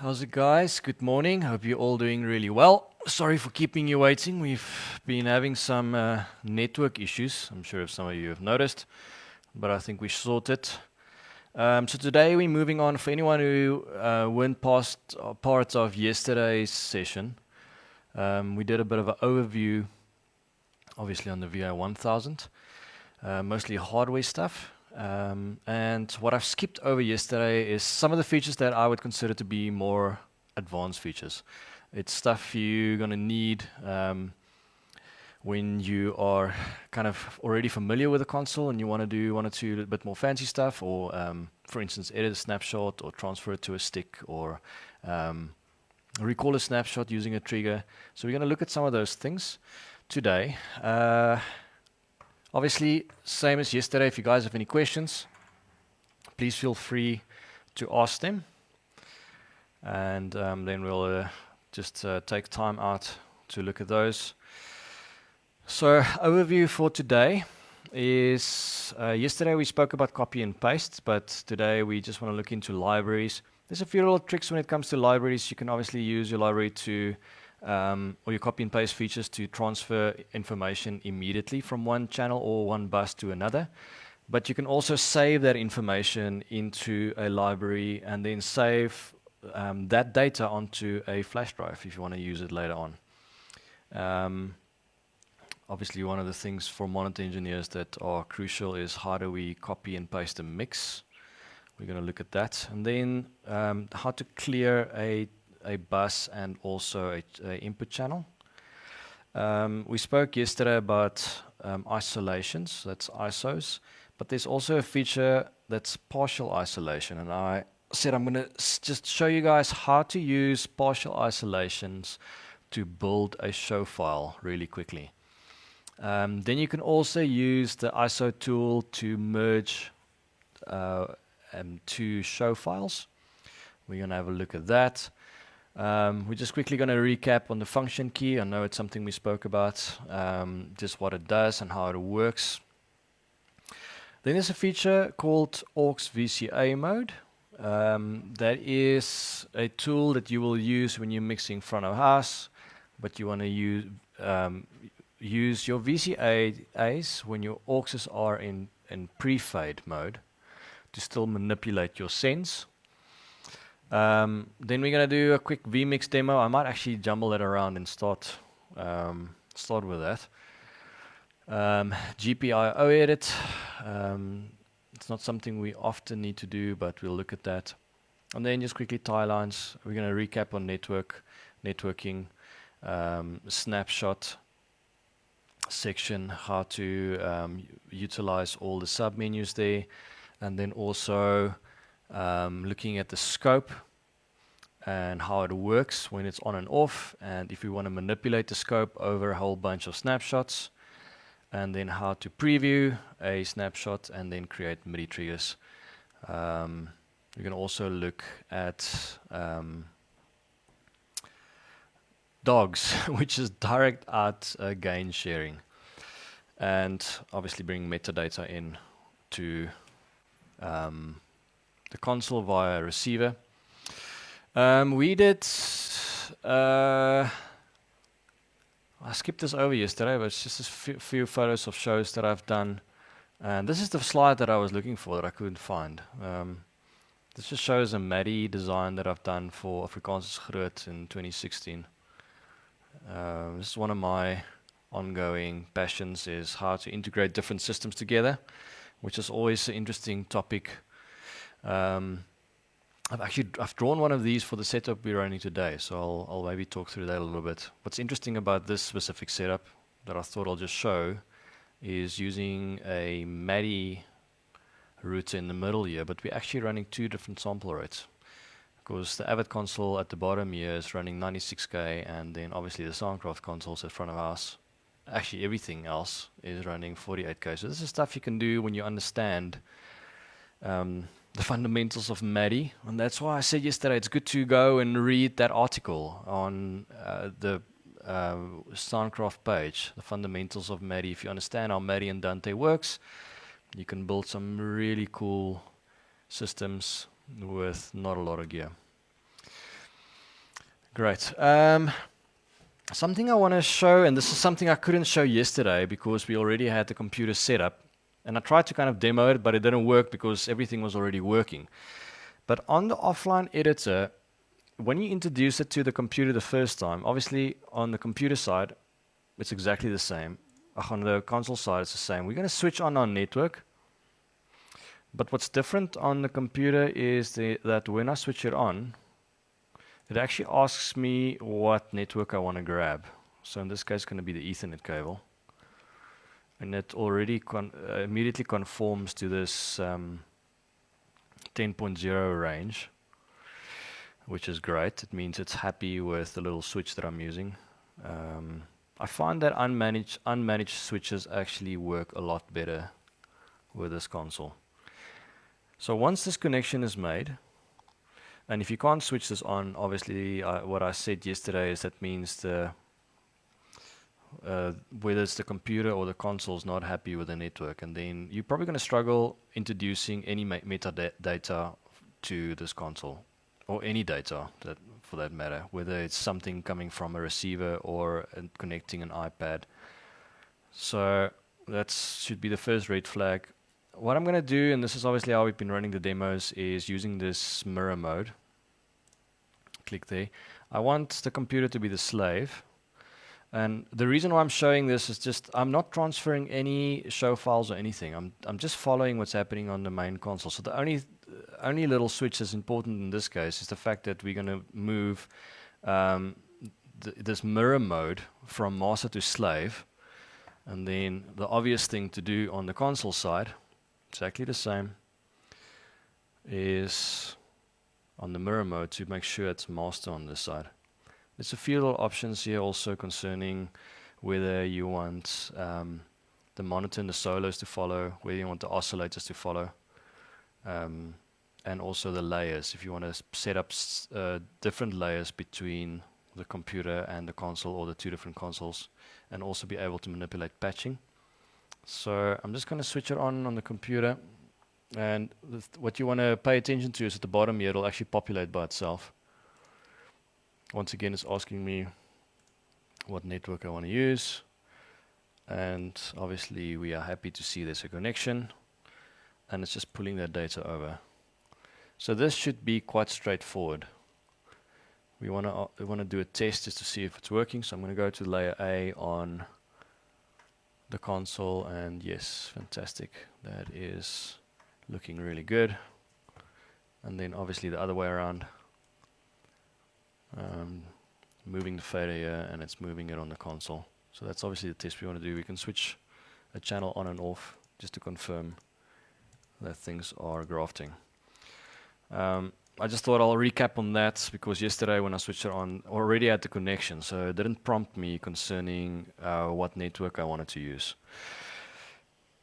How's it, guys? Good morning. Hope you're all doing really well. Sorry for keeping you waiting. We've been having some network issues. I'm sure if some of you have noticed, but I think we sorted. So today we're moving on. For anyone who weren't past parts of yesterday's session, we did a bit of an overview, obviously on the VI 1000, mostly hardware stuff. And what I've skipped over yesterday is some of the features that I would consider to be more advanced features. It's stuff you're going to need when you are kind of already familiar with the console and you want to do one or two a bit more fancy stuff, or for instance, edit a snapshot or transfer it to a stick, or recall a snapshot using a trigger. So we're going to look at some of those things today. Obviously, same as yesterday, if you guys have any questions, please feel free to ask them. And then we'll just take time out to look at those. So, overview for today is, yesterday we spoke about copy and paste, but today we just want to look into libraries. There's a few little tricks when it comes to libraries. You can obviously use your library to or your copy and paste features to transfer information immediately from one channel or one bus to another. But you can also save that information into a library and then save that data onto a flash drive if you want to use it later on. Obviously, one of the things for monitor engineers that are crucial is how do we copy and paste a mix. We're going to look at that. And then how to clear a bus and also a input channel. We spoke yesterday about isolations, that's ISOs, but there's also a feature that's partial isolation, and I said I'm going to just show you guys how to use partial isolations to build a show file really quickly. Then you can also use the ISO tool to merge two show files. We're going to have a look at that. We're just quickly going to recap on the function key. I know it's something we spoke about, just what it does and how it works. Then there's a feature called aux VCA mode. That is a tool that you will use when you're mixing front of house, but you want to use your VCAs when your auxes are in pre-fade mode to still manipulate your sends. Then we're going to do a quick vmix demo. I might actually jumble it around and start with that. GPIO edit. It's not something we often need to do, but we'll look at that. And then just quickly tie lines. We're going to recap on networking, snapshot section, how to utilize all the submenus there, and then also looking at the scope and how it works when it's on and off, and if we want to manipulate the scope over a whole bunch of snapshots, and then how to preview a snapshot and then create MIDI triggers. We can also look at dogs, which is direct out gain sharing, and obviously bring metadata in to the console via receiver. We did, I skipped this over yesterday, but it's just a few photos of shows that I've done. And this is the slide that I was looking for that I couldn't find. This just shows a MADI design that I've done for Afrikaans is Groot in 2016. This is one of my ongoing passions, is how to integrate different systems together, which is always an interesting topic. I've drawn one of these for the setup we're running today, so I'll maybe talk through that a little bit. What's interesting about this specific setup that I thought I'll just show is using a MADI router in the middle here, but we're actually running two different sample rates, because the Avid console at the bottom here is running 96K, and then obviously the Soundcraft consoles at front of house. Actually, everything else is running 48K. So this is stuff you can do when you understand the fundamentals of MADI, and that's why I said yesterday it's good to go and read that article on the Soundcraft page, the fundamentals of MADI. If you understand how MADI and Dante works, you can build some really cool systems with not a lot of gear. Great. Something I want to show, and this is something I couldn't show yesterday because we already had the computer set up, and I tried to kind of demo it, but it didn't work because everything was already working. But on the offline editor, when you introduce it to the computer the first time, obviously on the computer side, it's exactly the same. On the console side, it's the same. We're going to switch on our network. But what's different on the computer is that when I switch it on, it actually asks me what network I want to grab. So in this case, it's going to be the Ethernet cable. And it already immediately conforms to this 10.0 range, which is great. It means it's happy with the little switch that I'm using. I find that unmanaged switches actually work a lot better with this console. So once this connection is made, and if you can't switch this on, obviously what I said yesterday is that means whether it's the computer or the console is not happy with the network, and then you're probably going to struggle introducing any metadata to this console, or any data that, for that matter, whether it's something coming from a receiver or connecting an iPad. So that should be the first red flag. What I'm going to do, and this is obviously how we've been running the demos, is using this mirror mode. Click there. I want the computer to be the slave. And the reason why I'm showing this is just I'm not transferring any show files or anything. I'm just following what's happening on the main console. So the only little switch that's important in this case is the fact that we're going to move this mirror mode from master to slave. And then the obvious thing to do on the console side, exactly the same, is on the mirror mode to make sure it's master on this side. There's a few little options here also concerning whether you want the monitor and the solos to follow, whether you want the oscillators to follow, and also the layers, if you want to set up different layers between the computer and the console, or the two different consoles, and also be able to manipulate patching. So I'm just going to switch it on the computer, and what you want to pay attention to is at the bottom here, it'll actually populate by itself. Once again, it's asking me what network I want to use, and obviously we are happy to see there's a connection, and it's just pulling that data over. So this should be quite straightforward. We want to do a test just to see if it's working. So I'm going to go to layer A on the console, and yes, fantastic. That is looking really good. And then obviously the other way around. Moving the fader here, and it's moving it on the console. So that's obviously the test we want to do. We can switch a channel on and off just to confirm that things are grafting. I just thought I'll recap on that because yesterday when I switched it on, already had the connection, so it didn't prompt me concerning what network I wanted to use.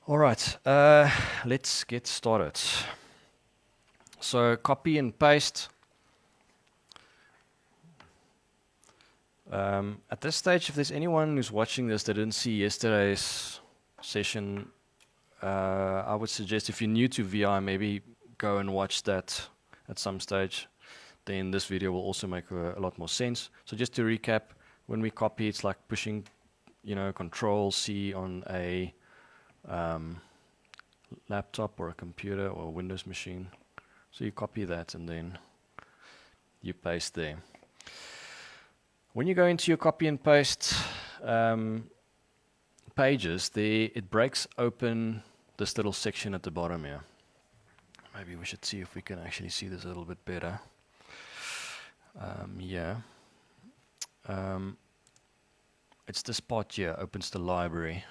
Alright, let's get started. So copy and paste. At this stage, if there's anyone who's watching this that didn't see yesterday's session, I would suggest if you're new to VI, maybe go and watch that at some stage. Then this video will also make a lot more sense. So just to recap, when we copy, it's like pushing, Control C on a laptop or a computer or a Windows machine. So you copy that and then you paste there. When you go into your copy and paste pages, it breaks open this little section at the bottom here. Maybe we should see if we can actually see this a little bit better. It's this part here, opens the library.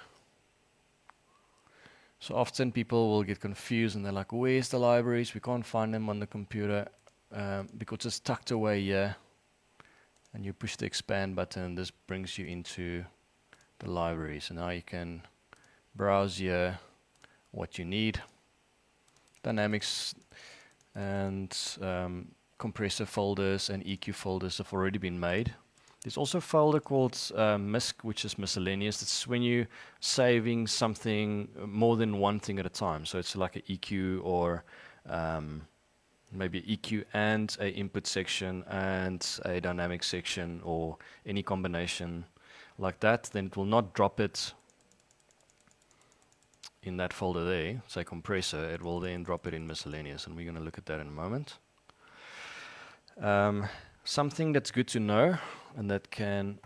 So often people will get confused and they're like, where's the libraries? We can't find them on the computer because it's tucked away here. And you push the expand button, and this brings you into the library. So now you can browse here what you need. Dynamics and compressor folders and EQ folders have already been made. There's also a folder called MISC, which is miscellaneous. It's when you're saving something, more than one thing at a time. So it's like an EQ or maybe EQ and a input section and a dynamic section, or any combination like that, then it will not drop it in that folder there, say compressor. It will then drop it in miscellaneous, and we're going to look at that in a moment. Something that's good to know, and that can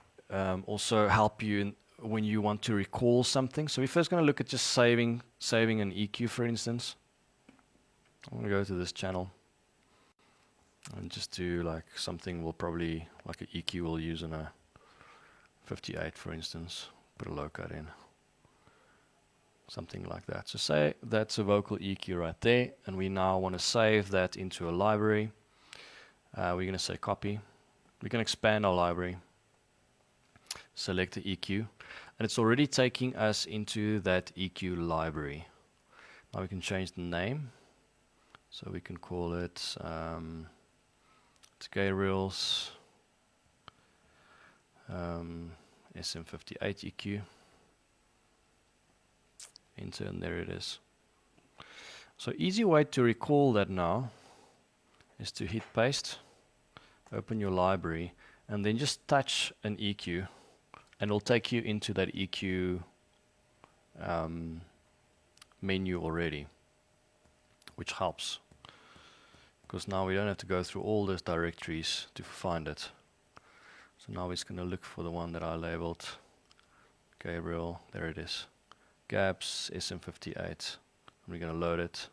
also help you when you want to recall something. So we're first going to look at just saving an EQ, for instance. I'm going to go to this channel and just do like something we'll probably, like an EQ we'll use in a 58, for instance. Put a low cut in. Something like that. So say that's a vocal EQ right there, and we now want to save that into a library. We're going to say copy. We can expand our library. Select the EQ, and it's already taking us into that EQ library. Now we can change the name. So we can call it it's Gabriel's SM58 EQ. Enter, and there it is. So easy way to recall that now is to hit paste, open your library, and then just touch an EQ, and it'll take you into that EQ menu already, which helps, because now we don't have to go through all those directories to find it. So now it's going to look for the one that I labeled Gabriel. There it is. Gabs SM58, and we're going to load it,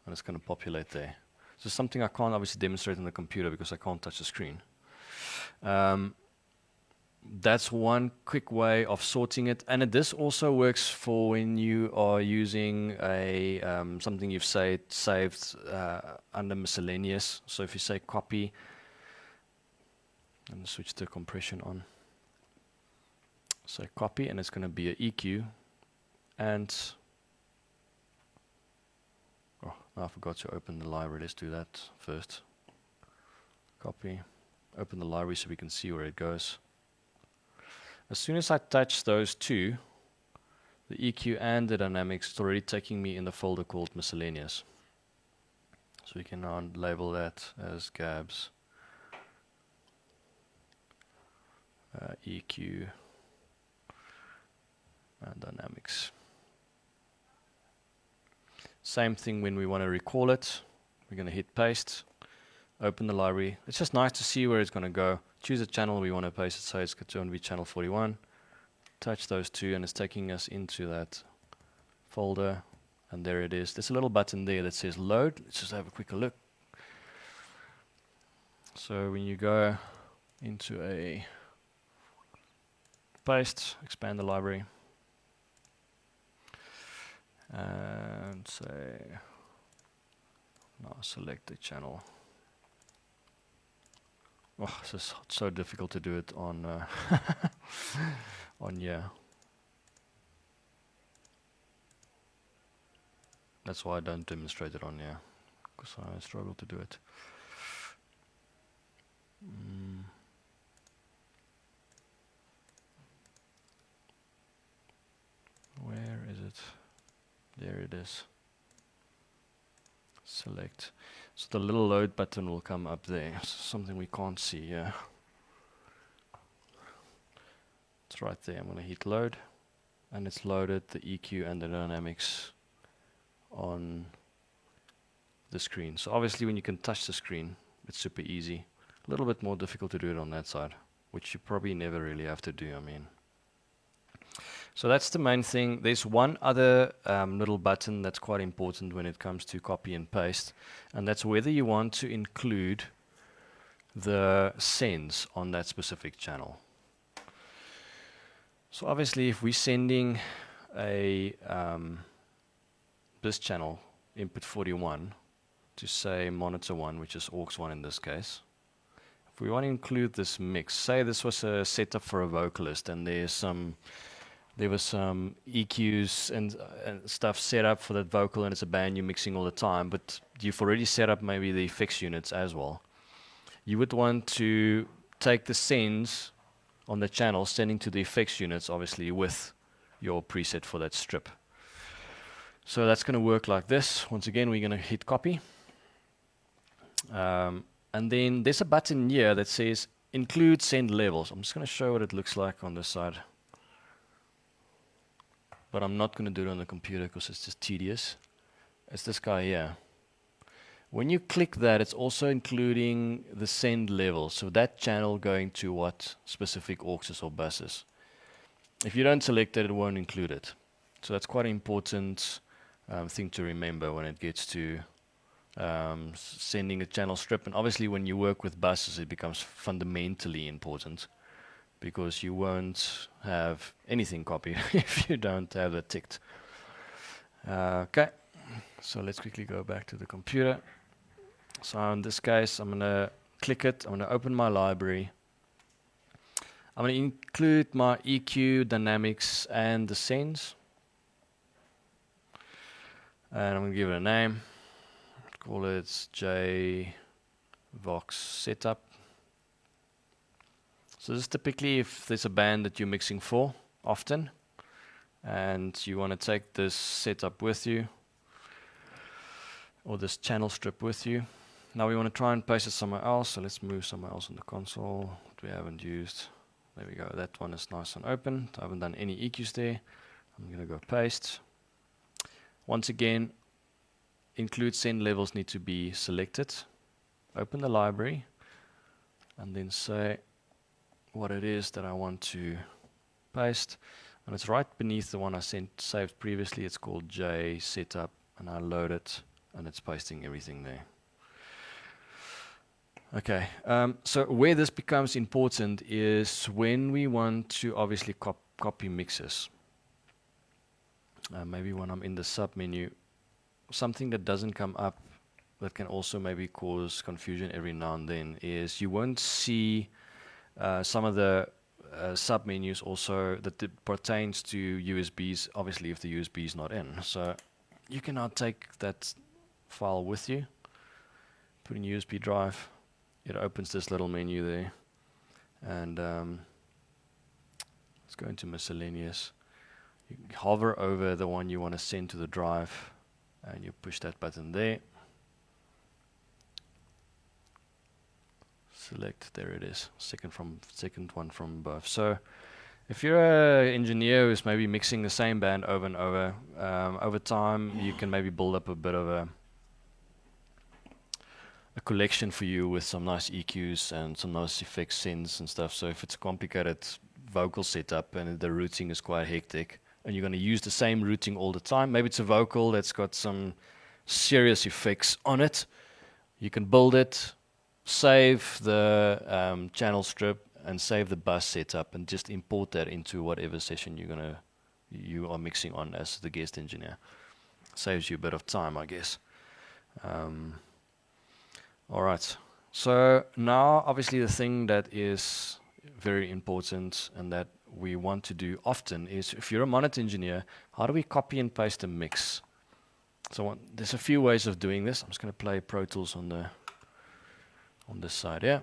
and it's going to populate there. So something I can't obviously demonstrate on the computer because I can't touch the screen. That's one quick way of sorting it, and this also works for when you are using a something you've saved under miscellaneous. So if you say copy and switch the compression on, say copy, and it's going to be an EQ. And oh, I forgot to open the library. Let's do that first. Copy, open the library so we can see where it goes. As soon as I touch those two, the EQ and the dynamics, it's already taking me in the folder called miscellaneous. So we can now label that as Gabs EQ and dynamics. Same thing when we want to recall it. We're going to hit paste, open the library. It's just nice to see where it's going to go. Choose a channel we want to paste it, so it's going to be channel 41. Touch those two, and it's taking us into that folder, and there it is. There's a little button there that says load. Let's just have a quick look. So when you go into a paste, expand the library, and say, now select the channel. Oh, this is so difficult to do it on on here. That's why I don't demonstrate it on here, because I struggle to do it. Where is it? There it is. Select. So the little load button will come up there. Something we can't see here. It's right there. I'm going to hit load, and it's loaded the EQ and the dynamics on the screen. So obviously when you can touch the screen, it's super easy. A little bit more difficult to do it on that side, which you probably never really have to do, I mean. So that's the main thing. There's one other little button that's quite important when it comes to copy and paste, and that's whether you want to include the sends on that specific channel. So obviously if we're sending a this channel, input 41, to say monitor 1, which is aux 1 in this case, if we want to include this mix, say this was a setup for a vocalist, and there was some EQs and stuff set up for that vocal, and it's a band you're mixing all the time, but you've already set up maybe the effects units as well. You would want to take the sends on the channel, sending to the effects units, obviously, with your preset for that strip. So that's going to work like this. Once again, we're going to hit copy. And then there's a button here that says include send levels. I'm just going to show what it looks like on this side. But I'm not going to do it on the computer because it's just tedious. It's this guy here. When you click that, it's also including the send level. So that channel going to what specific auxes or buses. If you don't select it, it won't include it. So that's quite an important thing to remember when it gets to sending a channel strip. And obviously when you work with buses, it becomes fundamentally important because you won't have anything copied if you don't have it ticked. Okay, so let's quickly go back to the computer. So in this case, I'm going to click it. I'm going to open my library. I'm going to include my EQ, dynamics, and the sends. And I'm going to give it a name. Call it JVox setup. So this is typically if there's a band that you're mixing for often, and you want to take this setup with you, or this channel strip with you. Now we want to try and paste it somewhere else, so let's move somewhere else on the console that we haven't used. There we go, that one is nice and open. I haven't done any EQs there. I'm going to go paste. Once again, include send levels need to be selected. Open the library, and then say what it is that I want to paste. And it's right beneath the one I saved previously. It's called J setup, and I load it, and it's pasting everything there. Okay, so where this becomes important is when we want to obviously copy mixes. Maybe when I'm in the sub menu, something that doesn't come up that can also maybe cause confusion every now and then is you won't see some of the sub menus also that pertains to USBs, obviously if the USB is not in. So you can now take that file with you, put in USB drive. It opens this little menu there, and let's go into miscellaneous. You hover over the one you want to send to the drive, and you push that button there. Select, there it is, second one from above. So if you're an engineer who's maybe mixing the same band over and over time you can maybe build up a bit of a collection for you with some nice EQs and some nice effects sends and stuff. So if it's a complicated vocal setup and the routing is quite hectic and you're going to use the same routing all the time, maybe it's a vocal that's got some serious effects on it, you can build it, save the channel strip and save the bus setup and just import that into whatever session you are mixing on as the guest engineer. Saves you a bit of time, I guess. All right, so now obviously the thing that is very important and that we want to do often is if you're a monitor engineer, how do we copy and paste a mix? So there's a few ways of doing this. I'm just going to play Pro Tools on this side, yeah.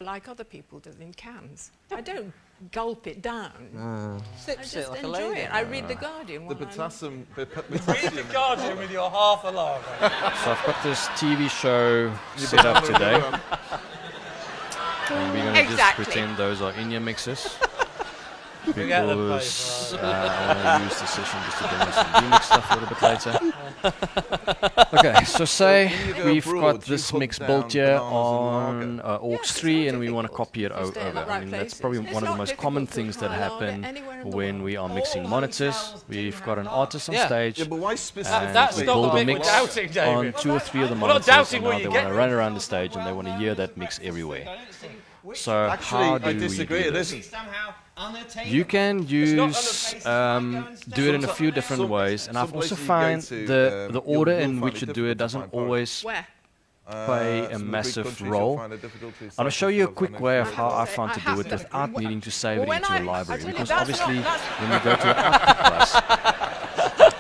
Like other people do in cans. I don't gulp it down. I just like enjoy it. I read The Guardian. The potassium. Read The Guardian with your half a lager. So I've got this TV show set up today. And we're going to just pretend those are in your mixes. Because I want to use the session just to demo some remix stuff a little bit later. Okay, so say we've got this mix built here on aux 3 and we want to copy it over. I mean, that's probably one of the most common things that happen when we are mixing monitors. We've got an artist on stage and we build a mix on 2 or 3 of the monitors and now they want to run around the stage and they want to hear that mix everywhere. So how do we do this? You can use do it in a few different ways, and I've also found the order in which you do it doesn't always play a massive role. I'm going to show you a quick way of how I found to do it without needing to save it into a library, because obviously when you go to an output bus,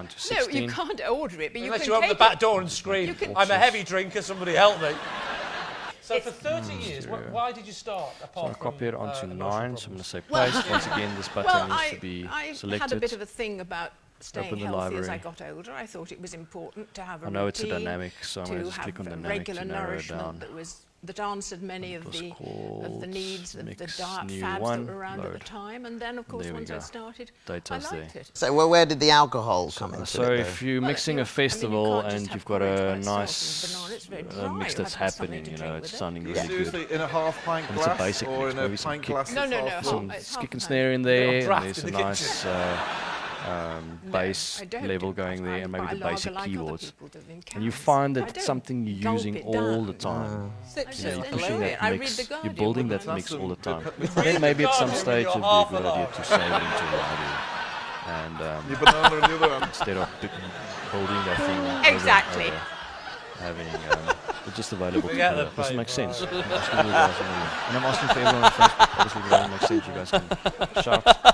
9 to No, 16. you can't order it, but Unless you you can open the take back it. door and scream, You can- I'm a heavy drinker, somebody help me. So for 30 Mm, years, 0. why did you start So apart I'll copy it onto emotional 9, so I'm going to problems? say Well, paste. Once again, this button Well, needs to be I selected. had a bit of a thing about staying Open the healthy as I library. got older. I thought it was important to have a I know it's a routine, dynamic, so I'm going to just have click on dynamic regular to narrow it nourishment down. that was that answered many of was the called needs, the mix dark new fads one, that were around at the load. time. And then, of course, There we once I go. started, Data's I liked there. it. So where did the alcohol come into So it? Though? if you're Well, mixing you- a festival I mean, you can't just and have you've got porridge by a itself nice and banana, it's very dry. mix You that's have to have something happening, to you drink know, it's with it. sounding Yeah, really good. seriously, in a half pint And it's a glass basic or mix, in a maybe some pint kick- glass No, that's no, no, half half- full? Some it's half kick and a snare in Bit there, of and draft there's a in the nice No, bass I don't level do going that. there, I and maybe buy the lager basic like other keyboards. people do in And you cans. find I that don't something you're gulp using it all the down. time. Sips You know, it. you're Just pushing enjoy that it. I read mix, The you're Guardian building when that I'm- mix all the time. Read Then maybe at some Guardian when stage you're it'd be a half good idea alive. to save it into a library. And Your banana in the other hand. instead of building that thing over and Exactly. over, having it's just available to Forget do the that. Doesn't make paper, sense. right. I'm asking you guys in the room. And I'm asking for everyone in front. Obviously, if it doesn't make sense, you guys can shout.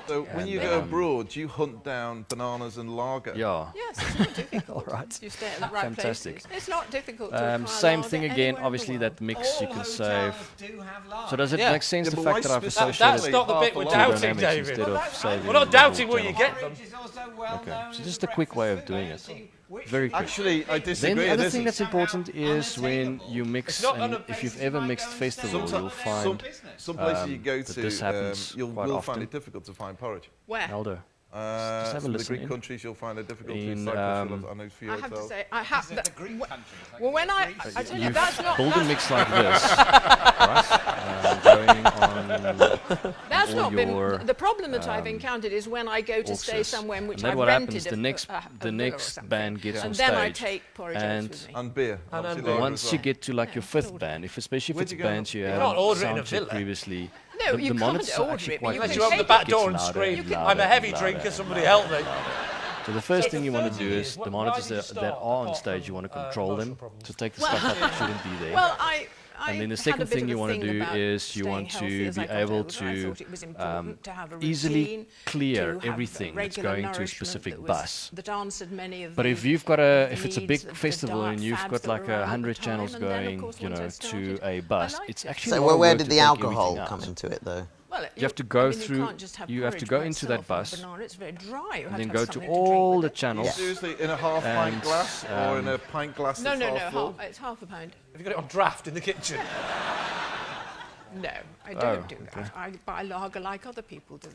So when you And, go abroad, do you hunt down bananas and lager? Yeah. Yes, it's not difficult. All right. You stay at the right Fantastic. places. It's not difficult to acquire Same lager thing again. anywhere in the Obviously, world. that mix you All can hotels save. do have lager. So does it Yeah. make sense Yeah, the but fact why that I've specifically That's associated not the bit half we're a doubting, dynamics David. instead of saving We're not the doubting whole where you channel? get them. Porridge is also well Okay, known so as just a quick way of breakfast doing food. it. See, which Very you quick. Actually, I Then disagree. the other This thing is that's important is when unattainable. you mix, It's not and on a if you've basis ever you might mixed go and festivals, stay you'll somewhere find business. some places you go that to, this happens you'll quite will often. find it difficult to find porridge. Where? Neldo. Just have a the listen Greek in. countries, you'll find it difficult. In, Cyprus, you'll have, I know a few I have to hotels. say, I have. Is it the Greek countries? Like Well, when I Greece? tell you, You've that's not. built a That's, mix like this, right? Going on that's all not your, been the problem that I've encountered is when I go to stay auxes. somewhere in which And then I've what rented happens, a, the next, a the villa or next something. band gets and on then I stage, take porridge and with me. And beer. And obviously beer. lager once as you well. get to like your Yeah, fifth order. band, especially if Where'd it's you go? bands you You have can't order it in a soundchecked villa. previously, No, the you monitors can't are order actually it, but quite you Unless can you open the take back it. door and Gets louder scream, and I'm a louder heavy and drinker, louder somebody and help louder me. and louder. So the first So thing for you want to 30 do years, is the why monitors did you that start are on apart stage, from, you want to control them emotional problems? to take the stuff out that shouldn't be there. Well, I And then the had a second bit thing of you a want to thing do about is you staying want healthy to as I be got able older. I to thought it was important to have a easily routine, clear to have everything that's regular going to a nourishment specific that was- bus. that answered many of But the if you've got a, the if it's a needs big of the festival dark and you've fads got that were like around at the 100 time, channels and then, of going, course, you once I know, to started, a I bus, liked it's it. actually So a lot of where work did to the take alcohol everything come out. into it, though? Well, You have to go I mean, through- You, can't just have you have to porridge go by into that itself and bus, banana, it's very dry. You and have then to go have to something drink all with the it. channels. Seriously, in a half pint And, glass or in a pint glass No, that's no, half no. full? It's half a pound. Have you got it on draft in the kitchen? No, I Oh, don't do okay. that. I buy lager like other people do.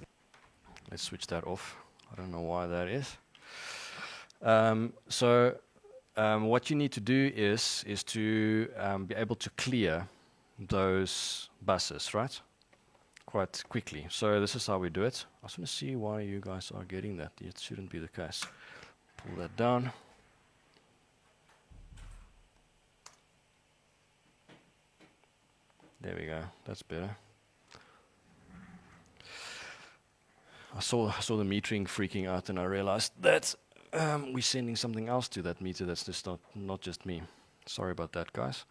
Let's switch that off. I don't know why that is. What you need to do is to be able to clear those buses, right? Quite quickly. So this is how we do it. I just want to see why you guys are getting that. It shouldn't be the case. Pull that down. There we go. That's better. I saw the metering freaking out, and I realized that we're sending something else to that meter. That's just not just me. Sorry about that, guys.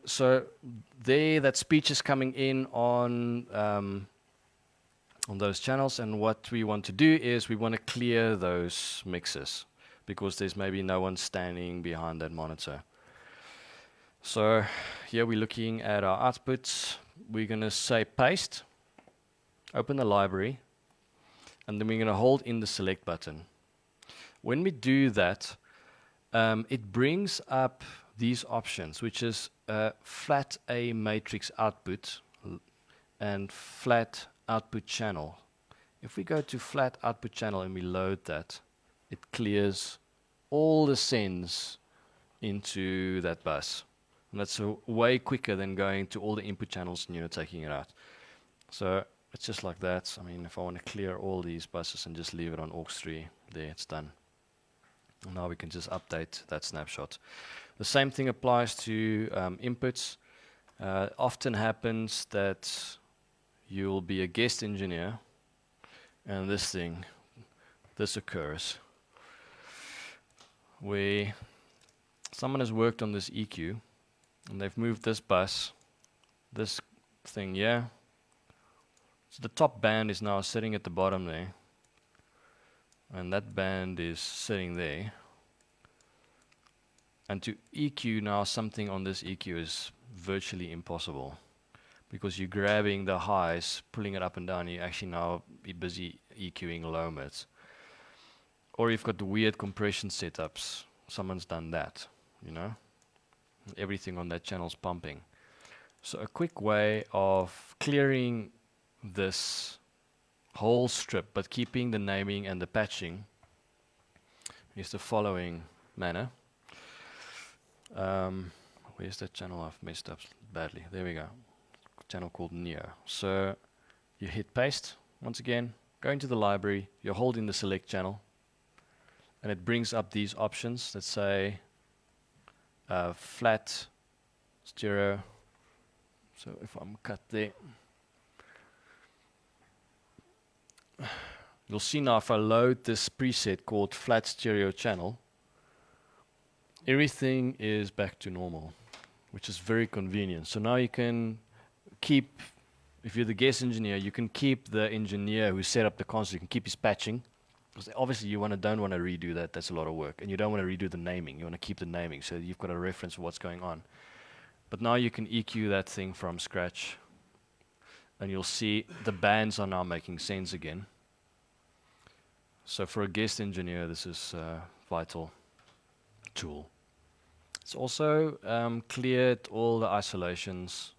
So there, that speech is coming in on those channels, and what we want to do is we want to clear those mixes because there's maybe no one standing behind that monitor. So here we're looking at our outputs. We're going to say paste, open the library, and then we're going to hold in the select button. When we do that, it brings up these options, which is flat A matrix output and flat output channel. If we go to flat output channel and we load that, it clears all the sends into that bus. And that's way quicker than going to all the input channels and taking it out. So it's just like that. I mean, if I want to clear all these buses and just leave it on aux 3, there, it's done. And now we can just update that snapshot. The same thing applies to inputs. Often happens that you'll be a guest engineer, and this occurs, where someone has worked on this EQ, and they've moved this bus, this thing here. So the top band is now sitting at the bottom there, and that band is sitting there. And to EQ now something on this EQ is virtually impossible, because you're grabbing the highs, pulling it up and down. You actually now be busy EQing low mids. Or you've got the weird compression setups. Someone's done that, Everything on that channel's pumping. So a quick way of clearing this whole strip, but keeping the naming and the patching, is the following manner. Where's that channel I've messed up badly? There we go. Channel called Neo. So you hit paste once again, go into the library, you're holding the select channel, and it brings up these options that say flat, stereo. So if I'm cut there, you'll see now if I load this preset called flat stereo channel, everything is back to normal, which is very convenient. So now you can keep, if you're the guest engineer, you can keep the engineer who set up the console, you can keep his patching. Because obviously you don't want to redo that, that's a lot of work. And you don't want to redo the naming, you want to keep the naming, so you've got a reference for what's going on. But now you can EQ that thing from scratch, and you'll see the bands are now making sense again. So for a guest engineer, this is a vital tool. It's also cleared all the isolations.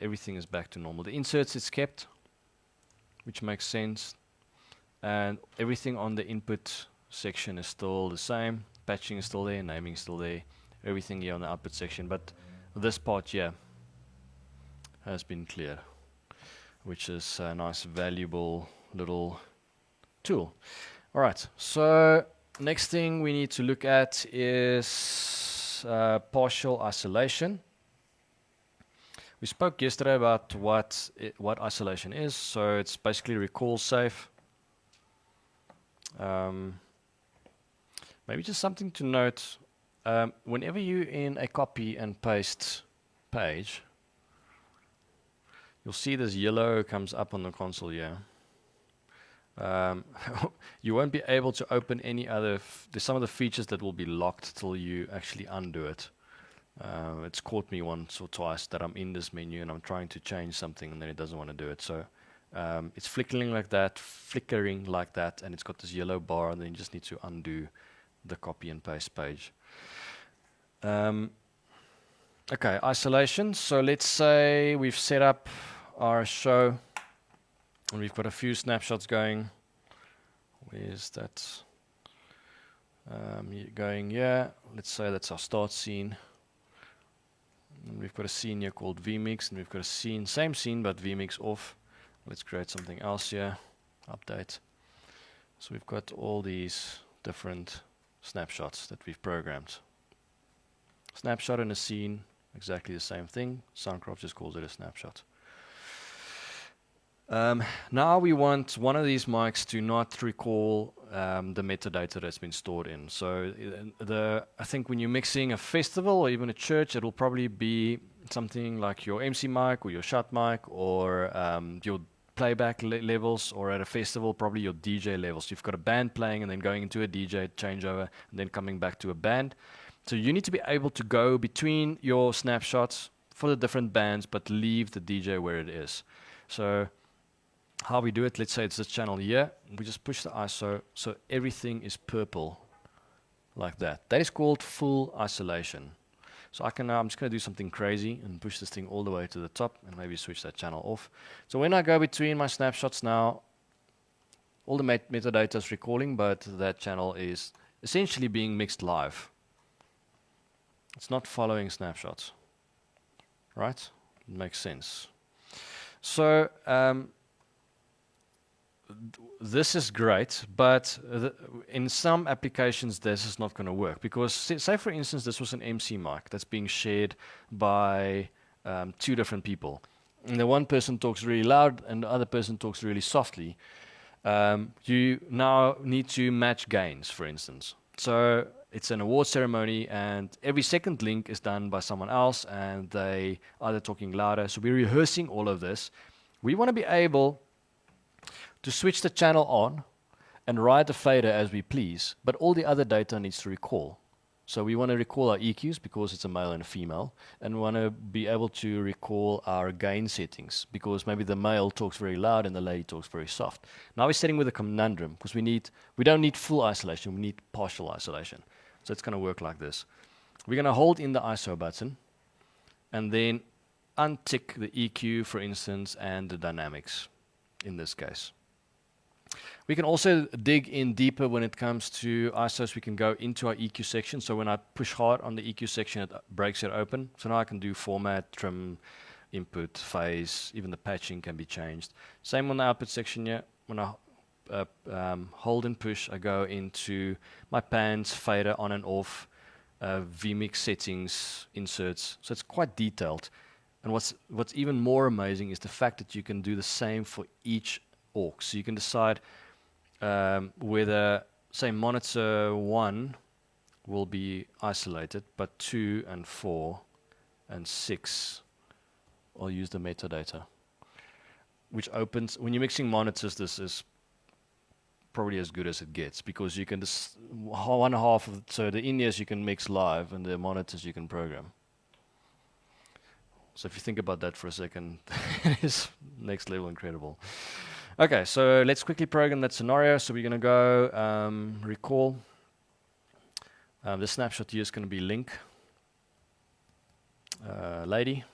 Everything is back to normal. The inserts is kept, which makes sense. And everything on the input section is still the same. Patching is still there, naming is still there. Everything here on the output section. But this part here has been cleared, which is a nice, valuable little tool. All right, so next thing we need to look at is partial isolation. We spoke yesterday about what isolation is. So it's basically recall safe. Maybe just something to note. Whenever you're in a copy and paste page, you'll see this yellow comes up on the console here. You won't be able to open any other. There's some of the features that will be locked till you actually undo it. It's caught me once or twice that I'm in this menu and I'm trying to change something and then it doesn't want to do it. So it's flickering like that, and it's got this yellow bar, and then you just need to undo the copy and paste page. Okay, isolation. So let's say we've set up our show and we've got a few snapshots going. Where's that? Going here. Let's say that's our start scene. And we've got a scene here called vmix, and we've got a scene, same scene but vmix off. Let's create something else here. Update. So we've got all these different snapshots that we've programmed. Snapshot in a scene, exactly the same thing. Soundcraft just calls it a snapshot. Now we want one of these mics to not recall the metadata that's been stored in. So I think when you're mixing a festival or even a church, it'll probably be something like your MC mic or your shot mic or your playback levels, or at a festival probably your DJ levels. You've got a band playing and then going into a DJ changeover and then coming back to a band. So you need to be able to go between your snapshots for the different bands but leave the DJ where it is. So how we do it, let's say it's this channel here, we just push the ISO so everything is purple like that. That is called full isolation. So I'm just going to do something crazy and push this thing all the way to the top and maybe switch that channel off. So when I go between my snapshots now, all the metadata is recalling, but that channel is essentially being mixed live. It's not following snapshots, right? It makes sense. So this is great, but in some applications this is not going to work, because say for instance this was an MC mic that's being shared by two different people, and the one person talks really loud and the other person talks really softly. You now need to match gains, for instance. So it's an award ceremony and every second link is done by someone else and they either talking louder. So we're rehearsing all of this. We want to be able to switch the channel on and ride the fader as we please, but all the other data needs to recall. So we want to recall our EQs because it's a male and a female, and we want to be able to recall our gain settings because maybe the male talks very loud and the lady talks very soft. Now we're sitting with a conundrum because we don't need full isolation, we need partial isolation. So it's going to work like this. we're going to hold in the ISO button and then untick the EQ, for instance, and the dynamics in this case. We can also dig in deeper when it comes to ISOs. We can go into our EQ section. So when I push hard on the EQ section, it breaks it open. So now I can do format, trim, input, phase, even the patching can be changed. Same on the output section here. When I hold and push, I go into my pans, fader, on and off, vmix settings, inserts. So it's quite detailed. And what's even more amazing is the fact that you can do the same for each aux. So you can decide whether, say, monitor 1 will be isolated, but 2 and 4 and 6, I'll use the metadata, which opens, when you're mixing monitors, this is probably as good as it gets, because you can just, one half of, so the in-ears you can mix live, and the monitors you can program. So if you think about that for a second, it is next level incredible. Okay, so let's quickly program that scenario. So we're going to go recall. The snapshot here is going to be link lady.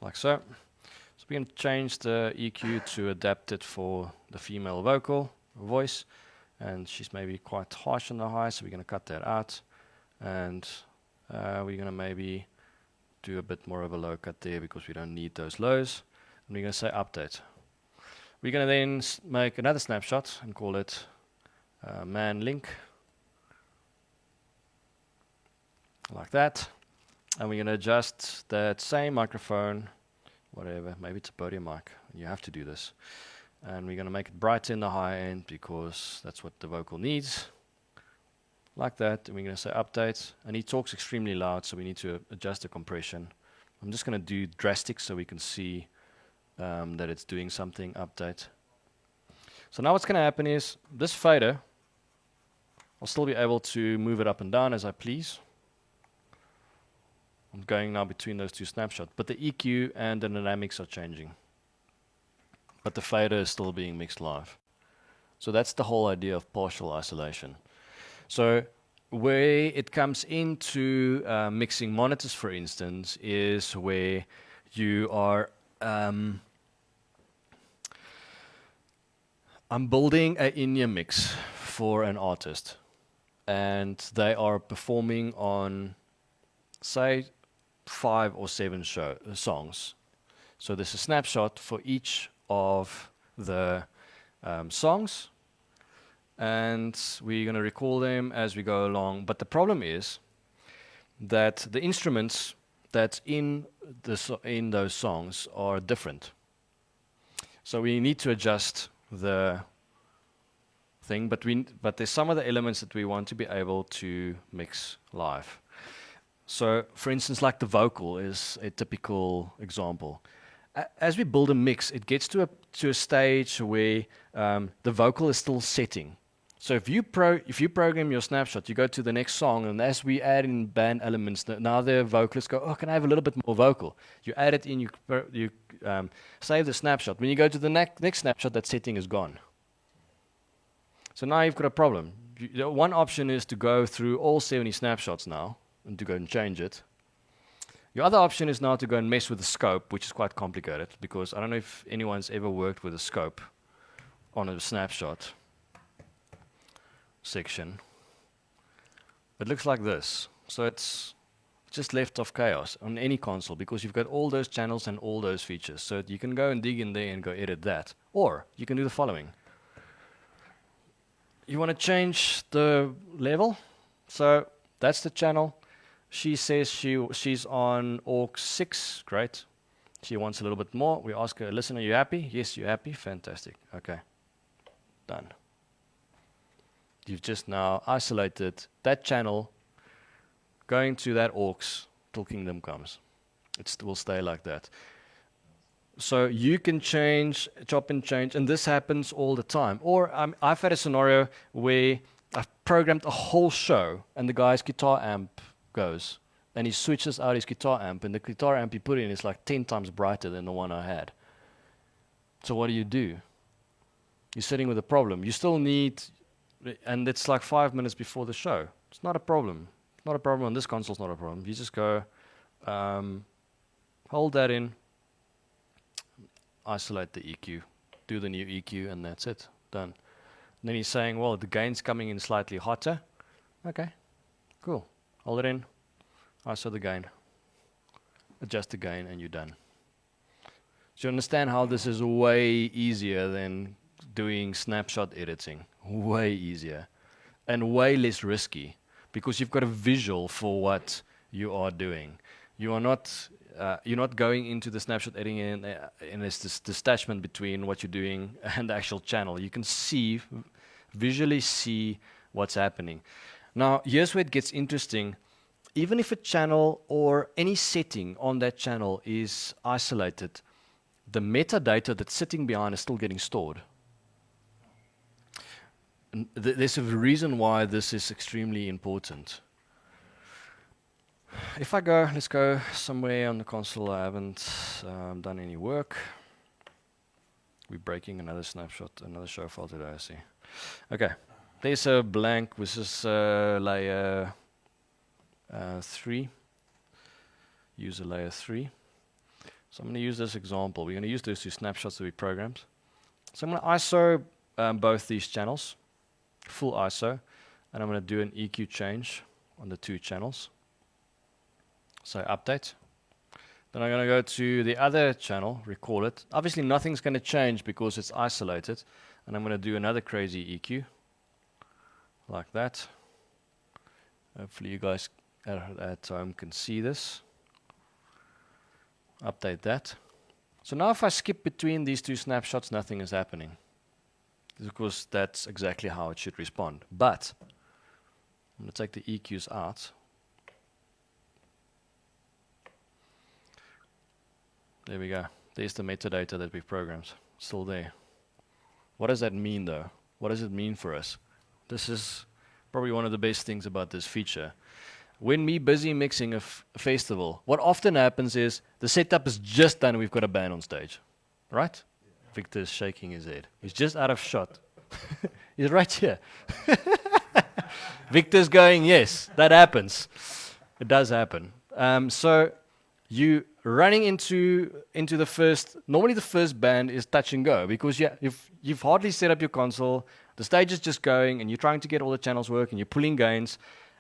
Like so. So we're going to change the EQ to adapt it for the female vocal voice. And she's maybe quite harsh on the high, so we're going to cut that out. And we're going to maybe do a bit more of a low cut there because we don't need those lows. And we're going to say update. We're going to then make another snapshot and call it man link. Like that. And we're going to adjust that same microphone, whatever, maybe it's a podium mic. You have to do this. And we're going to make it brighter in the high end because that's what the vocal needs. Like that, and we're going to say update, and he talks extremely loud, so we need to adjust the compression. I'm just going to do drastic so we can see that it's doing something, update. So now what's going to happen is, this fader, I'll still be able to move it up and down as I please. I'm going now between those two snapshots, but the EQ and the dynamics are changing. But the fader is still being mixed live. So that's the whole idea of partial isolation. So where it comes into mixing monitors, for instance, is where you are, I'm building an in-ear mix for an artist, and they are performing on, say, 5 or 7 songs. So there's a snapshot for each of the songs. And we're going to recall them as we go along. But the problem is that the instruments that's in those songs are different. So we need to adjust the thing, but there's some of the elements that we want to be able to mix live. So, for instance, like the vocal is a typical example. As we build a mix, it gets to a stage where the vocal is still setting. So if you program your snapshot, you go to the next song, and as we add in band elements, now the vocalists go, oh, can I have a little bit more vocal? You add it in, you save the snapshot. When you go to the next snapshot, that setting is gone. So now you've got a problem. One option is to go through all 70 snapshots now, and to go and change it. Your other option is now to go and mess with the scope, which is quite complicated, because I don't know if anyone's ever worked with a scope on a snapshot section. It looks like this. So it's just left of chaos on any console, because you've got all those channels and all those features. So you can go and dig in there and go edit that. Or you can do the following. You want to change the level. So that's the channel. She says she's on aux 6. Great. She wants a little bit more. We ask her, listen, are you happy? Yes, you're happy. Fantastic. Okay. Done. You've just now isolated that channel, going to that aux till Kingdom comes. It will stay like that. So you can change, chop and change, and this happens all the time. Or I've had a scenario where I've programmed a whole show, and the guy's guitar amp goes, and he switches out his guitar amp, and the guitar amp he put in is like 10 times brighter than the one I had. So what do? You're sitting with a problem. You still need and it's like 5 minutes before the show. It's not a problem. Not a problem on this console. It's not a problem. You just go, hold that in, isolate the EQ, do the new EQ, and that's it. Done. And then he's saying, well, the gain's coming in slightly hotter. Okay, cool. Hold it in, ISO the gain, adjust the gain, and you're done. So you understand how this is way easier than doing snapshot editing. Way easier. And way less risky, because you've got a visual for what you are doing. You are not, you're not going into the snapshot editing and there's this detachment between what you're doing and the actual channel. You can see, visually see what's happening. Now, here's where it gets interesting. Even if a channel or any setting on that channel is isolated, the metadata that's sitting behind is still getting stored. And there's a reason why this is extremely important. If I go, let's go somewhere on the console I haven't done any work. We're breaking another snapshot, another show file today, I see. Okay, there's a blank, which is layer 3. User layer 3. So I'm going to use this example. We're going to use those two snapshots that we programmed. So I'm going to ISO both these channels, full ISO, and I'm going to do an EQ change on the two channels. So update. Then I'm going to go to the other channel, recall it. Obviously nothing's going to change because it's isolated. And I'm going to do another crazy EQ, like that. Hopefully you guys at home can see this. Update that. So now if I skip between these two snapshots, nothing is happening. Because that's exactly how it should respond. But I'm going to take the EQs out. There we go. There's the metadata that we've programmed. Still there. What does that mean though? What does it mean for us? This is probably one of the best things about this feature. When me busy mixing a festival, what often happens is the setup is just done and we've got a band on stage. Right? Yeah. Victor's shaking his head. He's just out of shot. He's right here. Victor's going, yes, that happens. It does happen. So you running into the first, normally the first band is touch and go, because you've hardly set up your console, the stage is just going, and you're trying to get all the channels working, you're pulling gains,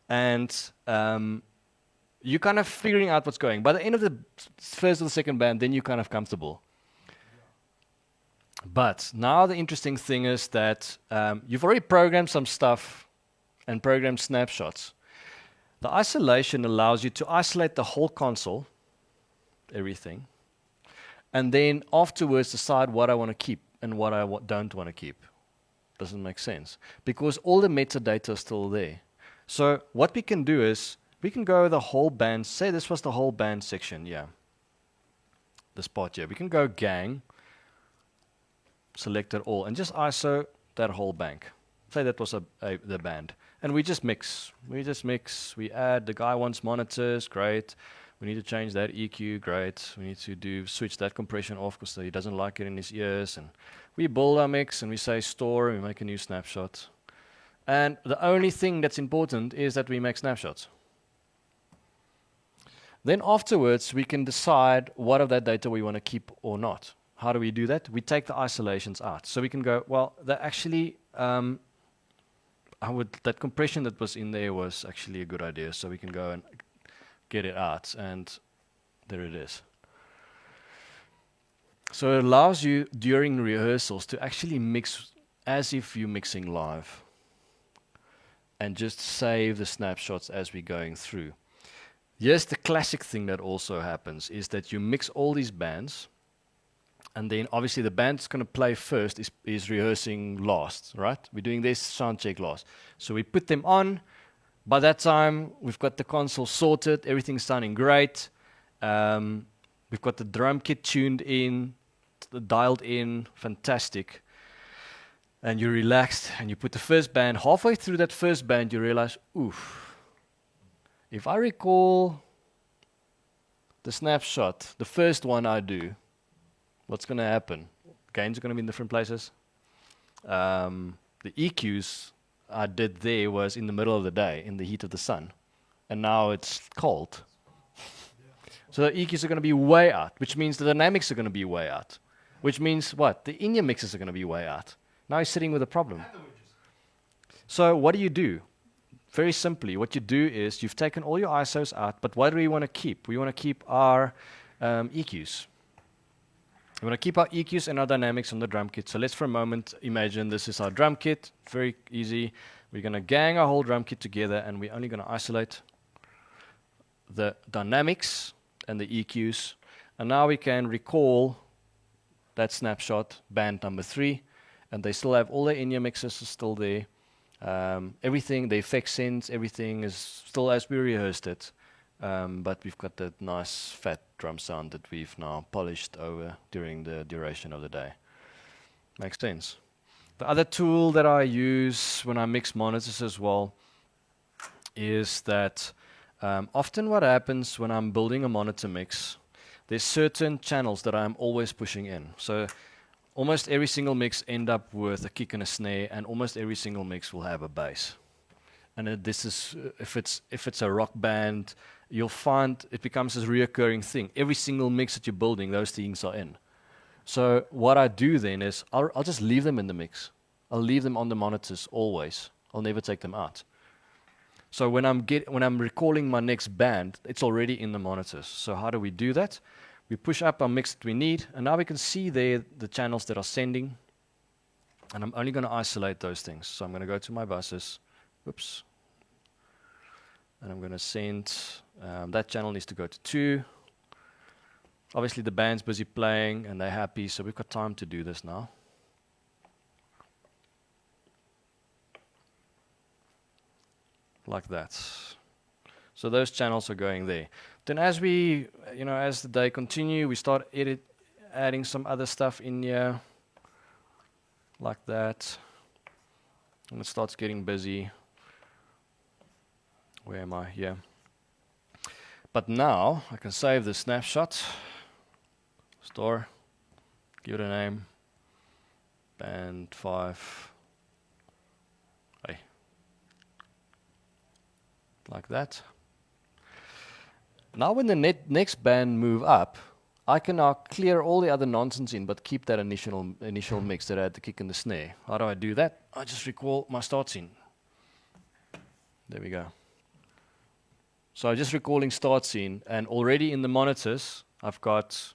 and you're kind of figuring out what's going. By the end of the first or the second band, then you're kind of comfortable. But now the interesting thing is that you've already programmed some stuff and programmed snapshots. The isolation allows you to isolate the whole console, everything, and then afterwards decide what I want to keep and what I don't want to keep. Doesn't make sense, because all the metadata is still there. So what we can do is we can go the whole band, say this was the whole band section, yeah, this part here. We can go gang, select it all, and just ISO that whole bank. Say that was the band. And we just mix. We add, the guy wants monitors, great. We need to change that EQ, great. We need to switch that compression off because he doesn't like it in his ears. And we build our mix and we say store and we make a new snapshot. And the only thing that's important is that we make snapshots. Then afterwards, we can decide what of that data we want to keep or not. How do we do that? We take the isolations out. So we can go, well, that actually, that compression that was in there was actually a good idea. So we can go and get it out, and there it is. So it allows you during rehearsals to actually mix as if you're mixing live, and just save the snapshots as we're going through. Yes, the classic thing that also happens is that you mix all these bands, and then obviously the band that's going to play first is rehearsing last, right? We're doing this sound check last. So we put them on. By that time, we've got the console sorted, everything's sounding great. We've got the drum kit tuned in, dialed in, fantastic. And you're relaxed, and you put the first band. Halfway through that first band, you realize, oof, if I recall the snapshot, the first one I do, what's going to happen? Gains are going to be in different places. The EQs I did there was in the middle of the day, in the heat of the sun. And now it's cold. So the EQs are going to be way out, which means the dynamics are going to be way out. Which means what? The in-ear mixes are going to be way out. Now you're sitting with a problem. So what do? Very simply, what you do is you've taken all your ISOs out, but what do we want to keep? We want to keep our EQs. We want to keep our EQs and our dynamics on the drum kit. So let's for a moment imagine this is our drum kit. Very easy. We're going to gang our whole drum kit together, and we're only going to isolate the dynamics and the EQs. And now we can recall that snapshot, band number 3, and they still have all the in-ear mixes are still there. Everything, the effect sense, everything is still as we rehearsed it. But we've got that nice fat drum sound that we've now polished over during the duration of the day. Makes sense. The other tool that I use when I mix monitors as well is that often what happens when I'm building a monitor mix, there's certain channels that I'm always pushing in. So almost every single mix end up with a kick and a snare, and almost every single mix will have a bass. And this is, if it's a rock band, you'll find it becomes this reoccurring thing. Every single mix that you're building, those things are in. So what I do then is I'll just leave them in the mix. I'll leave them on the monitors always. I'll never take them out. So when I'm recalling my next band, it's already in the monitors. So how do we do that? We push up our mix that we need, and now we can see there the channels that are sending. And I'm only going to isolate those things. So I'm going to go to my buses. Whoops. And I'm going to send, that channel needs to go to 2. Obviously the band's busy playing and they're happy, so we've got time to do this now. Like that. So those channels are going there. Then as we, as the day continue, we start adding some other stuff in here. Like that. And it starts getting busy. Where am I? Here. But now I can save the snapshot. Store. Give it a name. Band 5. Hey. Like that. Now when the next band move up, I can now clear all the other nonsense in, but keep that initial mix that I had the kick and the snare. How do I do that? I just recall my start scene. There we go. So I'm just recalling start scene, and already in the monitors, I've got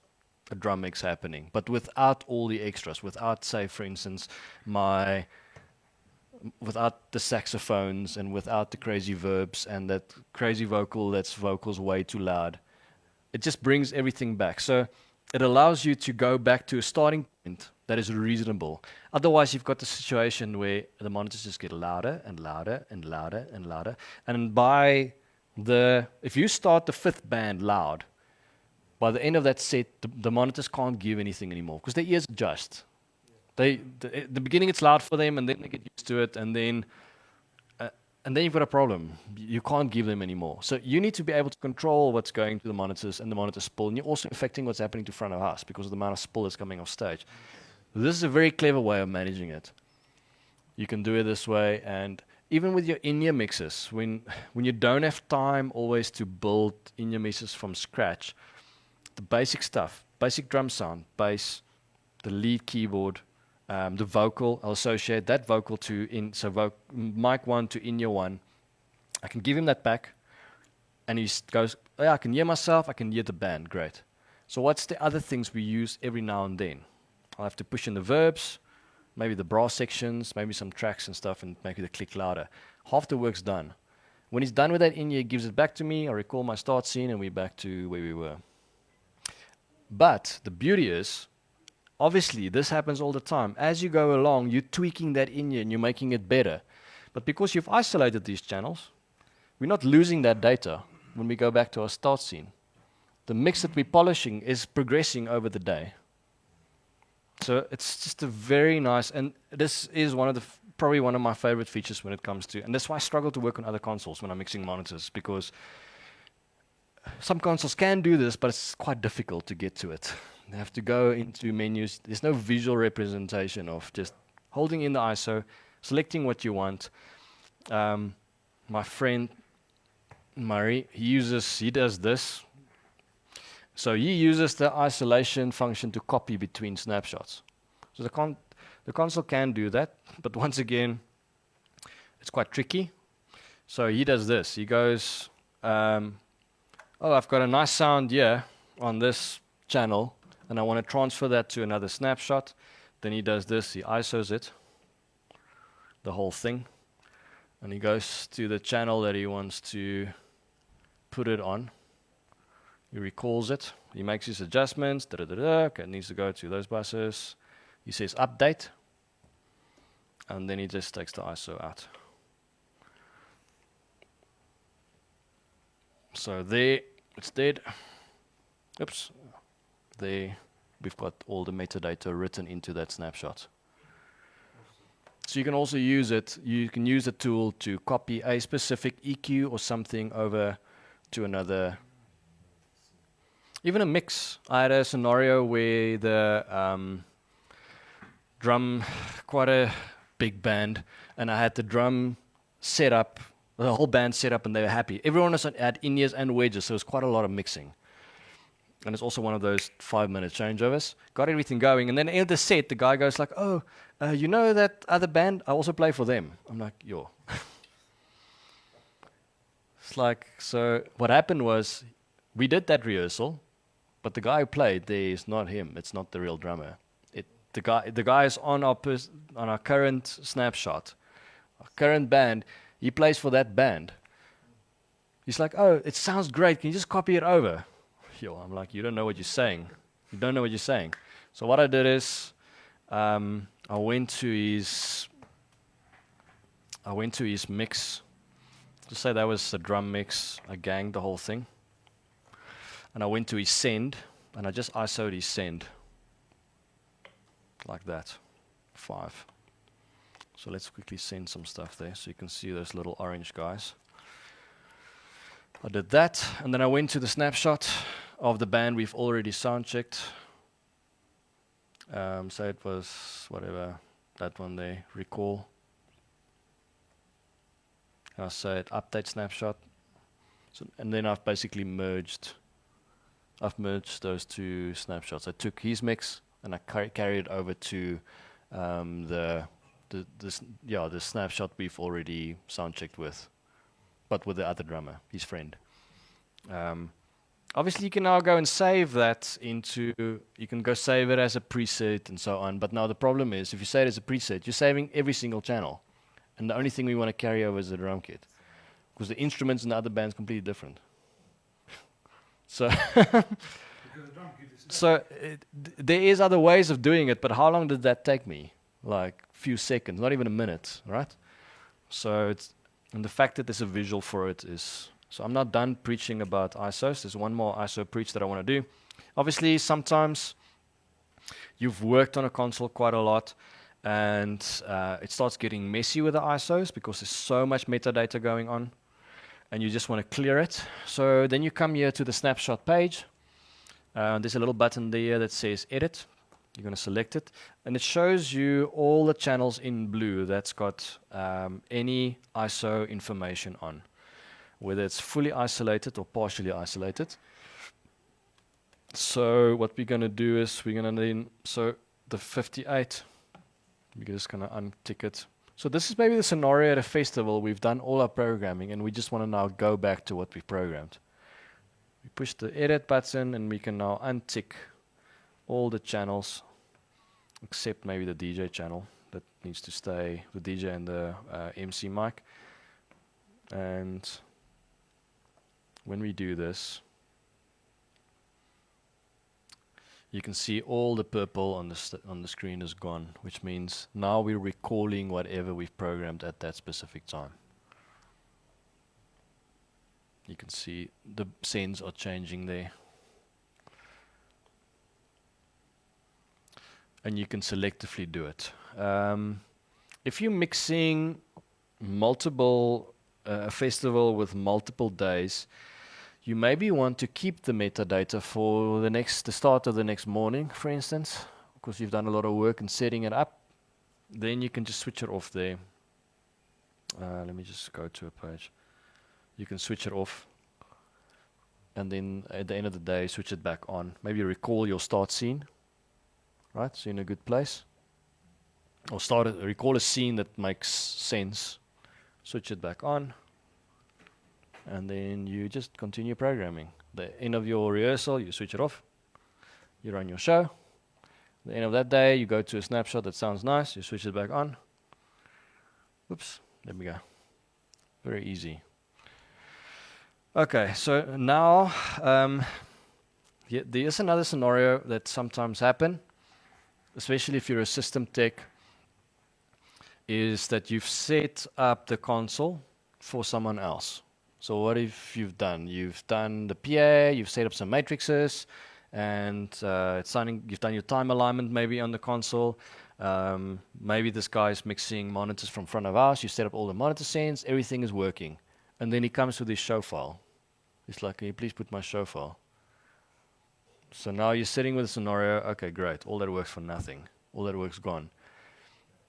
a drum mix happening, but without all the extras, without, say, for instance, without the saxophones and without the crazy verbs and that crazy vocals way too loud. It just brings everything back. So it allows you to go back to a starting point that is reasonable. Otherwise, you've got the situation where the monitors just get louder and louder and louder and louder. And if you start the 5th band loud, by the end of that set, the monitors can't give anything anymore because their ears adjust. At the beginning it's loud for them, and then they get used to it, and then you've got a problem. You can't give them anymore. So you need to be able to control what's going to the monitors and the monitor spill, and you're also affecting what's happening to front of house because of the amount of spill that's coming off stage. This is a very clever way of managing it. You can do it this way, and even with your in-ear mixes, when you don't have time always to build in-ear mixes from scratch, the basic stuff, basic drum sound, bass, the lead keyboard, the vocal, I'll associate that vocal to mic 1 to in-ear 1. I can give him that back, and he goes, I can hear myself, I can hear the band, great. So what's the other things we use every now and then? I'll have to push in the verbs, maybe the brass sections, maybe some tracks and stuff, and make it click louder. Half the work's done. When he's done with that in-ear, he gives it back to me, I recall my start scene, and we're back to where we were. But the beauty is, obviously, this happens all the time. As you go along, you're tweaking that in-ear and you're making it better. But because you've isolated these channels, we're not losing that data when we go back to our start scene. The mix that we're polishing is progressing over the day. So it's just a very nice, and this is probably one of my favorite features when it comes to, and that's why I struggle to work on other consoles when I'm mixing monitors, because some consoles can do this, but it's quite difficult to get to it. You have to go into menus. There's no visual representation of just holding in the ISO, selecting what you want. my friend Marr, he does this. So he uses the isolation function to copy between snapshots. So the console can do that, but once again, it's quite tricky. So he does this. He goes, oh, I've got a nice sound here on this channel, and I want to transfer that to another snapshot. Then he does this. He ISOs it, the whole thing, and he goes to the channel that he wants to put it on. He recalls it. He makes his adjustments. Okay, it needs to go to those buses. He says update, and then he just takes the ISO out. So there, it's dead. Oops. There, we've got all the metadata written into that snapshot. So you can also use it. You can use the tool to copy a specific EQ or something over to another. Even a mix. I had a scenario where the drum, quite a big band, and I had the drum set up, the whole band set up, and they were happy. Everyone was at in-ears and wedges, so it was quite a lot of mixing. And it's also one of those 5-minute changeovers. Got everything going, and then in the set, the guy goes like, oh, you know that other band? I also play for them. I'm like, yo. It's like, so what happened was, we did that rehearsal, but the guy who played there is not him. It's not the real drummer. The guy is on our current snapshot, our current band. He plays for that band. He's like, oh, it sounds great. Can you just copy it over? Yo, I'm like, you don't know what you're saying. You don't know what you're saying. So what I did is, I went to his mix. Just say that was a drum mix. I ganged the whole thing. And I went to his send, and I just ISO'd his send. Like that. 5. So let's quickly send some stuff there so you can see those little orange guys. I did that, and then I went to the snapshot of the band we've already sound checked. So it was whatever, that one there, recall. And I said update snapshot. So, and then I've basically merged those two snapshots. I took his mix and I carried it over to the snapshot we've already sound checked with, but with the other drummer, his friend. Obviously, you can now go and save that you can go save it as a preset and so on. But now the problem is, if you save it as a preset, you're saving every single channel. And the only thing we want to carry over is the drum kit. Because the instruments in the other band's completely different. So, there is other ways of doing it, but how long did that take me? Like a few seconds, not even a minute, right? So, and the fact that there's a visual for it is... So I'm not done preaching about ISOs. There's one more ISO preach that I want to do. Obviously, sometimes you've worked on a console quite a lot, and it starts getting messy with the ISOs because there's so much metadata going on, and you just want to clear it. So then you come here to the snapshot page. There's a little button there that says Edit. You're going to select it, and it shows you all the channels in blue that's got any ISO information on, whether it's fully isolated or partially isolated. So what we're going to do is we're going to then, so the 58, we're just going to untick it. So this is maybe the scenario at a festival. We've done all our programming and we just want to now go back to what we programmed. We push the edit button and we can now untick all the channels except maybe the DJ channel that needs to stay, the DJ and the MC mic. And when we do this, you can see all the purple on the screen is gone, which means now we're recalling whatever we've programmed at that specific time. You can see the sends are changing there. And you can selectively do it. If you're mixing a festival with multiple days, you maybe want to keep the metadata for the start of the next morning, for instance, because you've done a lot of work in setting it up. Then you can just switch it off there. let me just go to a page. You can switch it off, and then at the end of the day, switch it back on. Maybe recall your start scene, right? So you're in a good place. Or recall a scene that makes sense. Switch it back on, and then you just continue programming. The end of your rehearsal, you switch it off. You run your show. The end of that day, you go to a snapshot that sounds nice. You switch it back on. Oops, there we go. Very easy. Okay, so now there is another scenario that sometimes happen, especially if you're a system tech, is that you've set up the console for someone else. So what if you've done? You've done the PA, you've set up some matrices, and you've done your time alignment maybe on the console. Maybe this guy's mixing monitors from front of house. You set up all the monitor scenes, everything is working. And then he comes with his show file. He's like, can you please put my show file? So now you're sitting with a scenario, okay, great, all that works for nothing. All that work's gone.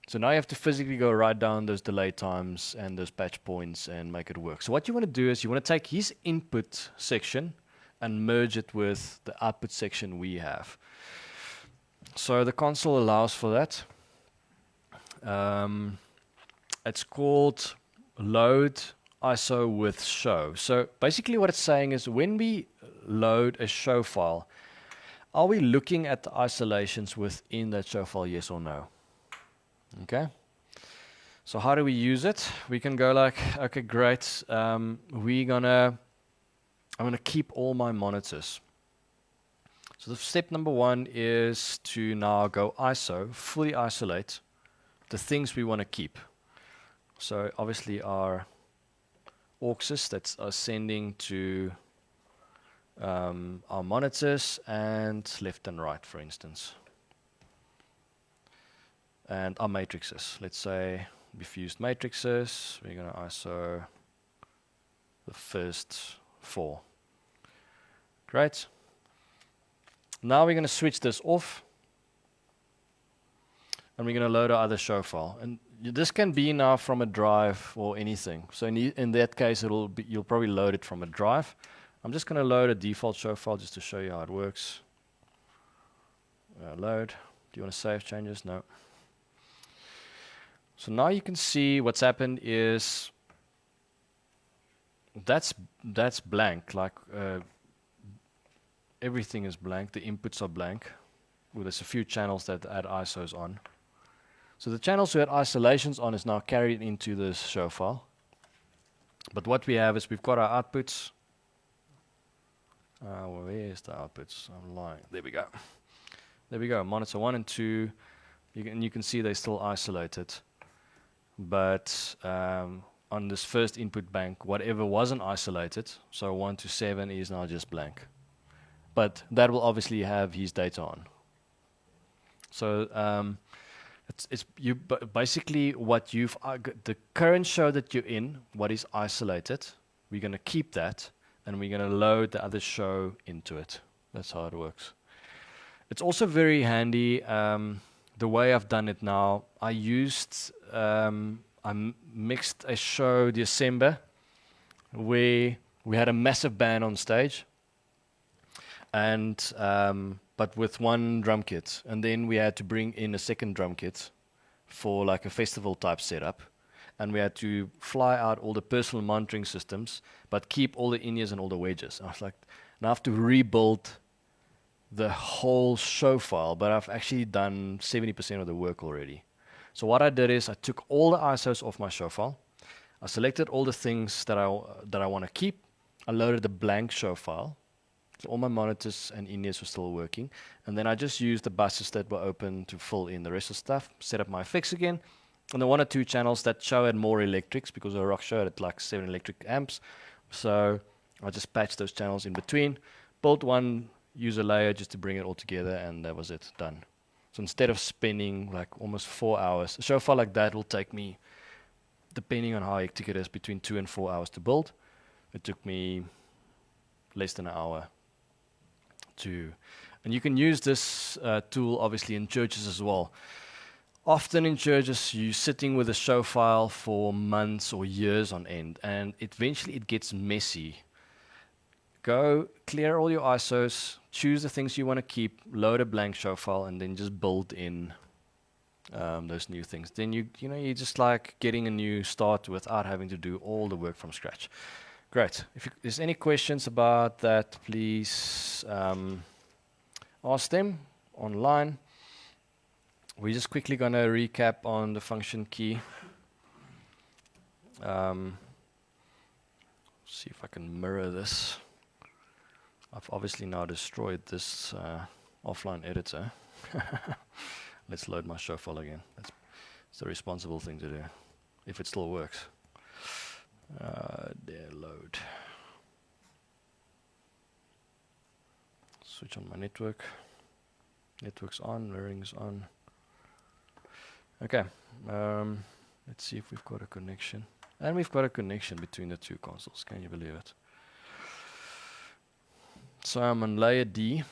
So now you have to physically go write down those delay times and those patch points and make it work. So what you want to do is you want to take his input section and merge it with the output section we have. So the console allows for that. It's called load ISO with show. So basically what it's saying is when we load a show file, are we looking at the isolations within that show file, yes or no? Okay. So how do we use it? We can go like, okay, great. I'm gonna keep all my monitors. So the step number one is to now go ISO, fully isolate the things we want to keep. So obviously our auxes that are sending to our monitors and left and right, for instance. And our matrices. Let's say we've used matrices. We're going to ISO the first 4. Great. Now we're going to switch this off. And we're going to load our other show file. And this can be now from a drive or anything. So in that case, you'll probably load it from a drive. I'm just going to load a default show file just to show you how it works. Load. Do you want to save changes? No. So now you can see what's happened is that's blank. Like everything is blank. The inputs are blank. Well, there's a few channels that add ISOs on. So the channels who had isolations on is now carried into this show file. But what we have is we've got our outputs. Where is the outputs? I'm lying. There we go. There we go. Monitor 1 and 2. You can see they're still isolated. But on this first input bank, whatever wasn't isolated, so 1 to 7 is now just blank. But that will obviously have his data on. So basically what you've the current show that you're in, what is isolated, we're going to keep that, and we're going to load the other show into it. That's how it works. It's also very handy. The way I've done it now, I mixed a show December where we had a massive band on stage, and but with one drum kit, and then we had to bring in a second drum kit for like a festival type setup, and we had to fly out all the personal monitoring systems, but keep all the in-ears and all the wedges. I was like, now I have to rebuild the whole show file, but I've actually done 70% of the work already. So what I did is I took all the ISOs off my show file. I selected all the things that I want to keep. I loaded the blank show file. So all my monitors and in-ears were still working. And then I just used the buses that were open to fill in the rest of the stuff, set up my effects again. And the 1 or 2 channels that show had more electrics, because a rock show had like 7 electric amps. So I just patched those channels in between, built one user layer just to bring it all together, and that was it, done. So instead of spending like almost 4 hours, a show file like that will take me, depending on how hectic it is, between 2 and 4 hours to build. It took me less than an hour to, and you can use this tool obviously in churches as well. often in churches, you're sitting with a show file for months or years on end, and eventually it gets messy. Go clear all your ISOs, choose the things you want to keep, load a blank show file, and then just build in those new things. Then you're just like getting a new start without having to do all the work from scratch. Great. If there's any questions about that, please ask them online. We're just quickly going to recap on the function key. See if I can mirror this. I've obviously now destroyed this offline editor. Let's load my show file again. That's the responsible thing to do, if it still works. There, load. Switch on my network. Network's on, mirroring's on. Okay, let's see if we've got a connection. And we've got a connection between the two consoles, can you believe it? So I'm on layer D.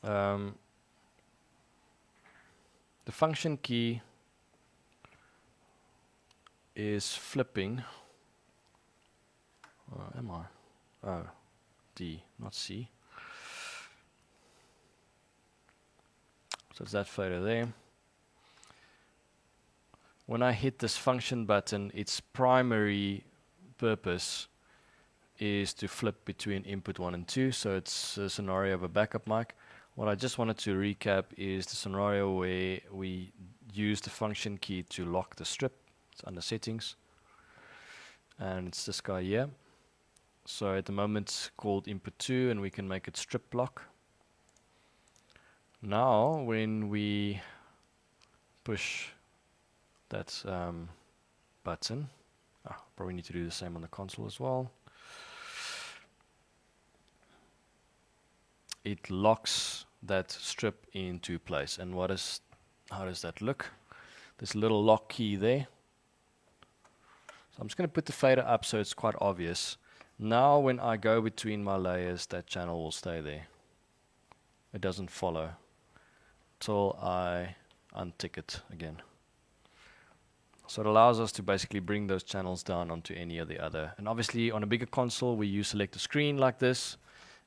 The function key is flipping. Am I? Oh, D, not C. So it's that fader there. When I hit this function button, its primary purpose is to flip between input 1 and 2, so it's a scenario of a backup mic. What I just wanted to recap is the scenario where we use the function key to lock the strip. It's under settings, and it's this guy here. So at the moment it's called input 2, and we can make it strip lock. Now when we push that button, probably need to do the same on the console as well. It locks that strip into place. And how does that look? There's a little lock key there. So I'm just going to put the fader up so it's quite obvious. Now when I go between my layers, that channel will stay there. It doesn't follow till I untick it again. So it allows us to basically bring those channels down onto any of the other. And obviously on a bigger console, you select a screen like this,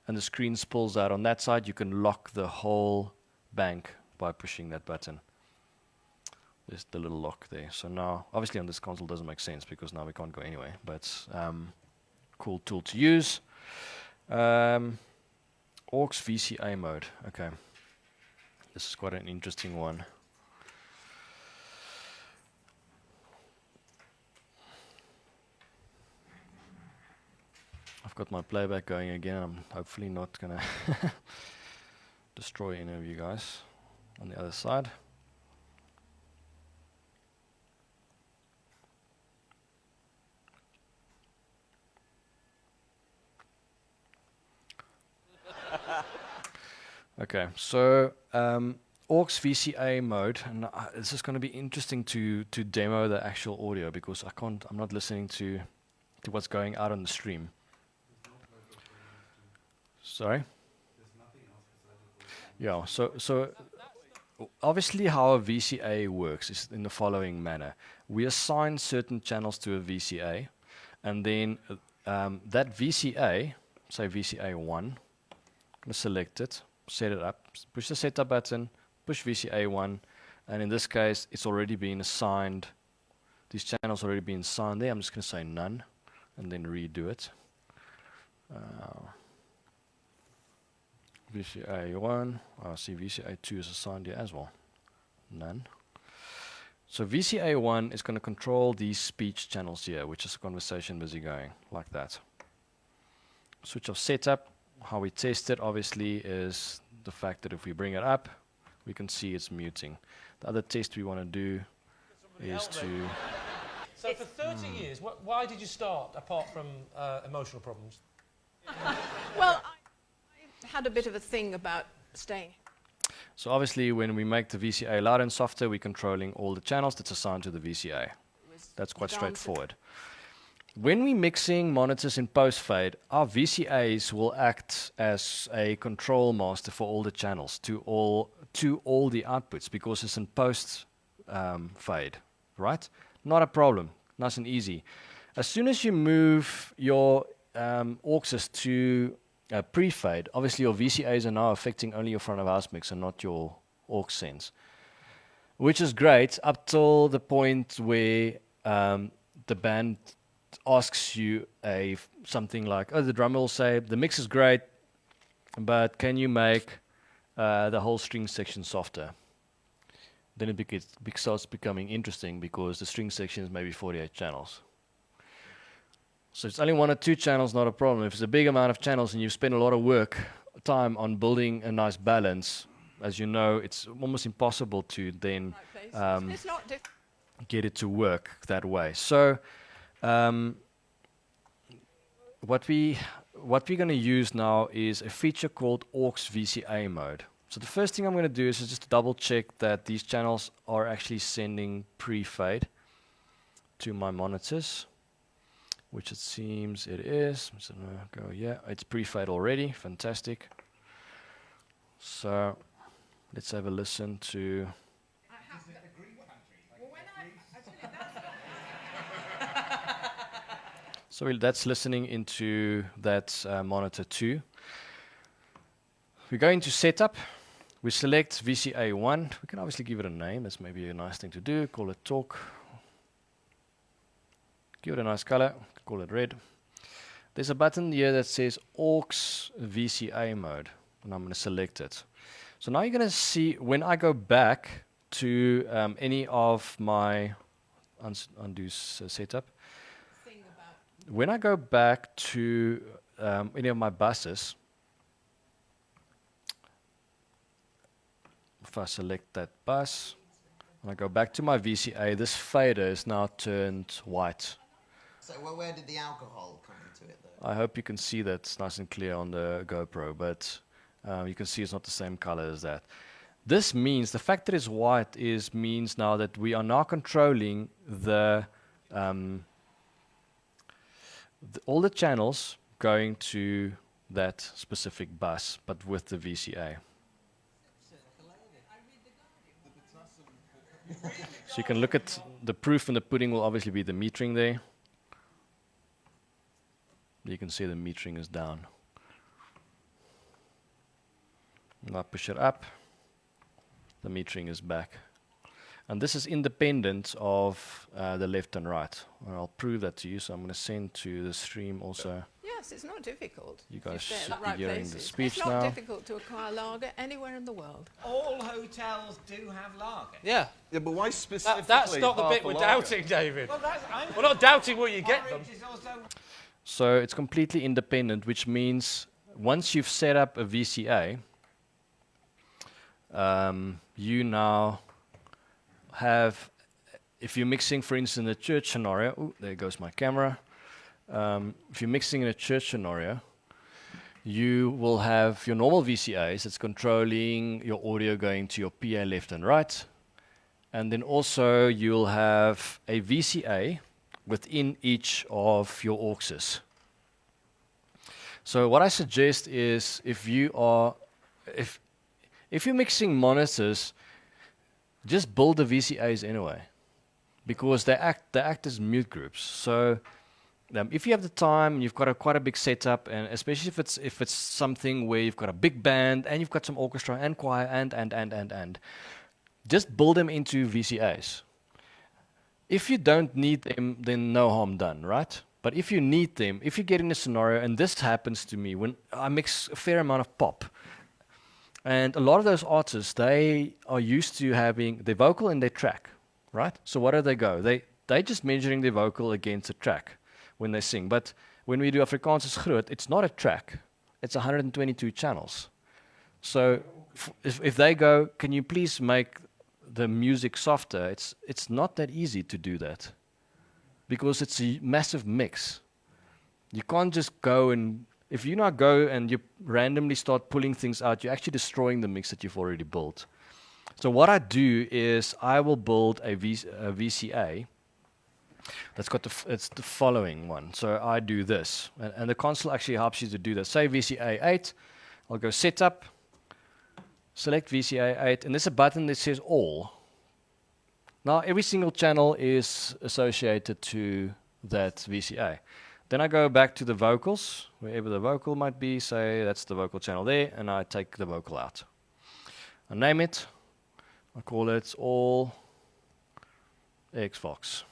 and the screen spills out on that side. You can lock the whole bank by pushing that button. There's the little lock there. So now, obviously on this console doesn't make sense because now we can't go anyway, but cool tool to use. AUX VCA mode. Okay. This is quite an interesting one. I've got my playback going again. I'm hopefully not going to destroy any of you guys on the other side. Okay, so AUX VCA mode, and this is going to be interesting to demo the actual audio because I'm not listening to what's going out on the stream. Sorry? Yeah, so obviously how a VCA works is in the following manner. We assign certain channels to a VCA, and then that VCA, say VCA1, I'm going to select it, set it up, push the setup button, push VCA1, and in this case it's already been assigned, these channels already been assigned there. I'm just going to say none, and then redo it. VCA1, I see VCA2 is assigned here as well. None. So VCA1 is going to control these speech channels here, which is a conversation busy going, like that. Switch off setup. How we test it, obviously, is the fact that if we bring it up, we can see it's muting. The other test we want to do is to... So for 30 years, why did you start, apart from emotional problems? Well, I had a bit of a thing about staying. So obviously, when we make the VCA loud and softer, we're controlling all the channels that's assigned to the VCA. That's quite straightforward. when we're mixing monitors in post-fade, our VCAs will act as a control master for all the channels to all the outputs because it's in post-fade, right? Not a problem, nice and easy. As soon as you move your auxes to pre-fade, obviously your VCAs are now affecting only your front of house mix and not your aux sends, which is great up till the point where the band asks you something like, oh, the drummer will say, the mix is great, but can you make the whole string section softer? Then it starts becoming interesting because the string section is maybe 48 channels. So it's only 1 or 2 channels, not a problem. If it's a big amount of channels and you've spent a lot of time on building a nice balance, as you know, it's almost impossible to then It's not get it to work that way. So what we're going to use now is a feature called aux VCA mode. So the first thing I'm going to do is just double check that these channels are actually sending pre-fade to my monitors, which it seems it is. So I'm going to go, yeah, it's pre-fade already. Fantastic. So let's have a listen to... So that's listening into that monitor 2. We go into setup. We select VCA1. We can obviously give it a name. That's maybe a nice thing to do. Call it talk. Give it a nice color. Call it red. There's a button here that says aux VCA mode, and I'm going to select it. So now you're going to see when I go back to any of my undo setup. When I go back to any of my buses, if I select that bus, and I go back to my VCA, this fader is now turned white. So where did the alcohol come into it, though? I hope you can see that it's nice and clear on the GoPro, but you can see it's not the same color as that. This means, the fact that it's white means now that we are now controlling all the channels going to that specific bus, but with the VCA. So you can look at the proof in the pudding will obviously be the metering there. You can see the metering is down. Now push it up, the metering is back. And this is independent of the left and right. And I'll prove that to you, so I'm going to send to the stream also. Yes, it's not difficult. You guys if they're should at the be right hearing places. the speech it's now. not difficult to acquire lager anywhere in the world. All hotels do have lager. Yeah. Yeah, but why specifically? That's not the half bit a we're lager? doubting, David. Well, We're not doubting where you get them. Orange is also So it's completely independent, which means once you've set up a VCA, you now have, if you're mixing, for instance, in a church scenario, oh, there goes my camera. If you're mixing in a church scenario, you will have your normal VCAs that's controlling your audio going to your PA left and right. And then also you'll have a VCA within each of your auxes. So what I suggest is if you're mixing monitors, just build the VCAs anyway, because they act as mute groups. So if you have the time and you've got quite a big setup, and especially if it's something where you've got a big band and you've got some orchestra and choir and just build them into VCAs. If you don't need them, then no harm done, right? But if you need them, if you get in a scenario, and this happens to me when I mix a fair amount of pop, and a lot of those artists, they are used to having their vocal in their track, right? So what do they go? They just measuring their vocal against a track when they sing. But when we do Afrikaans is Groot, it's not a track. It's 122 channels. So if they go, can you please make the music softer? It's not that easy to do that, because it's a massive mix. You can't just go and, if you now go and you randomly start pulling things out, you're actually destroying the mix that you've already built. So what I do is I will build a VCA that's got it's the following one. So I do this, and the console actually helps you to do this. Say VCA 8, I'll go Setup, select VCA 8, and there's a button that says All. Now every single channel is associated to that VCA. Then I go back to the vocals, wherever the vocal might be, say that's the vocal channel there, and I take the vocal out. I name it, I call it All Xbox,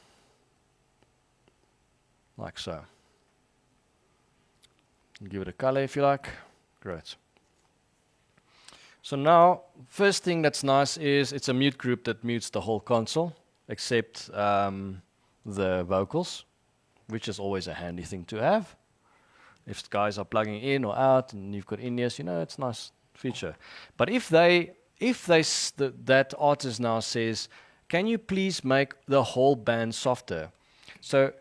like so. Give it a color if you like, great. So now, first thing that's nice is it's a mute group that mutes the whole console, except the vocals, which is always a handy thing to have. If guys are plugging in or out and you've got in-ears, you know, it's a nice feature. But if that artist now says, can you please make the whole band softer? So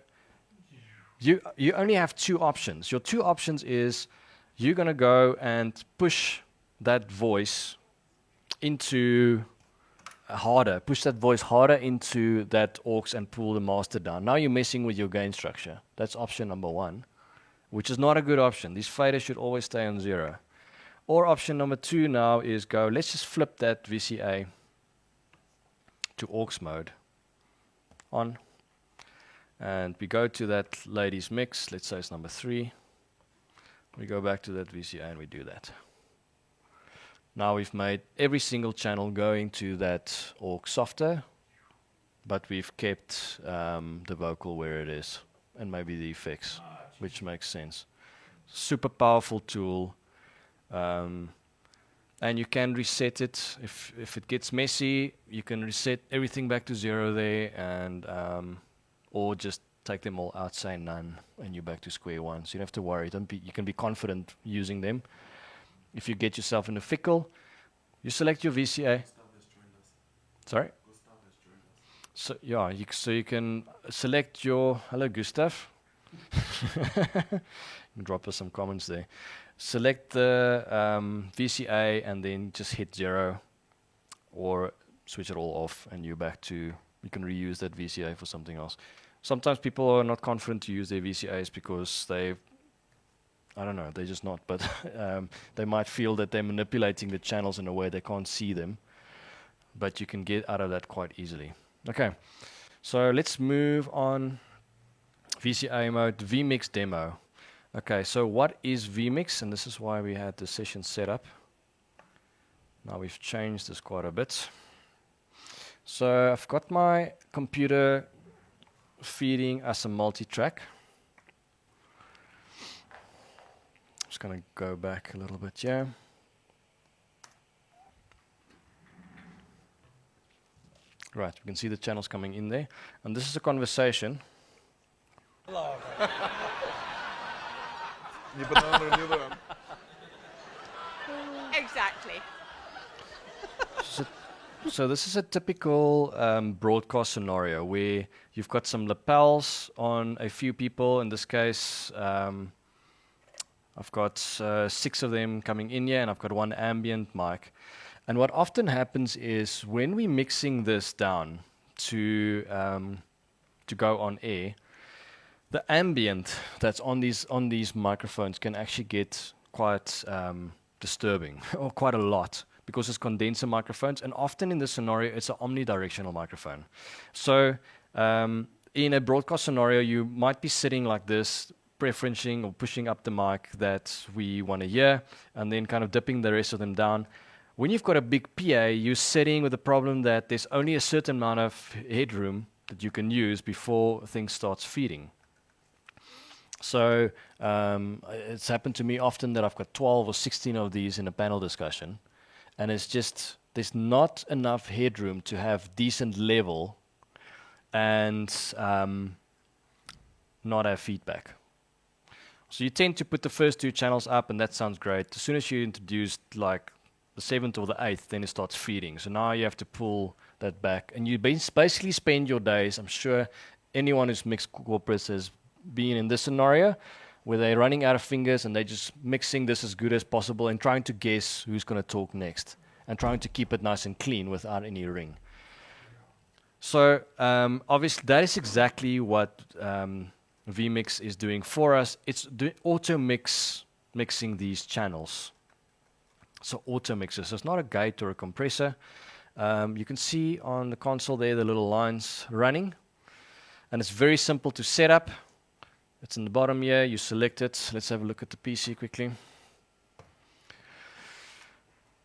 you only have two options. Your two options is you're going to go and push that voice into push that voice harder into that aux and pull the master down. Now you're messing with your gain structure. That's option number 1, which is not a good option. These faders should always stay on 0. Or option number 2 now is let's just flip that VCA to aux mode on. And we go to that lady's mix, let's say it's number 3. We go back to that VCA and we do that. Now we've made every single channel going to that aux softer, but we've kept the vocal where it is, and maybe the effects, which makes sense. Super powerful tool, and you can reset it. If it gets messy, you can reset everything back to 0 there, and or just take them all out, say none, and you're back to square one. So you don't have to worry. You can be confident using them. If you get yourself in a fickle, you select your VCA. Sorry? So yeah, you can select your, hello Gustav. You can drop us some comments there. Select the VCA and then just hit 0 or switch it all off and you're back to, you can reuse that VCA for something else. Sometimes people are not confident to use their VCAs because I don't know, they're just not, but they might feel that they're manipulating the channels in a way they can't see them, but you can get out of that quite easily. Okay, so let's move on. VCA mode, vMix demo. Okay, so what is vMix? And this is why we had the session set up. Now we've changed this quite a bit. So I've got my computer feeding us a multi-track. Just going to go back a little bit here. Right, we can see the channels coming in there. And this is a conversation. Hello. Your banana and the other one. Exactly. So this is a typical broadcast scenario where you've got some lapels on a few people. In this case, I've got 6 of them coming in here, and I've got 1 ambient mic. And what often happens is when we're mixing this down to go on air, the ambient that's on these microphones can actually get quite disturbing, or quite a lot, because it's condenser microphones, and often in this scenario, it's an omnidirectional microphone. So in a broadcast scenario, you might be sitting like this, preferencing or pushing up the mic that we want to hear, and then kind of dipping the rest of them down. When you've got a big PA, you're sitting with the problem that there's only a certain amount of headroom that you can use before things starts feeding. So it's happened to me often that I've got 12 or 16 of these in a panel discussion, and it's just, there's not enough headroom to have decent level and not have feedback. So you tend to put the first 2 channels up, and that sounds great. As soon as you introduce like the 7th or the 8th, then it starts feeding. So now you have to pull that back, and you basically spend your days, I'm sure anyone who's mixed corporates has been in this scenario, where they're running out of fingers and they're just mixing this as good as possible and trying to guess who's going to talk next and trying to keep it nice and clean without any ring. So obviously that is exactly what vMix is doing for us. It's mixing these channels. So auto mixes. So it's not a gate or a compressor. You can see on the console there the little lines running. And it's very simple to set up. It's in the bottom here. You select it. Let's have a look at the PC quickly.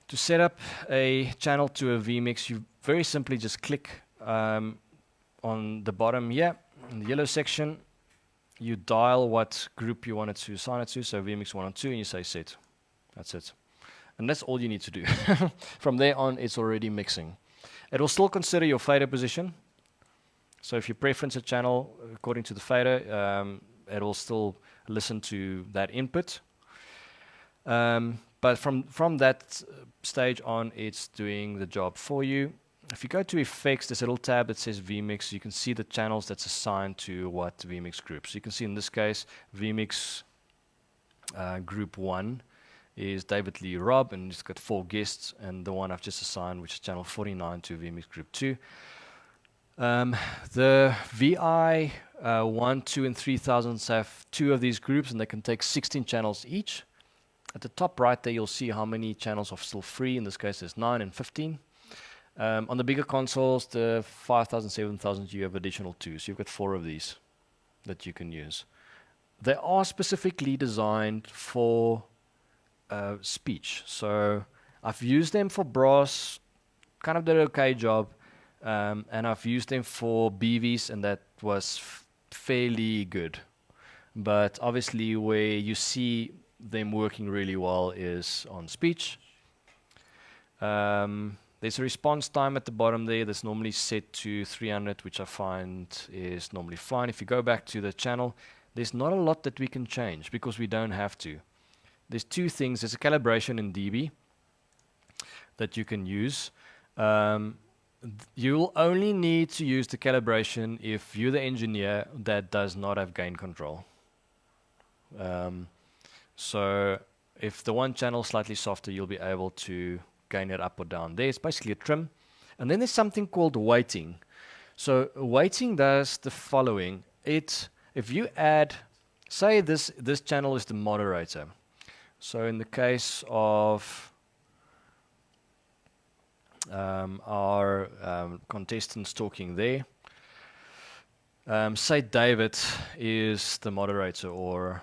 To set up a channel to a vMix, you very simply just click on the bottom here, in the yellow section. You dial what group you want it to assign it to, so vMix 1 and 2, and you say set. That's it. And that's all you need to do. From there on, it's already mixing. It will still consider your fader position. So if you preference a channel according to the fader, it will still listen to that input. But from that stage on, it's doing the job for you. If you go to effects, there's a little tab that says vMix. You can see the channels that's assigned to what vMix group. So you can see in this case, vMix group 1 is David Lee Robb, and it's got 4 guests, and the one I've just assigned, which is channel 49, to vMix group 2. The VI 1, 2, and 3000s have 2 of these groups, and they can take 16 channels each. At the top right there, you'll see how many channels are still free. In this case, there's 9 and 15. On the bigger consoles, the 5000, 7000, you have additional 2. So you've got 4 of these that you can use. They are specifically designed for speech. So I've used them for brass, kind of did an okay job. And I've used them for BVs, and that was fairly good. But obviously where you see them working really well is on speech. There's a response time at the bottom there that's normally set to 300, which I find is normally fine. If you go back to the channel, there's not a lot that we can change because we don't have to. There's 2 things. There's a calibration in dB that you can use. You'll only need to use the calibration if you're the engineer that does not have gain control. So if the one channel is slightly softer, you'll be able to gain it up or down. There, it's basically a trim. And then there's something called weighting. So weighting does the following. If you add, say this channel is the moderator. So in the case of our contestants talking there, say David is the moderator, or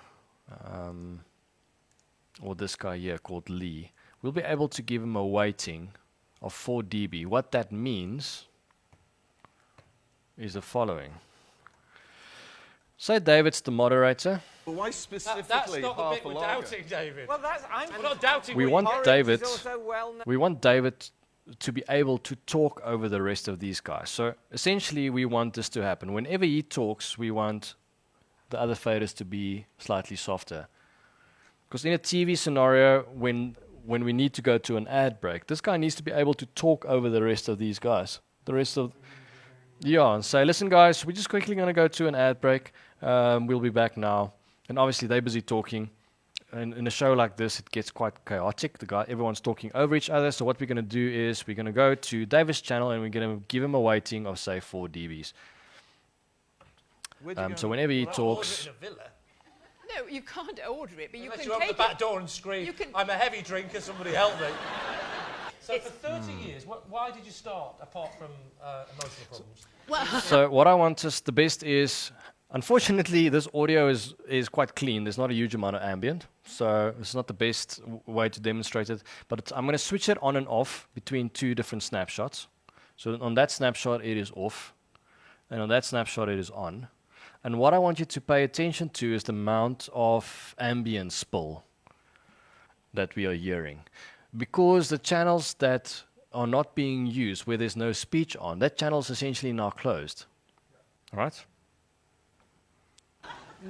this guy here called Lee. We'll be able to give him a weighting of 4 dB. What that means is the following. Say David's the moderator. But why specifically That's not the half bit a we're lager? doubting, David. Well, I'm We're not doubting We what want you- Porridge David. is also well known. We want David to be able to talk over the rest of these guys. So essentially, we want this to happen. Whenever he talks, we want the other faders to be slightly softer. Because in a TV scenario, when we need to go to an ad break, this guy needs to be able to talk over the rest of these guys. And say, listen guys, we're just quickly going to go to an ad break. We'll be back now. And obviously they're busy talking. And in a show like this, it gets quite chaotic. Everyone's talking over each other. So what we're going to do is we're going to go to David's channel and we're going to give him a weighting of, say, 4 dBs. So whenever he Well, talks... I'll order it in a villa. No, you can't order it, but you Unless can you open take the back it. door and scream, you can- I'm a heavy drinker, somebody help me. So for 30 years, why did you start, apart from emotional problems? Well, So what I want is, the best is, unfortunately, this audio is quite clean. There's not a huge amount of ambient, so it's not the best way to demonstrate it. But I'm going to switch it on and off between 2 different snapshots. So on that snapshot, it is off, and on that snapshot, it is on. And what I want you to pay attention to is the amount of ambient spill that we are hearing. Because the channels that are not being used, where there's no speech on, that channel is essentially now closed. All right?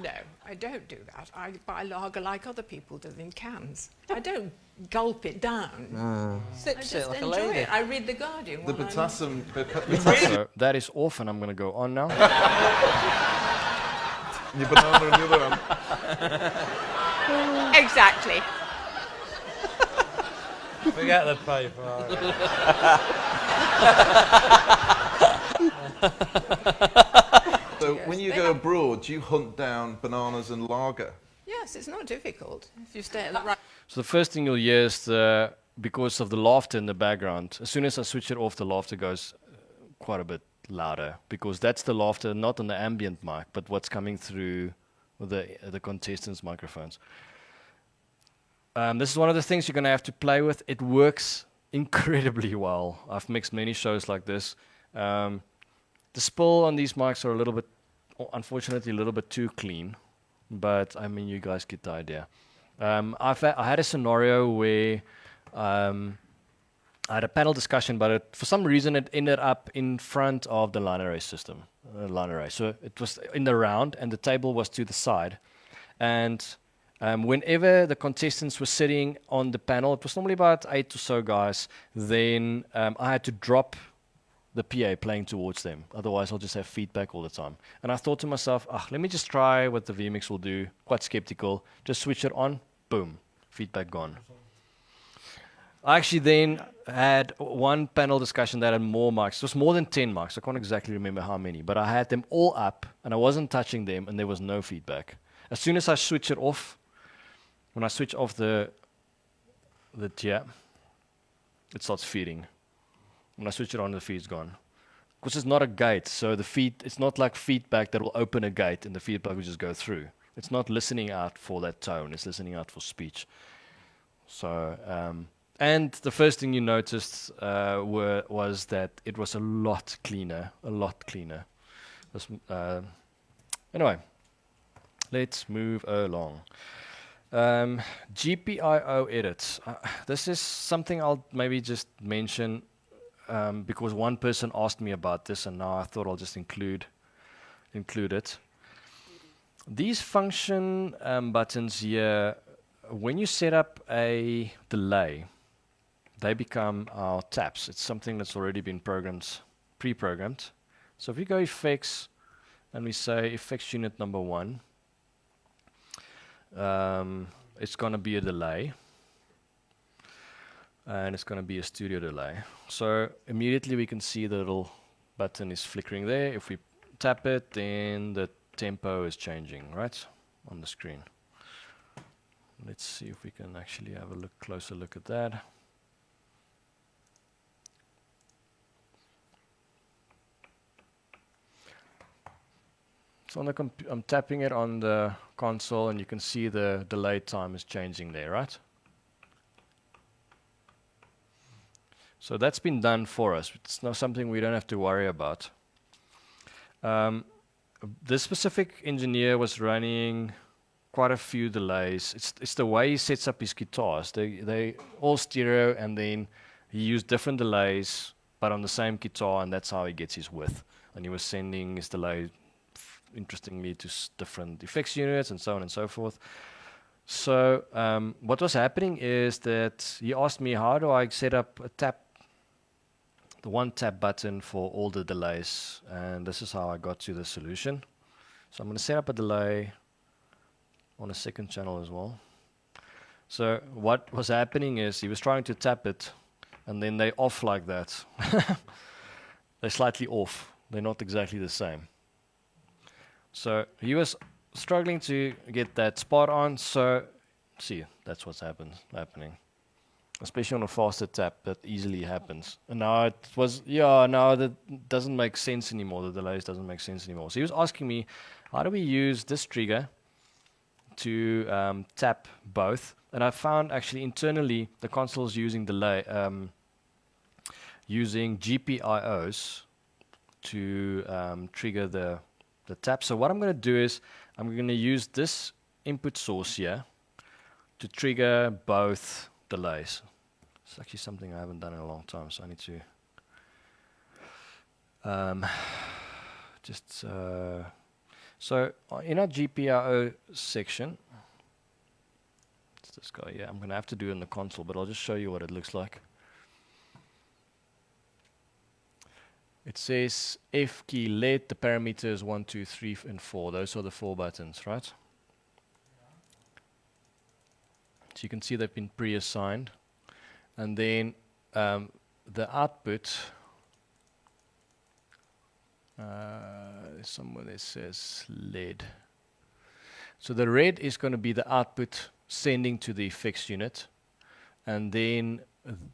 no, I don't do that. I buy lager like other people do in cans. I don't gulp it down. I Sips just it like a enjoy lady. it. I read The Guardian The while I'm... potassium. So that is off, and I'm going to go on now. Your banana in the other hand. Exactly. Forget the paper. So when you go abroad, do you hunt down bananas and lager? Yes, it's not difficult if you stay at the right. So the first thing you'll hear is because of the laughter in the background. As soon as I switch it off, the laughter goes quite a bit louder because that's the laughter not on the ambient mic, but what's coming through with the contestants' microphones. This is one of the things you're going to have to play with. It works incredibly well. I've mixed many shows like this. The spill on these mics are a little bit, unfortunately, a little bit too clean, but I mean, you guys get the idea. I had a scenario where I had a panel discussion, but for some reason it ended up in front of the line array system, line array. So it was in the round, and the table was to the side. And whenever the contestants were sitting on the panel, it was normally about 8 or so guys, then I had to drop the PA playing towards them. Otherwise, I'll just have feedback all the time. And I thought to myself, let me just try what the vMix will do. Quite skeptical. Just switch it on, boom, feedback gone. I actually then had one panel discussion that had more mics. It was more than 10 mics. I can't exactly remember how many, but I had them all up, and I wasn't touching them, and there was no feedback. As soon as I switch it off, when I switch off the tier, it starts feeding. When I switch it on, the feed's gone. Because it's not a gate, so it's not like feedback that will open a gate and the feedback will just go through. It's not listening out for that tone, it's listening out for speech. So, and the first thing you noticed was that it was a lot cleaner. Anyway, let's move along. GPIO edits. This is something I'll maybe just mention because one person asked me about this, and now I thought I'll just include it. These function buttons here, when you set up a delay, they become our taps. It's something that's already been pre-programmed. So if we go effects and we say effects unit number 1, it's going to be a delay, and it's going to be a studio delay. So immediately we can see the little button is flickering there. If we tap it, then the tempo is changing, right, on the screen. Let's see if we can actually have a closer look at that. So I'm tapping it on the console, and you can see the delay time is changing there, right? So that's been done for us. It's not something we don't have to worry about. This specific engineer was running quite a few delays. It's the way he sets up his guitars. They all stereo, and then he used different delays, but on the same guitar, and that's how he gets his width. And he was sending his delay, interestingly, to different effects units and so on and so forth. So what was happening is that he asked me, how do I set up the one tap button for all the delays? And this is how I got to the solution. So I'm going to set up a delay on a second channel as well. So what was happening is he was trying to tap it, and then they off like that. They're slightly off. They're not exactly the same. So he was struggling to get that spot on. So see, that's what's happening. Especially on a faster tap, that easily happens. And now now that doesn't make sense anymore. The delays doesn't make sense anymore. So he was asking me, how do we use this trigger to tap both? And I found actually internally the console's using delay, using GPIOs to trigger the tap. So what I'm going to do is I'm going to use this input source here to trigger both delays. It's actually something I haven't done in a long time, so I need to so in our GPIO section, it's this guy. Yeah, I'm going to have to do it in the console, but I'll just show you what it looks like. It says F key LED, the parameters 1, 2, 3, and 4. Those are the 4 buttons, right? So you can see they've been pre-assigned. And then the output Somewhere that says LED. So the red is going to be the output sending to the effects unit, and then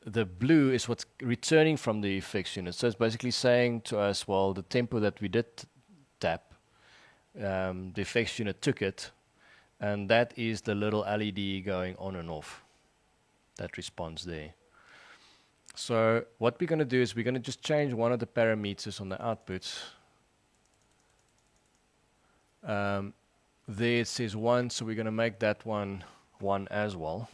the blue is what's returning from the effects unit. So it's basically saying to us, well, the tempo that we did tap, the effects unit took it, and that is the little LED going on and off. That responds there. So what we're going to do is we're going to just change one of the parameters on the outputs. There it says 1, so we're going to make that one 1 as well.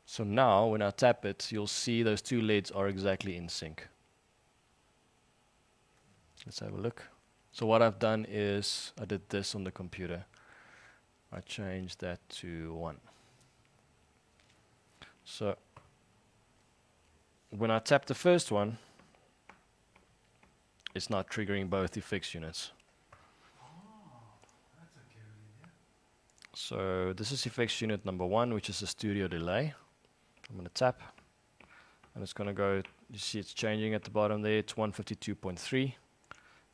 So now when I tap it, you'll see those two LEDs are exactly in sync. Let's have a look. So what I've done is I did this on the computer. I changed that to 1. So when I tap the first one, it's not triggering both effects units. So this is effects unit number 1, which is a studio delay. I'm going to tap, and it's going to go, you see it's changing at the bottom there, it's 152.3.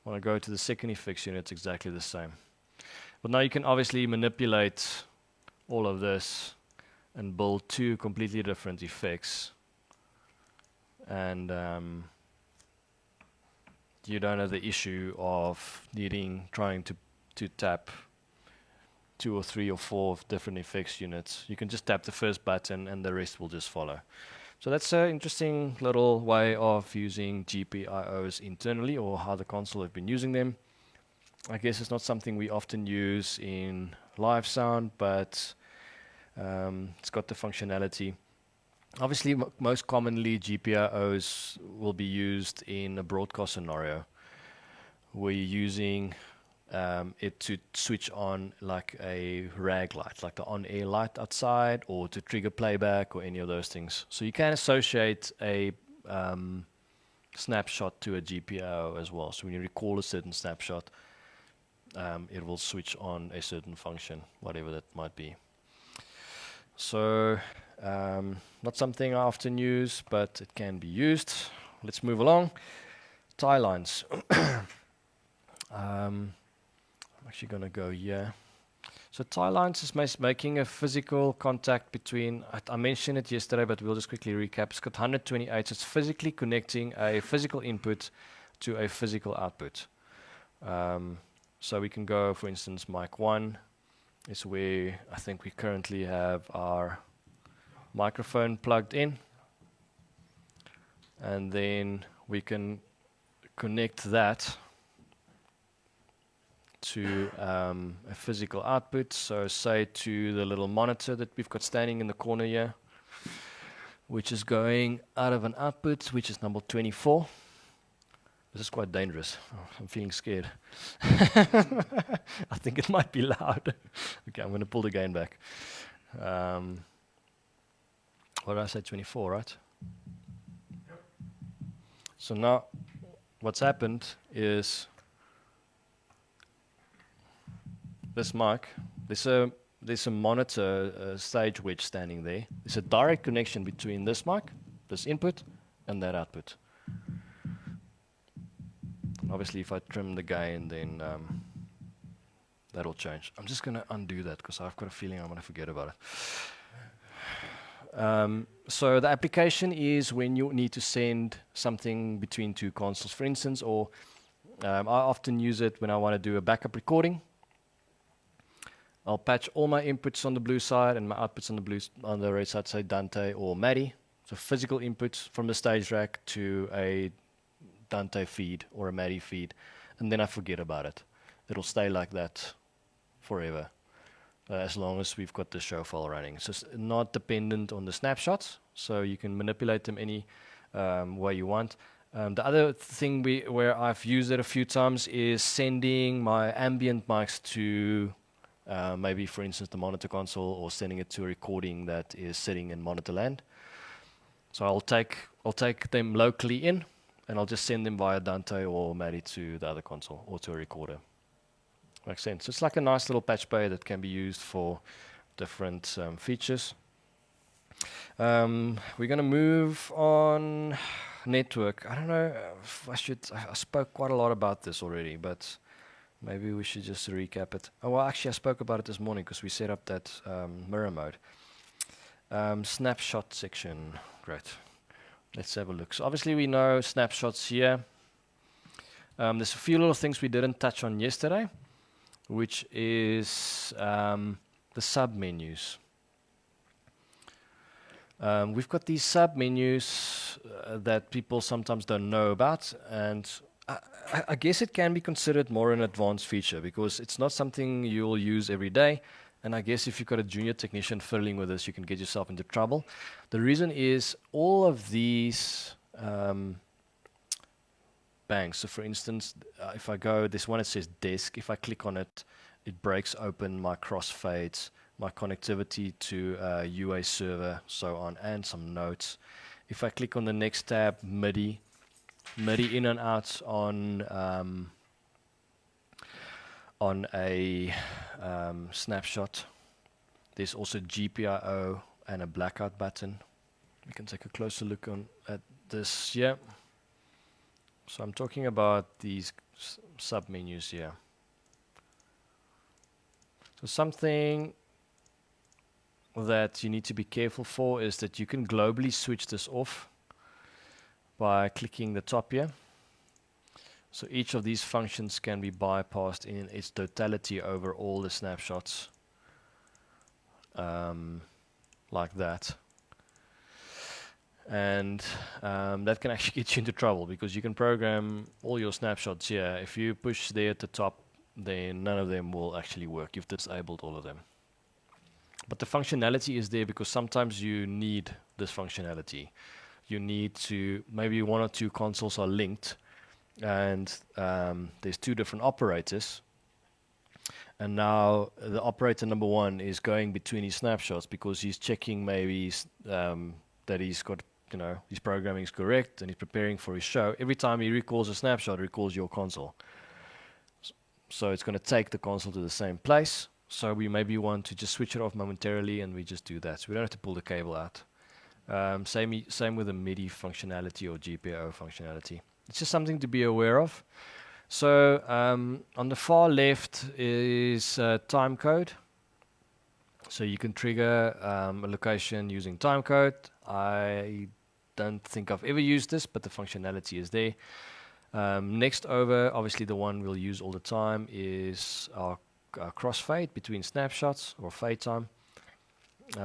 When I go to the second effects unit, it's exactly the same. But now you can obviously manipulate all of this and build 2 completely different effects. And you don't have the issue of trying to tap 2 or 3 or 4 different effects units. You can just tap the first button and the rest will just follow. So that's an interesting little way of using GPIOs internally, or how the console have been using them. I guess it's not something we often use in live sound, but it's got the functionality. Obviously, most commonly GPIOs will be used in a broadcast scenario, where you're using it to switch on like a rag light, like the on-air light outside, or to trigger playback or any of those things. So you can associate a snapshot to a GPIO as well. So when you recall a certain snapshot, it will switch on a certain function, whatever that might be. So not something I often use, but it can be used. Let's move along. Tie lines. I'm actually going to go here. So tie lines is making a physical contact between, I mentioned it yesterday, but we'll just quickly recap. It's got 128, so it's physically connecting a physical input to a physical output. So we can go, for instance, mic 1 is where I think we currently have our microphone plugged in. And then we can connect that to a physical output. So say to the little monitor that we've got standing in the corner here, which is going out of an output, which is number 24. This is quite dangerous. Oh, I'm feeling scared. I think it might be loud. Okay, I'm going to pull the gain back. What did I say, 24, right? Yep. So now what's happened is this mic, there's a monitor stage wedge standing there. There's a direct connection between this mic, this input, and that output. Obviously, if I trim the gain, then that'll change. I'm just going to undo that because I've got a feeling I'm going to forget about it. So the application is when you need to send something between 2 consoles, for instance, or I often use it when I want to do a backup recording. I'll patch all my inputs on the blue side and my outputs on the red side, say Dante or Maddie. So physical inputs from the stage rack to a Dante feed or a Maddie feed, and then I forget about it. It'll stay like that forever, as long as we've got the show file running. So it's not dependent on the snapshots, so you can manipulate them any way you want. The other thing where I've used it a few times is sending my ambient mics to maybe, for instance, the monitor console, or sending it to a recording that is sitting in monitor land. So I'll take them locally in, and I'll just send them via Dante or Maddie to the other console or to a recorder. Makes sense. It's like a nice little patch bay that can be used for different features. We're going to move on network. I don't know if I spoke quite a lot about this already, but maybe we should just recap it. Oh, well, actually, I spoke about it this morning because we set up that mirror mode. Snapshot section. Great. Let's have a look. So obviously we know snapshots here. There's a few little things we didn't touch on yesterday, which is the sub-menus. We've got these sub-menus that people sometimes don't know about, and I guess it can be considered more an advanced feature because it's not something you'll use every day, and I guess if you've got a junior technician fiddling with this, you can get yourself into trouble. The reason is all of these banks. So for instance, if I go, this one that says desk, if I click on it, it breaks open my crossfades, my connectivity to UA server, so on, and some notes. If I click on the next tab, MIDI in and out on a snapshot. There's also GPIO and a blackout button. We can take a closer look at this here. So I'm talking about these sub-menus here. So something that you need to be careful for is that you can globally switch this off by clicking the top here. So each of these functions can be bypassed in its totality over all the snapshots, like that. And that can actually get you into trouble because you can program all your snapshots here. If you push there at the top, then none of them will actually work. You've disabled all of them. But the functionality is there because sometimes you need this functionality. You need to, maybe one or two consoles are linked, and there's two different operators. And now the operator number one is going between his snapshots because he's checking maybe that he's got, his programming is correct and he's preparing for his show. Every time he recalls a snapshot, it recalls your console. So it's going to take the console to the same place. So we maybe want to just switch it off momentarily, and we just do that. So we don't have to pull the cable out. Same with the MIDI functionality or GPIO functionality. It's just something to be aware of. So on the far left is time code. So you can trigger a location using time code. I don't think I've ever used this, but the functionality is there. Next over, obviously the one we'll use all the time is our crossfade between snapshots or fade time.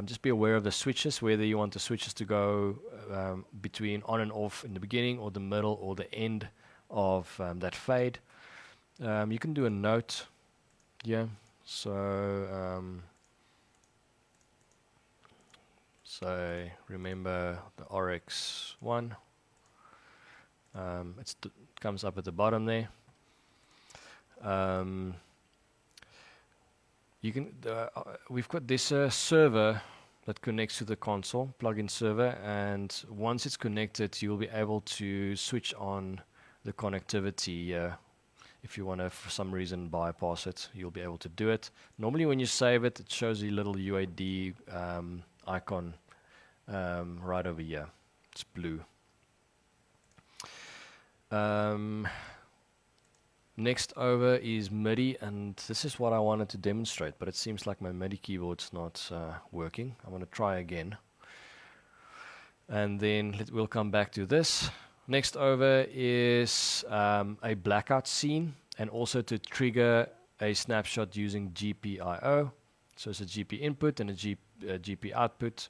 Just be aware of the switches, whether you want the switches to go between on and off in the beginning or the middle or the end of that fade. You can do a note, so remember the RX1. It comes up at the bottom there. We've got this server that connects to the console, plug-in server, and once it's connected, you'll be able to switch on the connectivity. If you want to, for some reason, bypass it, you'll be able to do it. Normally, when you save it, it shows a little UAD icon right over here. It's blue. Next over is MIDI, and this is what I wanted to demonstrate, but it seems like my MIDI keyboard's not working. I'm going to try again. And then we'll come back to this. Next over is a blackout scene, and also to trigger a snapshot using GPIO. So it's a GP input and a GP output.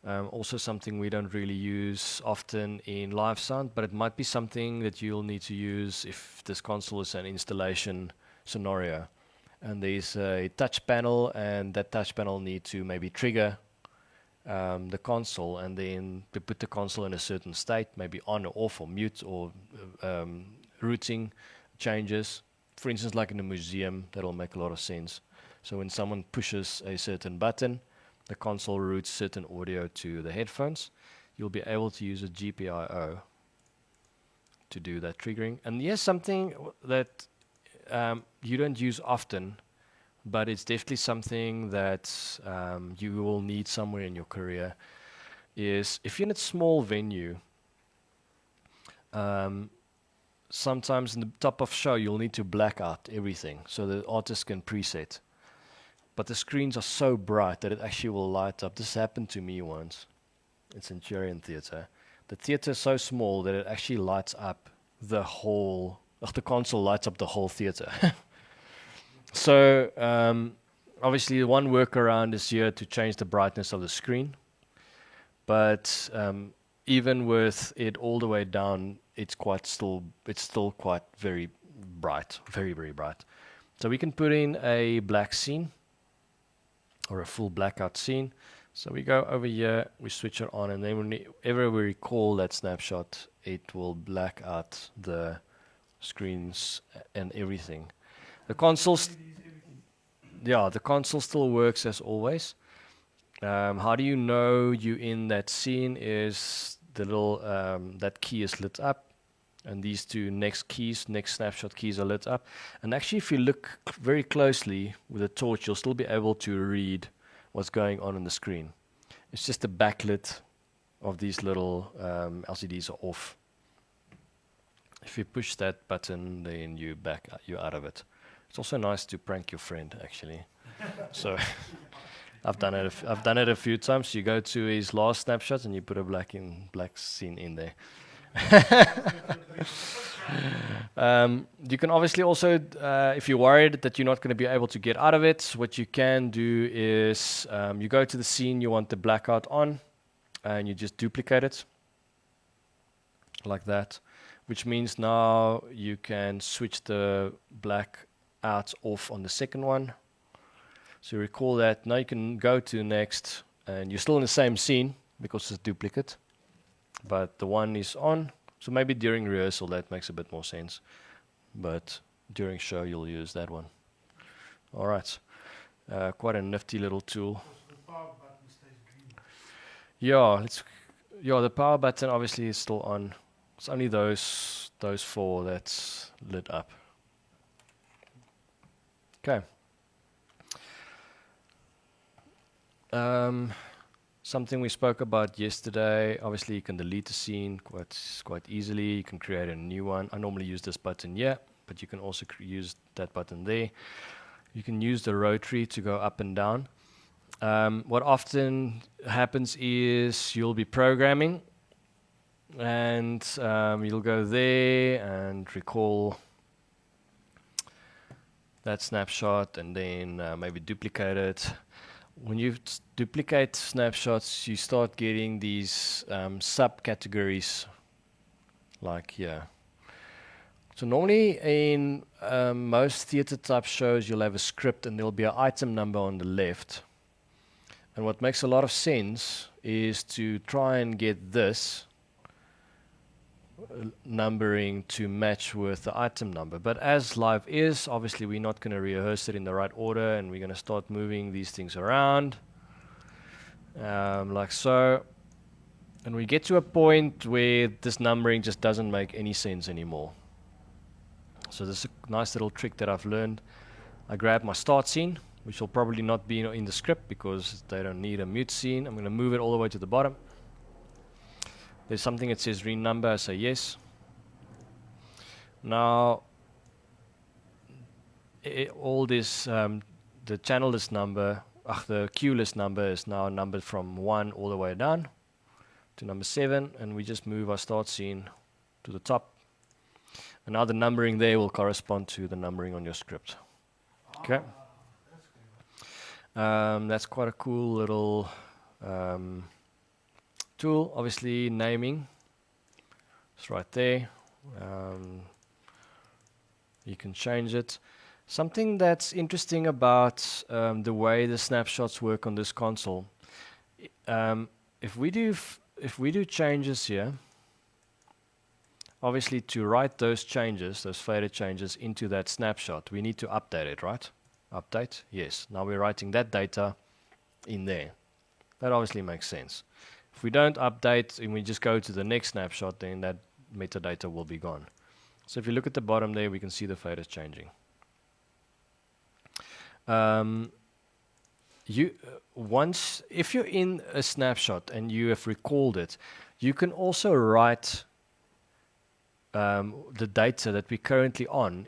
Also something we don't really use often in live sound, but it might be something that you'll need to use if this console is an installation scenario. And there's a touch panel, and that touch panel need to maybe trigger the console, and then to put the console in a certain state, maybe on or off or mute or routing changes. For instance, like in a museum, that'll make a lot of sense. So when someone pushes a certain button, the console routes certain audio to the headphones. You'll be able to use a GPIO to do that triggering. And here's something that you don't use often, but it's definitely something that you will need somewhere in your career. Is if you're in a small venue, sometimes in the top of show you'll need to black out everything so the artist can preset. But the screens are so bright that it actually will light up. This happened to me once. It's in Centurion Theatre. The theatre is so small that it actually lights up the whole, the console lights up the whole theatre. So obviously one workaround is here to change the brightness of the screen. But even with it all the way down, it's still quite very bright, very, very bright. So we can put in a black scene or a full blackout scene. So we go over here, we switch it on, and then whenever we recall that snapshot, it will black out the screens and everything. The console still works as always. How do you know you in that scene is the little, that key is lit up, and these two next snapshot keys are lit up. And actually, if you look very closely with a torch, you'll still be able to read what's going on the screen. It's just the backlit of these little LCDs are off. If you push that button, then you're out of it. It's also nice to prank your friend, actually. So I've done it a few times. You go to his last snapshot and you put a black scene in there. You can obviously also, if you're worried that you're not going to be able to get out of it, what you can do is you go to the scene you want the blackout on, and you just duplicate it like that, which means now you can switch the blackout off on the second one. So you recall that. Now you can go to next, and you're still in the same scene because it's a duplicate, but the one is on. So maybe during rehearsal that makes a bit more sense, but during show you'll use that one. All right, quite a nifty little tool. The power button stays green. Yeah, the power button obviously is still on. It's only those four that's lit up. Okay. Something we spoke about yesterday, obviously you can delete the scene quite easily. You can create a new one. I normally use this button here, but you can also use that button there. You can use the rotary to go up and down. What often happens is you'll be programming, and you'll go there and recall that snapshot, and then maybe duplicate it. When you duplicate snapshots, you start getting these subcategories like here. So normally in most theatre type shows, you'll have a script and there'll be an item number on the left. And what makes a lot of sense is to try and get this numbering to match with the item number. But as live is, obviously we're not going to rehearse it in the right order, and we're going to start moving these things around like so. And we get to a point where this numbering just doesn't make any sense anymore. So this is a nice little trick that I've learned. I grab my start scene, which will probably not be in the script because they don't need a mute scene. I'm going to move it all the way to the bottom. There's something that says renumber. I say yes. Now, all this, the channel list number, the queue list number is now numbered from 1 all the way down to number 7, and we just move our start scene to the top. And now the numbering there will correspond to the numbering on your script. Okay. That's quite a cool little tool. Obviously naming, it's right there. You can change it. Something that's interesting about the way the snapshots work on this console, if we do changes here, obviously to write those changes, those fader changes into that snapshot, we need to update it, right? Update, yes. Now we're writing that data in there. That obviously makes sense. If we don't update and we just go to the next snapshot, then that metadata will be gone. So if you look at the bottom there, we can see the faders changing. once if you're in a snapshot and you have recalled it, you can also write the data that we're currently on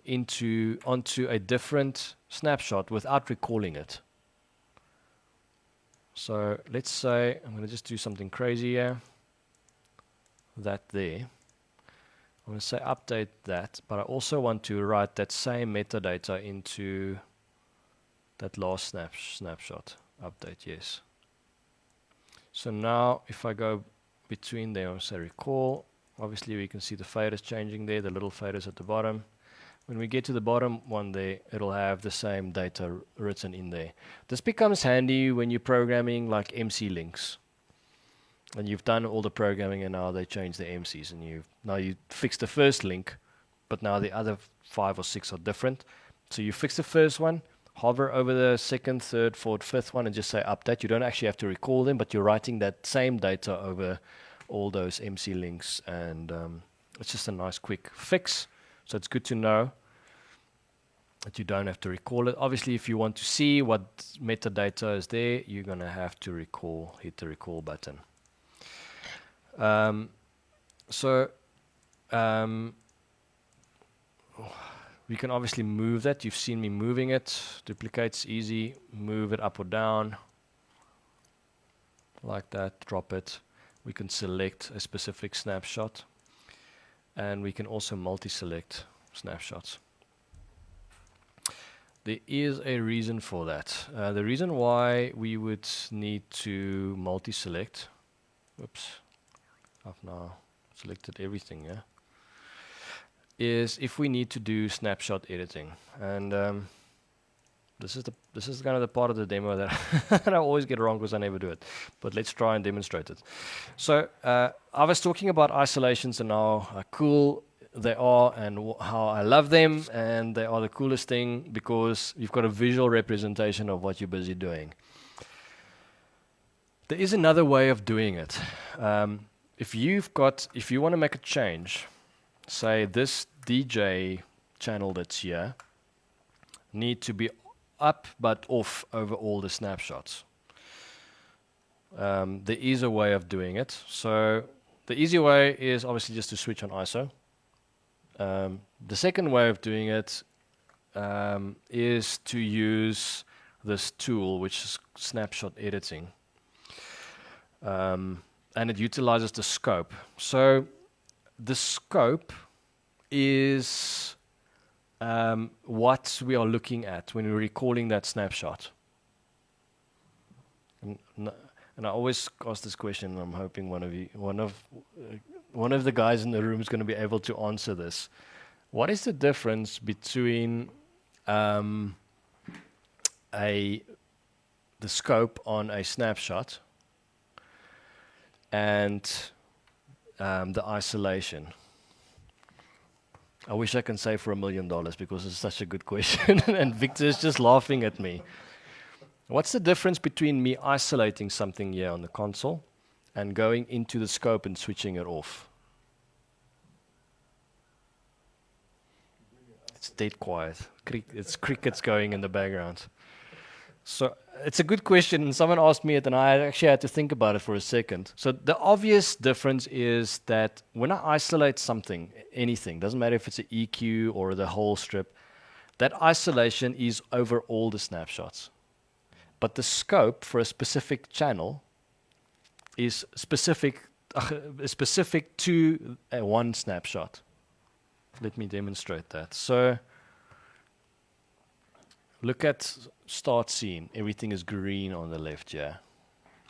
onto a different snapshot without recalling it. So let's say I'm going to just do something crazy here. That there. I'm going to say update that, but I also want to write that same metadata into that last snapshot. Update, yes. So now if I go between there and say recall, obviously we can see the faders changing there, the little faders at the bottom. When we get to the bottom one there, it'll have the same data written in there. This becomes handy when you're programming like MC links. And you've done all the programming and now they change the MCs and now you fix the first link, but now the other 5 or 6 are different. So you fix the first one, hover over the second, third, fourth, fifth one and just say update. You don't actually have to recall them, but you're writing that same data over all those MC links, and it's just a nice quick fix. So it's good to know that you don't have to recall it. Obviously, if you want to see what metadata is there, you're going to have to hit the recall button. We can obviously move that. You've seen me moving it. Duplicate's easy. Move it up or down. Like that. Drop it. We can select a specific snapshot. And we can also multi-select snapshots. There is a reason for that. The reason why we would need to multi-select. Whoops. I've now selected everything, yeah. Is if we need to do snapshot editing, and this is kind of the part of the demo that that I always get wrong because I never do it. But let's try and demonstrate it. So I was talking about isolations and how cool they are and how I love them, and they are the coolest thing because you've got a visual representation of what you're busy doing. There is another way of doing it. If you want to make a change, say this DJ channel that's here need to be up but off over all the snapshots. There is a way of doing it. So the easy way is obviously just to switch on ISO. The second way of doing it is to use this tool, which is snapshot editing. And it utilizes the scope. So the scope is what we are looking at when we're recalling that snapshot. And I always ask this question, and I'm hoping one of the guys in the room is going to be able to answer this. What is the difference between the scope on a snapshot and the isolation? I wish I can say for $1 million because it's such a good question and Victor's just laughing at me. What's the difference between me isolating something here on the console and going into the scope and switching it off? It's dead quiet. It's crickets going in the background. So it's a good question, and someone asked me it, and I actually had to think about it for a second. So the obvious difference is that when I isolate something, anything, doesn't matter if it's an EQ or the whole strip, that isolation is over all the snapshots. But the scope for a specific channel is specific to one snapshot. Let me demonstrate that. So look at start scene. Everything is green on the left here.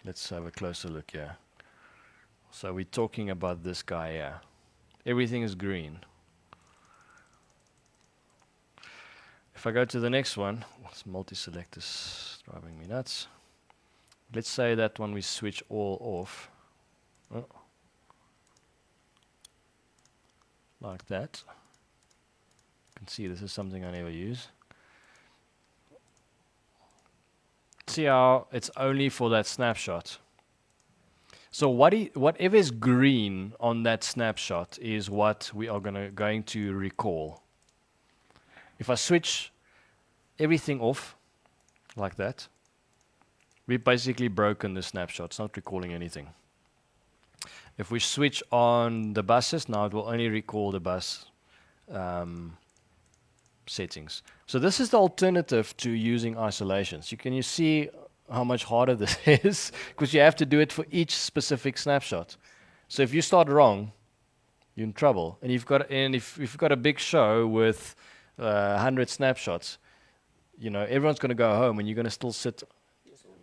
Let's have a closer look here. So we're talking about this guy here. Everything is green. If I go to the next one, this multi-select is driving me nuts. Let's say that when we switch all off, like that. You can see this is something I never use. See how it's only for that snapshot. So whatever is green on that snapshot is what we are going to recall. If I switch everything off, like that. We've basically broken the snapshot. It's not recalling anything. If we switch on the buses, now it will only recall the bus settings. So this is the alternative to using isolations. Can you see how much harder this is? Because you have to do it for each specific snapshot. So if you start wrong, you're in trouble. And if you've got a big show with 100 snapshots, everyone's going to go home, and you're going to still sit.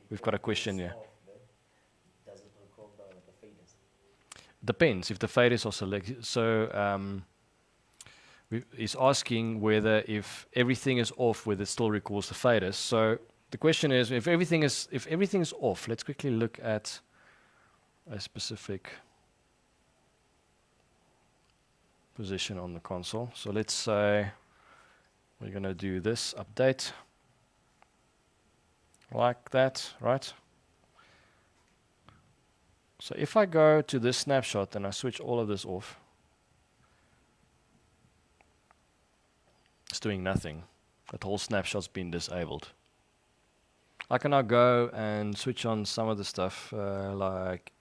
We've got a question here. Depends if the faders are selected. So he's asking whether if everything is off, whether it still recalls the faders. So the question is, if everything is off, let's quickly look at a specific position on the console. So let's say we're going to do this update like that, right? So if I go to this snapshot and I switch all of this off, it's doing nothing. That whole snapshot's been disabled. I can now go and switch on some of the stuff, like,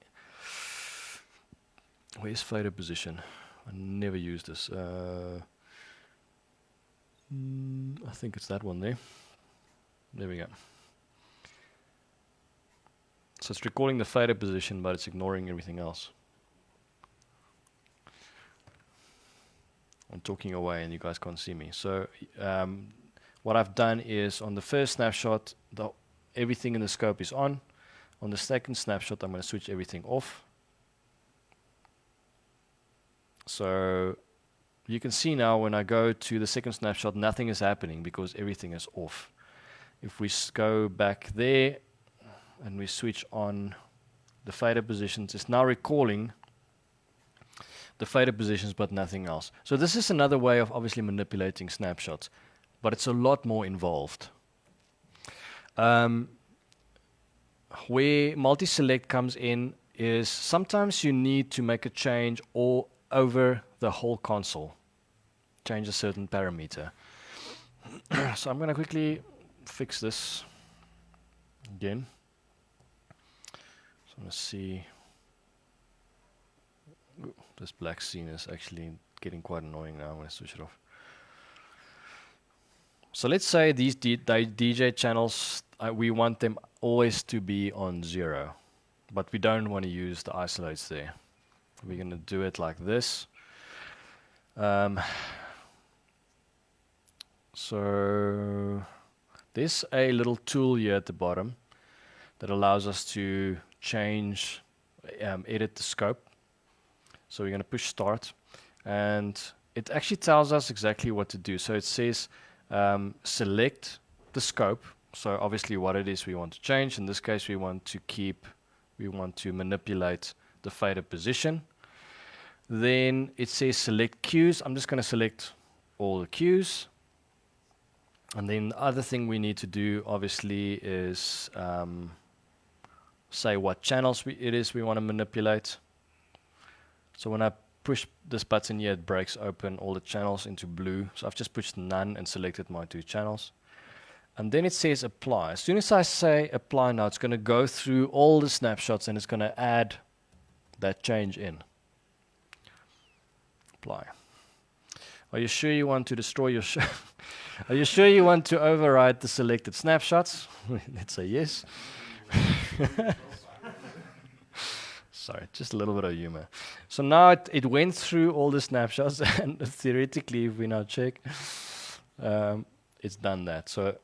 where's fader position? I never use this. I think it's that one there. There we go. So it's recalling the fader position, but it's ignoring everything else. I'm talking away and you guys can't see me. So what I've done is, on the first snapshot, everything in the scope is on. On the second snapshot, I'm going to switch everything off. So you can see now when I go to the second snapshot, nothing is happening because everything is off. If we go back there and we switch on the fader positions, it's now recalling the fader positions but nothing else. So this is another way of obviously manipulating snapshots, but it's a lot more involved. Where multi-select comes in is sometimes you need to make a change or over the whole console, change a certain parameter. So I'm going to quickly fix this again. So I'm going to see. Ooh, this black scene is actually getting quite annoying now. I'm going to switch it off. So let's say these DJ channels, we want them always to be on 0, but we don't want to use the isolates there. We're going to do it like this. So there's a little tool here at the bottom that allows us to change, edit the scope. So we're going to push start, and it actually tells us exactly what to do. So it says select the scope. So obviously what it is we want to change. In this case, we want to manipulate the fader position. Then it says select cues. I'm just going to select all the cues. And then the other thing we need to do, obviously, is say what channels it is we want to manipulate. So when I push this button here, it breaks open all the channels into blue. So I've just pushed none and selected my 2 channels. And then it says apply. As soon as I say apply now, it's going to go through all the snapshots and it's going to add that change in. Apply. Are you sure you want to destroy your show? Are you sure you want to override the selected snapshots? Let's say yes. Sorry, just a little bit of humor. So now it went through all the snapshots, and theoretically, if we now check, it's done that. So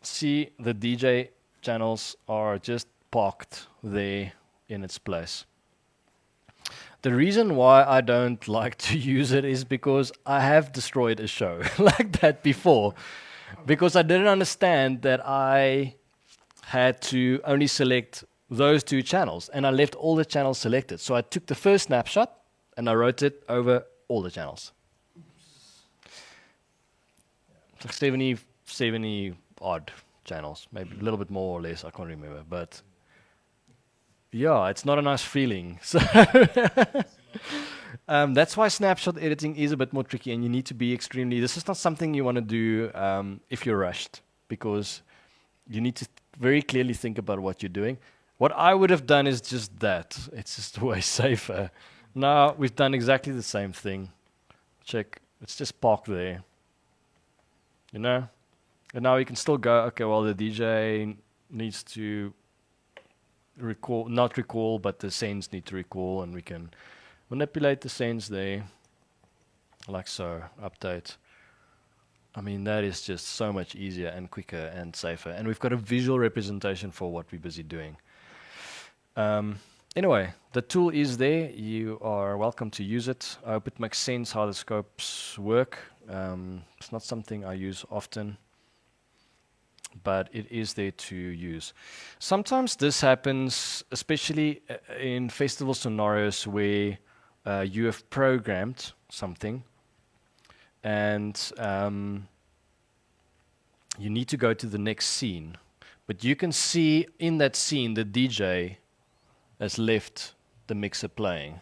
see, the DJ channels are just parked there in its place. The reason why I don't like to use it is because I have destroyed a show like that before, because I didn't understand that I had to only select those 2 channels, and I left all the channels selected. So I took the first snapshot and I wrote it over all the channels. It's like 70 odd channels, maybe a little bit more or less, I can't remember, but yeah, it's not a nice feeling. So that's why snapshot editing is a bit more tricky, and you need to be extremely. This is not something you want to do if you're rushed, because you need to very clearly think about what you're doing. What I would have done is just that. It's just way safer. Now we've done exactly the same thing. Check. It's just parked there. You know? And now we can still go, okay, well, the DJ needs to recall, not recall, but the sends need to recall, and we can manipulate the sends there, like so, update. I mean, that is just so much easier and quicker and safer. And we've got a visual representation for what we're busy doing. Anyway, the tool is there. You are welcome to use it. I hope it makes sense how the scopes work. It's not something I use often, but it is there to use. Sometimes this happens, especially in festival scenarios where you have programmed something and you need to go to the next scene. But you can see in that scene the DJ has left the mixer playing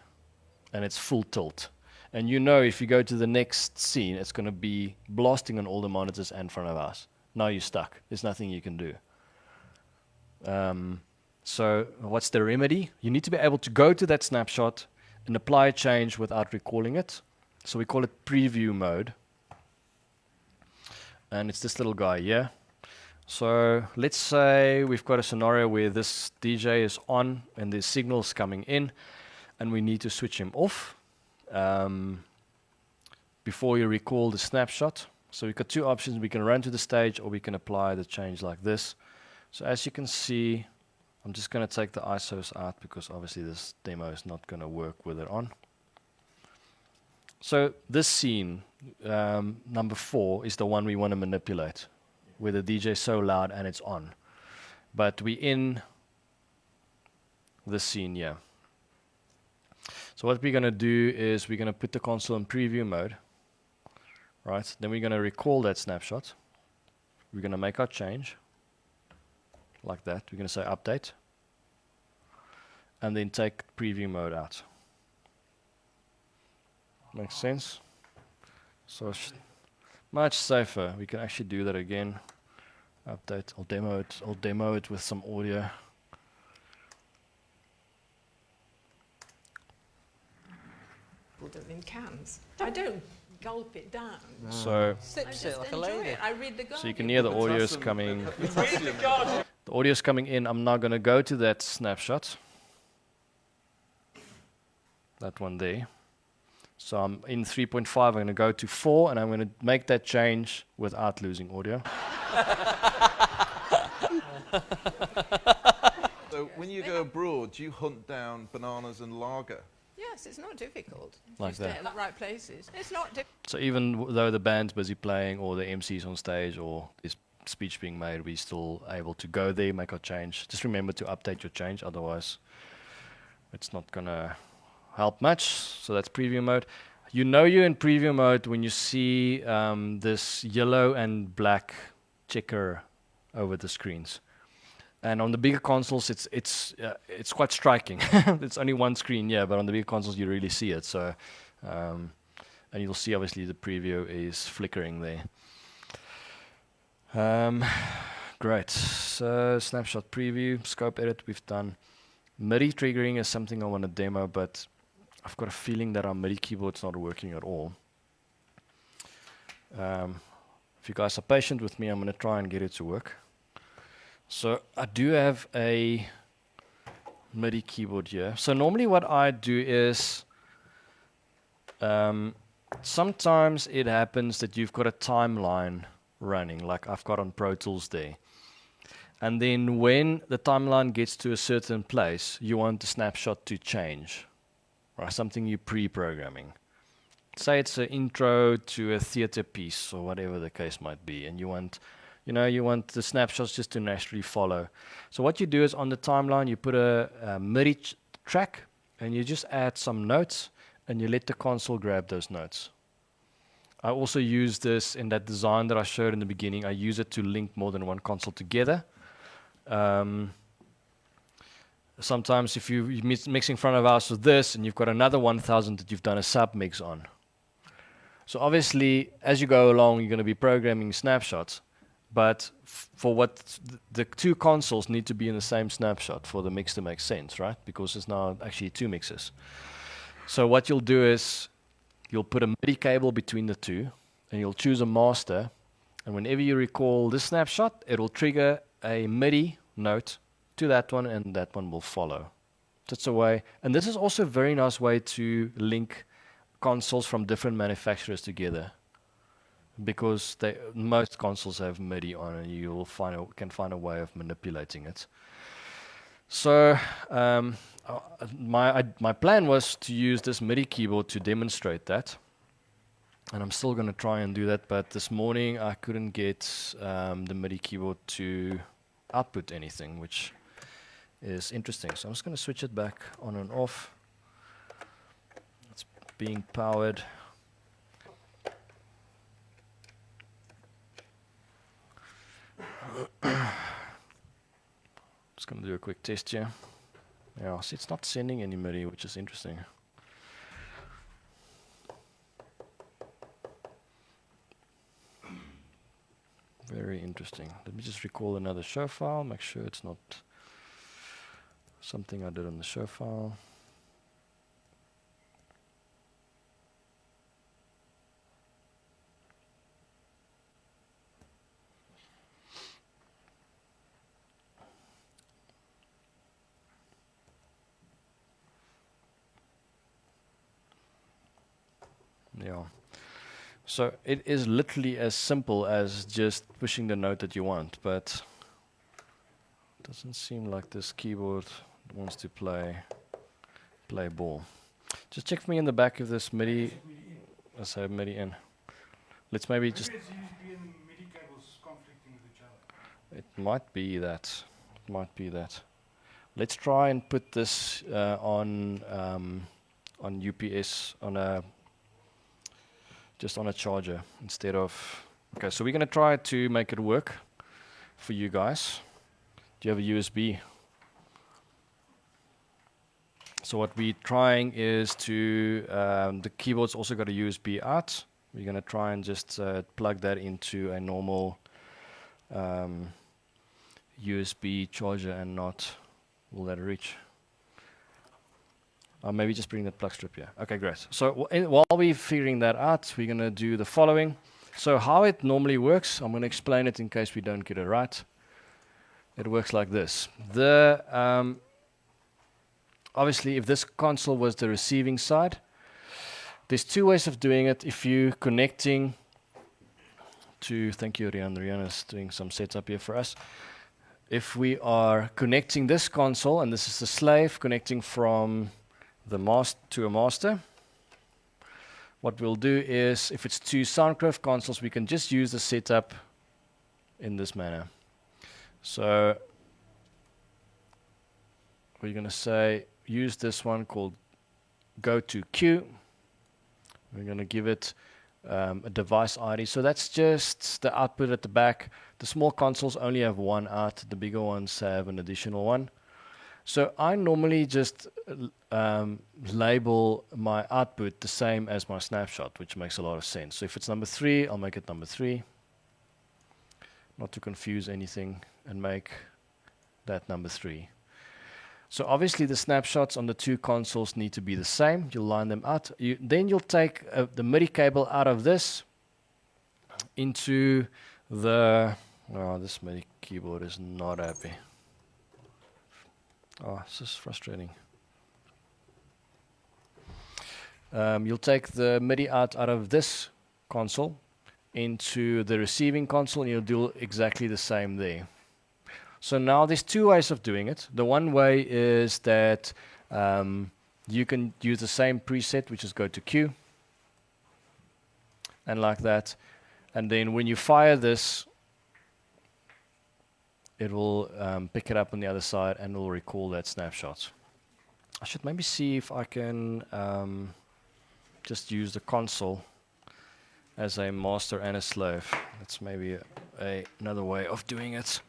and it's full tilt. And you know if you go to the next scene, it's going to be blasting on all the monitors and front of house. Now you're stuck. There's nothing you can do. So what's the remedy? You need to be able to go to that snapshot and apply a change without recalling it. So we call it preview mode. And it's this little guy here. So let's say we've got a scenario where this DJ is on and there's signals coming in and we need to switch him off before you recall the snapshot. So we've got two options. We can run to the stage or we can apply the change like this. So as you can see, I'm just going to take the ISOs out because obviously this demo is not going to work with it on. So this scene, number 4, is the one we want to manipulate, where the DJ is so loud and it's on. But we're in this scene here. So what we're going to do is we're going to put the console in preview mode. Right, then we're going to recall that snapshot. We're going to make our change, like that. We're going to say update, and then take preview mode out. Makes sense? So much safer. We can actually do that again. Update. I'll demo it with some audio. Put it in cans. I don't gulp it down. So Sips it like a lady. I read the you can hear the audio is coming. The audio is coming in. I'm now going to go to that snapshot. That one there. So I'm in 3.5. I'm going to go to 4, and I'm going to make that change without losing audio. So when you go abroad, do you hunt down bananas and lager? Yes, it's not difficult. Like you stay that. in the right places. It's not difficult. So even though the band's busy playing or the MC's on stage or there's speech being made, we're still able to go there, make our change. Just remember to update your change, otherwise it's not going to help much. So that's preview mode. You know you're in preview mode when you see this yellow and black checker over the screens. And on the bigger consoles, it's quite striking. It's only one screen, yeah, but on the bigger consoles, you really see it. So, and you'll see, obviously, the preview is flickering there. Great. So, snapshot preview, scope edit, we've done. MIDI triggering is something I want to demo, but I've got a feeling that our MIDI keyboard's not working at all. If you guys are patient with me, I'm going to try and get it to work. So I do have a MIDI keyboard here. So normally what I do is sometimes it happens that you've got a timeline running, like I've got on Pro Tools there. And then when the timeline gets to a certain place, you want the snapshot to change, or something you're pre-programming. Say it's an intro to a theater piece or whatever the case might be, and you want the snapshots just to naturally follow. So what you do is on the timeline, you put a MIDI track, and you just add some notes, and you let the console grab those notes. I also use this in that design that I showed in the beginning. I use it to link more than one console together. Sometimes if you're mixing front of house with this, and you've got another 1000 that you've done a sub mix on. So obviously, as you go along, you're going to be programming snapshots. but for what the two consoles need to be in the same snapshot for the mix to make sense, right? Because there's now actually two mixes. So what you'll do is you'll put a MIDI cable between the two, and you'll choose a master, and whenever you recall this snapshot, it'll trigger a MIDI note to that one, and that one will follow. That's a way, and this is also a very nice way to link consoles from different manufacturers together, because most consoles have MIDI on, and you will can find a way of manipulating it. So my plan was to use this MIDI keyboard to demonstrate that, and I'm still going to try and do that, but this morning I couldn't get the MIDI keyboard to output anything, which is interesting. So I'm just going to switch it back on and off. It's being powered. Just going to do a quick test here. Yeah, see, it's not sending any MIDI, which is interesting. Very interesting. Let me just recall another show file, make sure it's not something I did on the show file. Yeah. So it is literally as simple as just pushing the note that you want, but it doesn't seem like this keyboard wants to play ball. Just check for me in the back if this MIDI, let's have MIDI in. Let's maybe just... Maybe it's USB and MIDI cables conflicting with each other. It might be that. It might be that. Let's try and put this on UPS, just on a charger instead of... Okay, so we're going to try to make it work for you guys. Do you have a USB? So what we're trying is to... the keyboard's also got a USB out. We're going to try and just plug that into a normal USB charger and not... Will that reach? Maybe just bring that plug strip here. Okay, great. So while we're figuring that out, we're going to do the following. So how it normally works, I'm going to explain it in case we don't get it right. It works like this. Obviously, if this console was the receiving side, there's two ways of doing it. If you're connecting to... Thank you, Rian. Rian is doing some setup here for us. If we are connecting this console, and this is the slave connecting from... the master to a master. What we'll do is, if it's two Soundcraft consoles, we can just use the setup in this manner. So we're going to say, use this one called go to Q. We're going to give it a device ID. So that's just the output at the back. The small consoles only have one out. The bigger ones have an additional one. So I normally just label my output the same as my snapshot, which makes a lot of sense. So if it's number 3, I'll make it number 3. Not to confuse anything, and make that number 3. So obviously the snapshots on the two consoles need to be the same. You'll line them out. Then you'll take the MIDI cable out of this into the... Oh, this MIDI keyboard is not happy. Oh, this is frustrating. You'll take the MIDI out of this console into the receiving console, and you'll do exactly the same there. So now there's two ways of doing it. The one way is that you can use the same preset, which is go to Q, and like that. And then when you fire this, it will pick it up on the other side and will recall that snapshot. I should maybe see if I can just use the console as a master and a slave. That's maybe another way of doing it.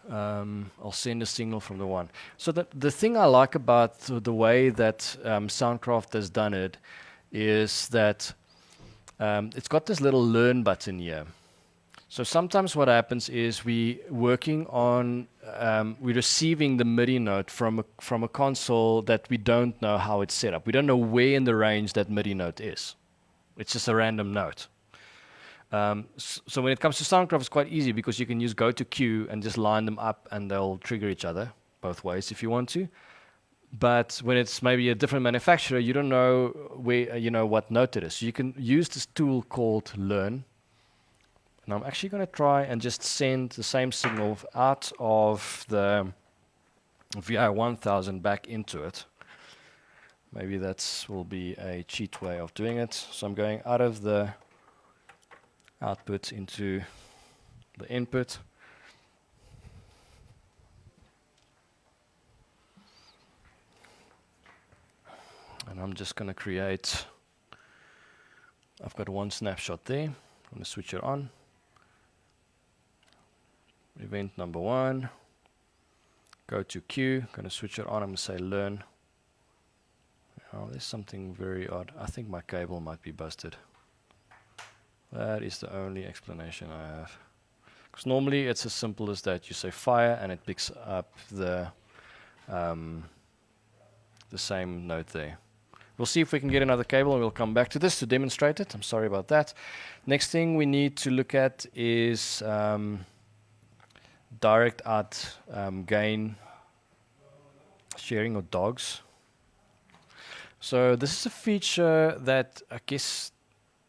I'll send a signal from the one. So the thing I like about the way that Soundcraft has done it is that it's got this little learn button here. So sometimes what happens is we're receiving the MIDI note from a console that we don't know how it's set up. We don't know where in the range that MIDI note is. It's just a random note. So when it comes to Soundcraft, it's quite easy because you can use go to Q and just line them up and they'll trigger each other both ways if you want to. But when it's maybe a different manufacturer, you don't know where what note it is. So you can use this tool called Learn. And I'm actually going to try and just send the same signal out of the VI1000 back into it. Maybe that will be a cheat way of doing it. So I'm going out of the output into the input. And I'm just going to create, I've got one snapshot there. I'm going to switch it on. Event number 1. Go to Q. Going to switch it on. I'm going to say learn. Oh, there's something very odd. I think my cable might be busted. That is the only explanation I have. Because normally it's as simple as that. You say fire and it picks up the same note there. We'll see if we can get another cable and we'll come back to this to demonstrate it. I'm sorry about that. Next thing we need to look at is direct out gain sharing or dogs. So this is a feature that I guess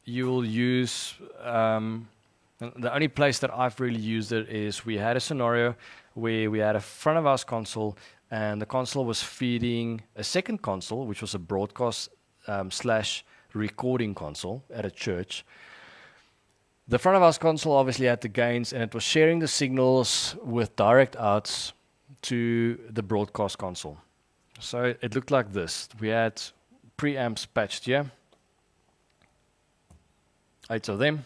you'll use. The only place that I've really used it is we had a scenario where we had a front of house console and the console was feeding a second console, which was a broadcast / recording console at a church. The front of house console obviously had the gains and it was sharing the signals with direct outs to the broadcast console. So it looked like this. We had preamps patched here, 8 of them,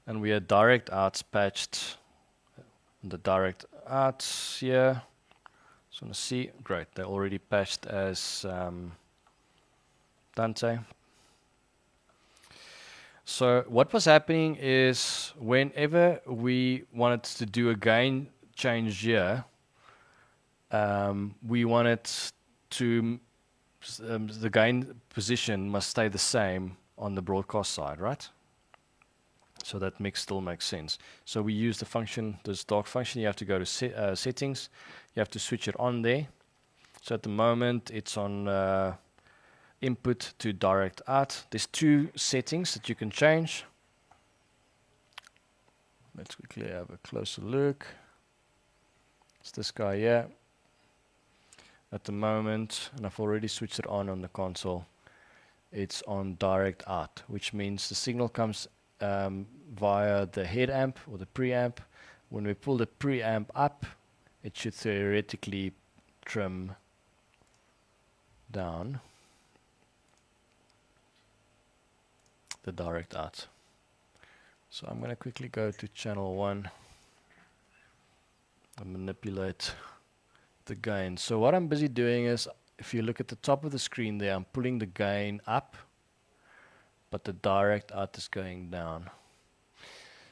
and we had direct outs patched. The direct outs here, just want to see, great, they're already patched as Dante. So what was happening is whenever we wanted to do a gain change here, we wanted to, the gain position must stay the same on the broadcast side, right? So that still makes sense. So we use the function, this dog function. You have to go to settings. You have to switch it on there. So at the moment it's on input to direct out. There's 2 settings that you can change. Let's quickly have a closer look. It's this guy here. At the moment, and I've already switched it on the console, it's on direct out, which means the signal comes via the head amp or the preamp. When we pull the preamp up, it should theoretically trim down the direct out. So I'm going to quickly go to channel 1 and manipulate the gain. So what I'm busy doing is, if you look at the top of the screen there, I'm pulling the gain up, but the direct out is going down.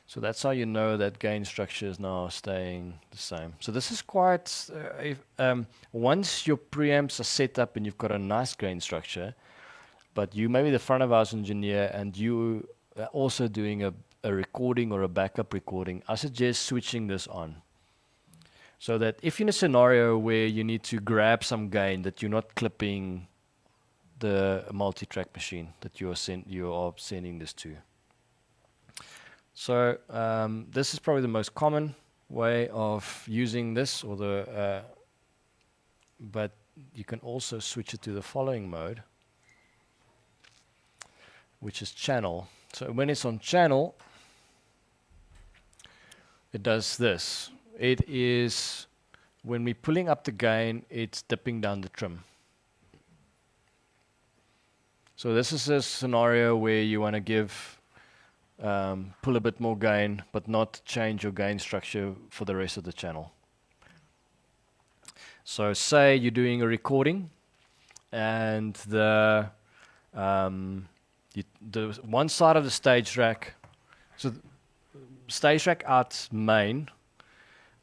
So that's how you know that gain structure is now staying the same. So this is quite, once your preamps are set up and you've got a nice gain structure, but you maybe the front of house engineer and you are also doing a recording or a backup recording, I suggest switching this on. So that if in a scenario where you need to grab some gain, that you're not clipping the multi-track machine that you are sending this to. So this is probably the most common way of using this, or but you can also switch it to the following mode, which is channel. So when it's on channel, it does this. It is, when we're pulling up the gain, it's dipping down the trim. So this is a scenario where you want to give, pull a bit more gain, but not change your gain structure for the rest of the channel. So say you're doing a recording, and the one side of the stage rack, so stage track out main,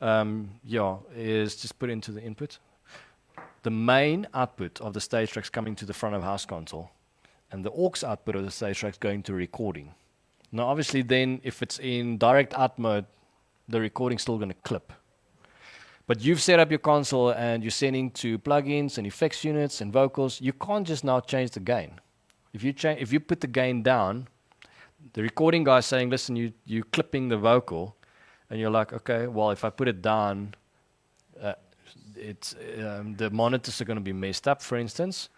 is just put into the input. The main output of the stage track's coming to the front of house console, and the aux output of the stage track's going to recording. Now, obviously, then if it's in direct out mode, the recording's still going to clip. But you've set up your console and you're sending to plugins and effects units and vocals. You can't just now change the gain. If you put the gain down, the recording guy's saying, listen, you're clipping the vocal, and you're like, okay, well, if I put it down, the monitors are going to be messed up, for instance.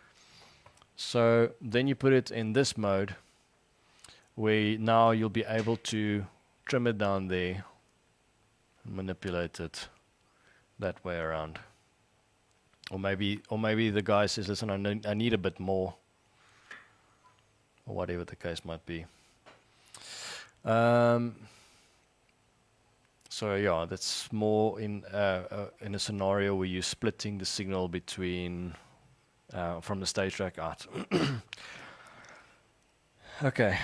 So then you put it in this mode, where now you'll be able to trim it down there, and manipulate it that way around. Or maybe the guy says, listen, I need a bit more, or whatever the case might be. So yeah, that's more in a scenario where you're splitting the signal between from the stage track out. Okay,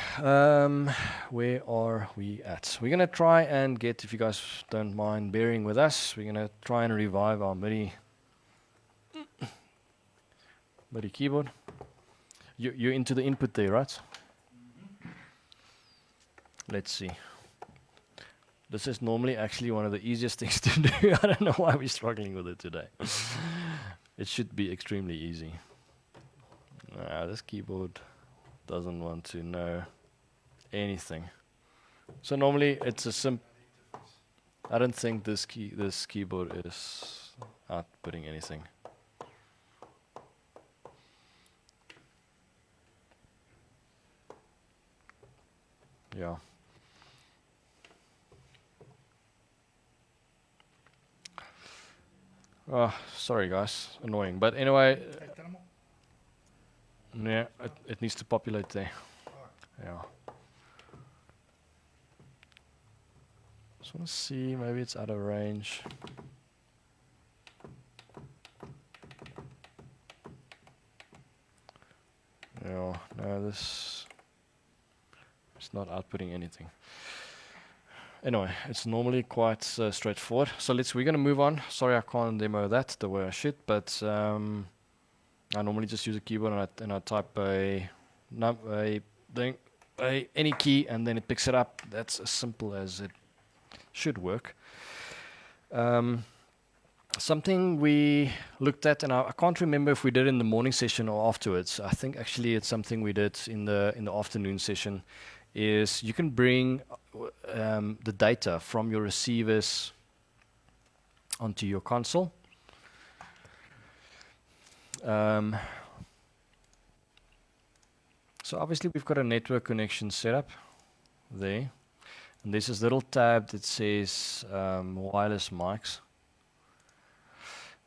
where are we at? We're gonna try and get, if you guys don't mind bearing with us, we're gonna try and revive our MIDI keyboard. You're into the input there, right? Let's see. This is normally actually one of the easiest things to do. I don't know why we're struggling with it today. It should be extremely easy. This keyboard doesn't want to know anything. So normally it's a simple. I don't think this keyboard is outputting anything. Yeah. Oh, sorry guys, annoying. But anyway, yeah, it needs to populate there. Yeah. Just want to see, maybe it's out of range. Yeah, no, this is not outputting anything. Anyway, it's normally quite straightforward. So we're going to move on. Sorry I can't demo that the way I should, but I normally just use a keyboard and I type any key and then it picks it up. That's as simple as it should work. Something we looked at, and I can't remember if we did it in the morning session or afterwards. I think actually it's something we did in the afternoon session, is you can bring the data from your receivers onto your console. So obviously we've got a network connection set up there, and there's this little tab that says wireless mics.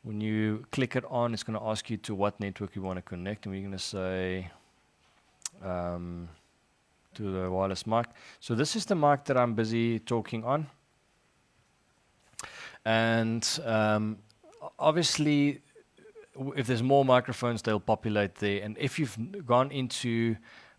When you click it on, it's going to ask you to what network you want to connect, and we're going to say to the wireless mic. So this is the mic that I'm busy talking on. And obviously, if there's more microphones, they'll populate there. And if you've gone into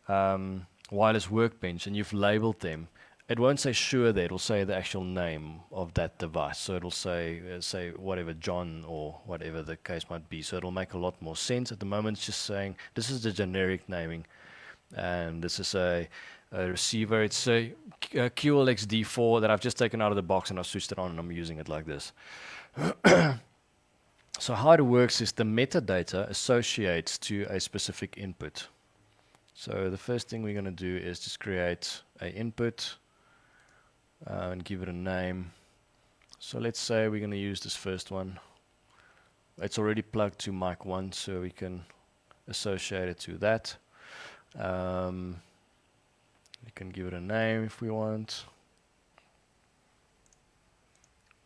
wireless workbench and you've labeled them, it won't say Shure there, it'll say the actual name of that device. So it'll say whatever, John or whatever the case might be. So it'll make a lot more sense. At the moment, it's just saying, this is the generic naming. And this is a receiver. It's a QLX D4 that I've just taken out of the box and I've switched it on and I'm using it like this. So how it works is the metadata associates to a specific input. So the first thing we're going to do is just create an input and give it a name. So let's say we're going to use this first one. It's already plugged to mic 1, so we can associate it to that. We can give it a name if we want.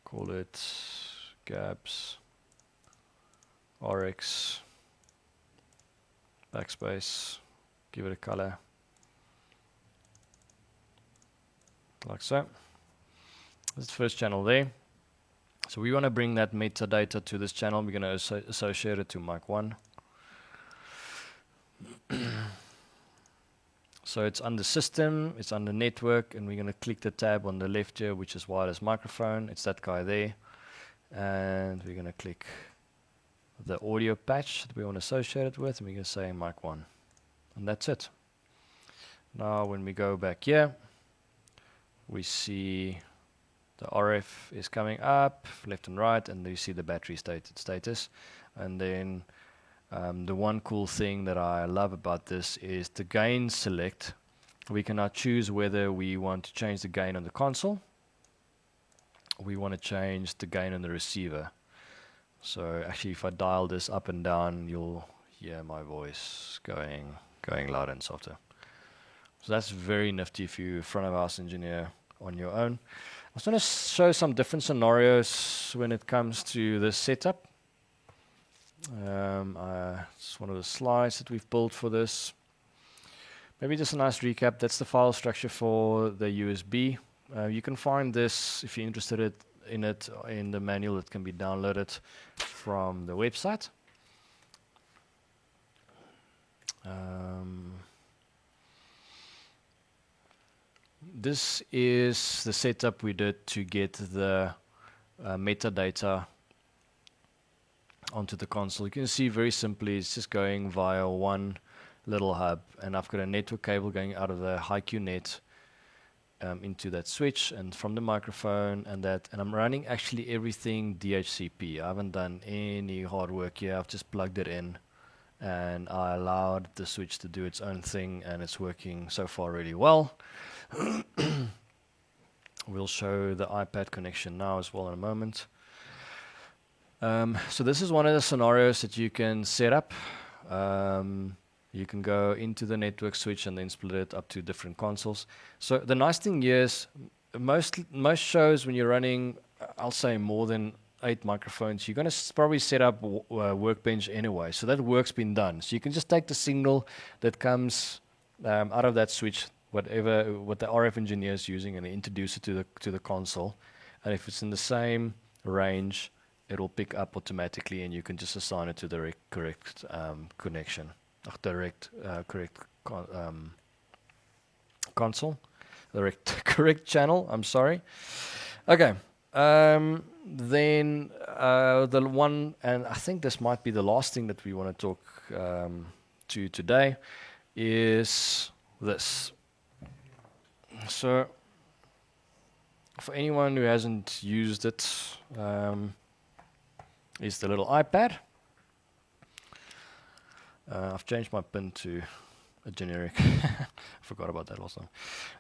Call it Gabs RX backspace. Give it a color like so. This is the first channel there. So we want to bring that metadata to this channel. We're going to associate it to mic 1. So it's under System, it's under Network, and we're going to click the tab on the left here, which is Wireless Microphone. It's that guy there. And we're going to click the audio patch that we want to associate it with, and we're going to say mic 1. And that's it. Now when we go back here, we see the RF is coming up, left and right, and you see the battery status. And then the one cool thing that I love about this is the gain select. We can now choose whether we want to change the gain on the console. We want to change the gain on the receiver. So actually if I dial this up and down, you'll hear my voice going louder and softer. So that's very nifty if you're a front of house engineer on your own. I was going to show some different scenarios when it comes to this setup. It's one of the slides that we've built for this. Maybe just a nice recap. That's the file structure for the USB. You can find this if you're interested in it in the manual that can be downloaded from the website. This is the setup we did to get the metadata onto the console. You can see very simply it's just going via one little hub, and I've got a network cable going out of the HiQ net into that switch and from the microphone and I'm running actually everything DHCP. I haven't done any hard work here. I've just plugged it in and I allowed the switch to do its own thing, and it's working so far really well. We'll show the iPad connection now as well in a moment. So this is one of the scenarios that you can set up. You can go into the network switch and then split it up to different consoles. So the nice thing here is most shows when you're running, I'll say more than 8 microphones, you're going to probably set up Workbench anyway. So that work's been done. So you can just take the signal that comes out of that switch, what the RF engineer is using, and introduce it to the console. And if it's in the same range, it'll pick up automatically, and you can just assign it to the correct connection, correct console, the correct channel. I'm sorry. Okay. Then the one, and I think this might be the last thing that we want to talk to today, is this. So, for anyone who hasn't used it, is the little iPad. I've changed my pin to a generic. I forgot about that last time.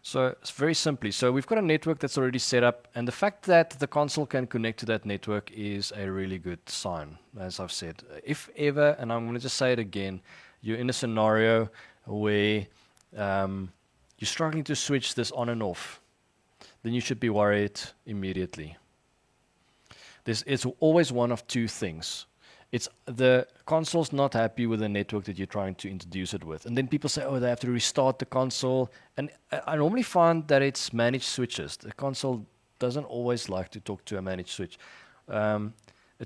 So it's very simply. So we've got a network that's already set up, and the fact that the console can connect to that network is a really good sign, as I've said. If ever, and I'm going to just say it again, you're in a scenario where you're struggling to switch this on and off, then you should be worried immediately. It's always one of two things. It's the console's not happy with the network that you're trying to introduce it with. And then people say, oh, they have to restart the console. And I normally find that it's managed switches. The console doesn't always like to talk to a managed switch. A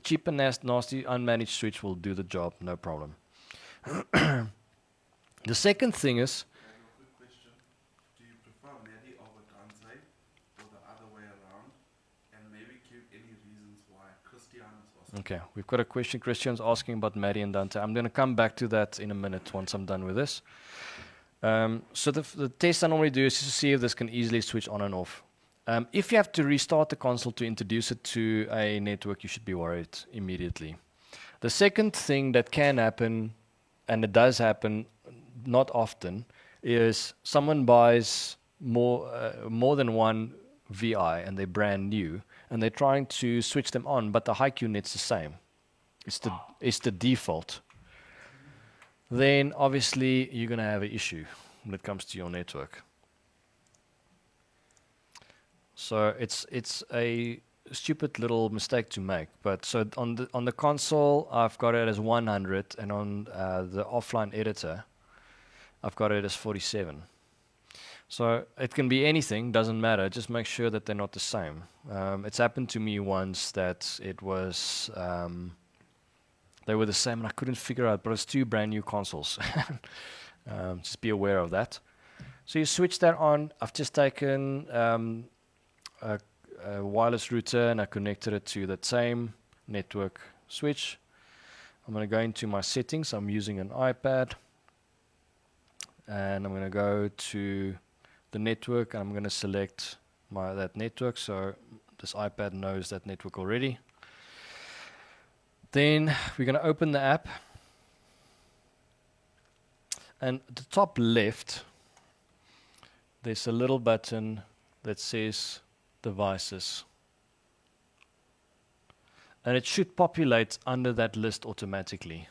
cheap and nasty unmanaged switch will do the job, no problem. The second thing is, do you prefer MIDI over Dante or the other way around? And maybe give any reasons why. Christiana's also. okay, we've got a question. Christian's asking about MIDI and Dante. I'm going to come back to that in a minute once I'm done with this. So the test I normally do is to see if this can easily switch on and off. If you have to restart the console to introduce it to a network, you should be worried immediately. The second thing that can happen, and it does happen not often, is someone buys more than one VI and they're brand new and they're trying to switch them on, but the HiQ net's the same. It's the default. Then obviously you're going to have an issue when it comes to your network. So it's a stupid little mistake to make. But so on the console, I've got it as 100, and on the offline editor, I've got it as 47. So it can be anything, doesn't matter. Just make sure that they're not the same. It's happened to me once that it was they were the same, and I couldn't figure out. But it's two brand new consoles. Just be aware of that. So you switch that on. I've just taken a wireless router and I connected it to that same network switch. I'm going to go into my settings. I'm using an iPad. And I'm going to go to the network and I'm going to select that network. So this iPad knows that network already. Then we're going to open the app. And at the top left, there's a little button that says devices. And it should populate under that list automatically.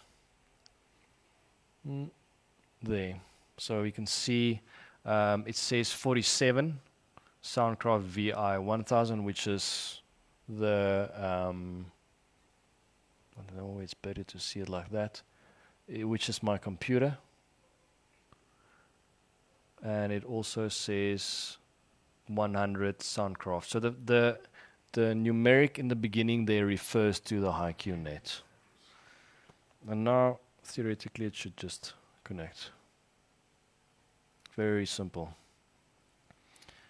There. So we can see it says 47 Soundcraft VI 1000, which is the, I don't know, it's better to see it like that, which is my computer. And it also says 100 Soundcraft. So the numeric in the beginning there refers to the HiQ-net. And now, theoretically, it should just connect. Very simple.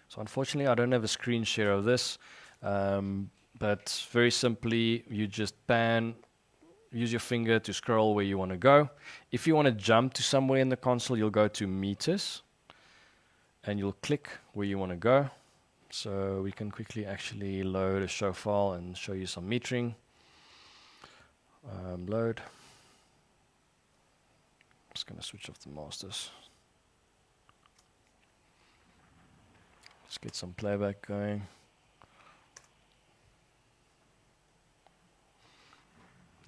So unfortunately, I don't have a screen share of this, but very simply, you just use your finger to scroll where you want to go. If you want to jump to somewhere in the console, you'll go to meters, and you'll click where you want to go. So we can quickly actually load a show file and show you some metering. Load. Just going to switch off the masters. Let's get some playback going.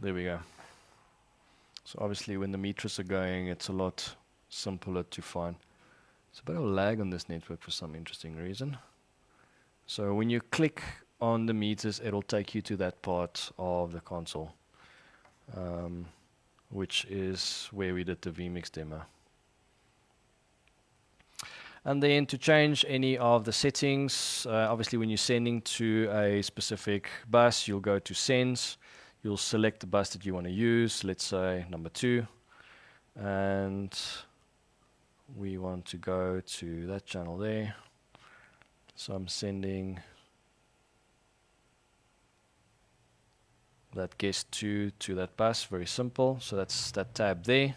There we go. So obviously when the meters are going, it's a lot simpler to find. There's a bit of lag on this network for some interesting reason. So when you click on the meters, it'll take you to that part of the console, which is where we did the vMix demo. And then to change any of the settings, obviously when you're sending to a specific bus, you'll go to Sends. You'll select the bus that you want to use, let's say number 2. And we want to go to that channel there. So I'm sending that guest 2 to that bus, very simple. So that's that tab there.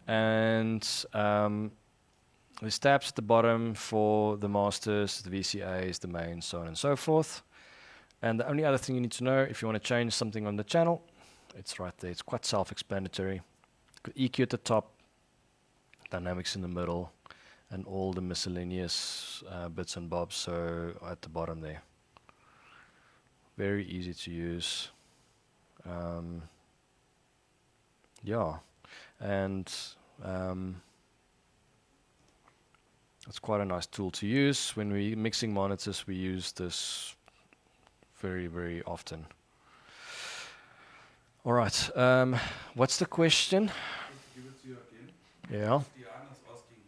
And there's tabs at the bottom for the masters, the VCAs, the mains, so on and so forth. And the only other thing you need to know, if you want to change something on the channel, it's right there. It's quite self-explanatory. EQ at the top, dynamics in the middle, and all the miscellaneous bits and bobs, so at the bottom there. Very easy to use. Yeah, and it's quite a nice tool to use. When we're mixing monitors, we use this very, very often. All right, what's the question? Let's give it to you again. Yeah. Diana is asking,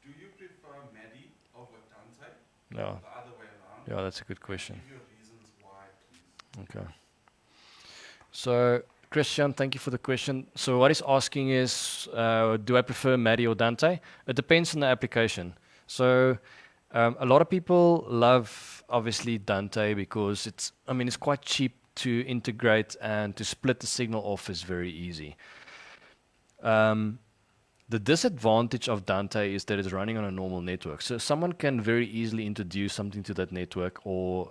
do you prefer MADI over Dante? No. Or the other way around? Yeah, that's a good question. Give your reasons why, please. Okay. So, Christian, thank you for the question. So what he's asking is, do I prefer MADI or Dante? It depends on the application. So a lot of people love, obviously, Dante because it's quite cheap to integrate, and to split the signal off is very easy. The disadvantage of Dante is that it's running on a normal network. So someone can very easily introduce something to that network, or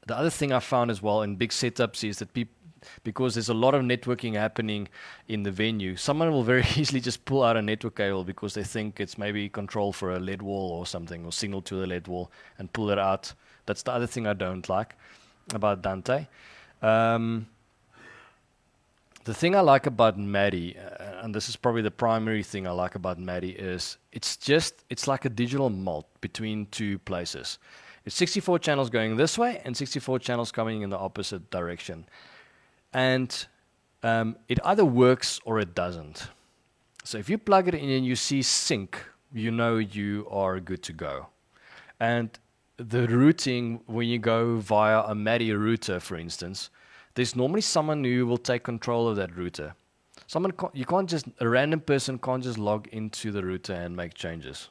the other thing I found as well in big setups is that because there's a lot of networking happening in the venue, someone will very easily just pull out a network cable because they think it's maybe control for a LED wall or something, or signal to the LED wall, and pull it out. That's the other thing I don't like about Dante. The thing I like about MADI, and this is probably the primary thing I like about MADI, is it's like a digital mult between two places. It's 64 channels going this way and 64 channels coming in the opposite direction. And it either works or it doesn't. So if you plug it in and you see sync, you know you are good to go. And the routing, when you go via a MADI router, for instance, there's normally someone who will take control of that router. a random person can't just log into the router and make changes.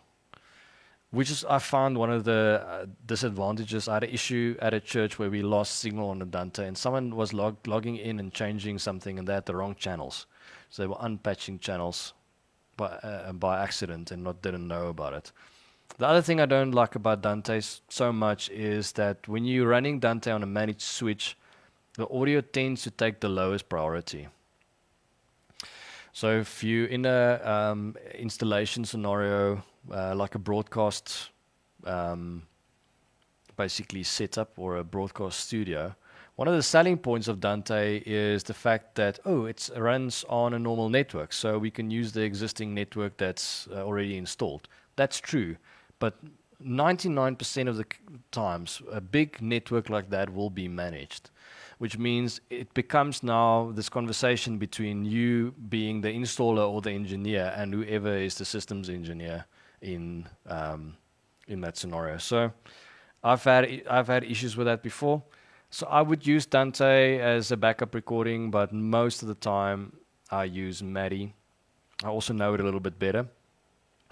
Which is, I found, one of the disadvantages. I had an issue at a church where we lost signal on the Dante, and someone was logging in and changing something, and they had the wrong channels. So they were unpatching channels by accident and didn't know about it. The other thing I don't like about Dante so much is that when you're running Dante on a managed switch, the audio tends to take the lowest priority. So if you're in a installation scenario, like a broadcast basically setup or a broadcast studio, one of the selling points of Dante is the fact that, it runs on a normal network, so we can use the existing network that's already installed. That's true, but 99% of the times, a big network like that will be managed, which means it becomes now this conversation between you being the installer or the engineer and whoever is the systems engineer in that scenario. So I've had issues with that before. So I would use Dante as a backup recording, but most of the time I use MADI. I also know it a little bit better,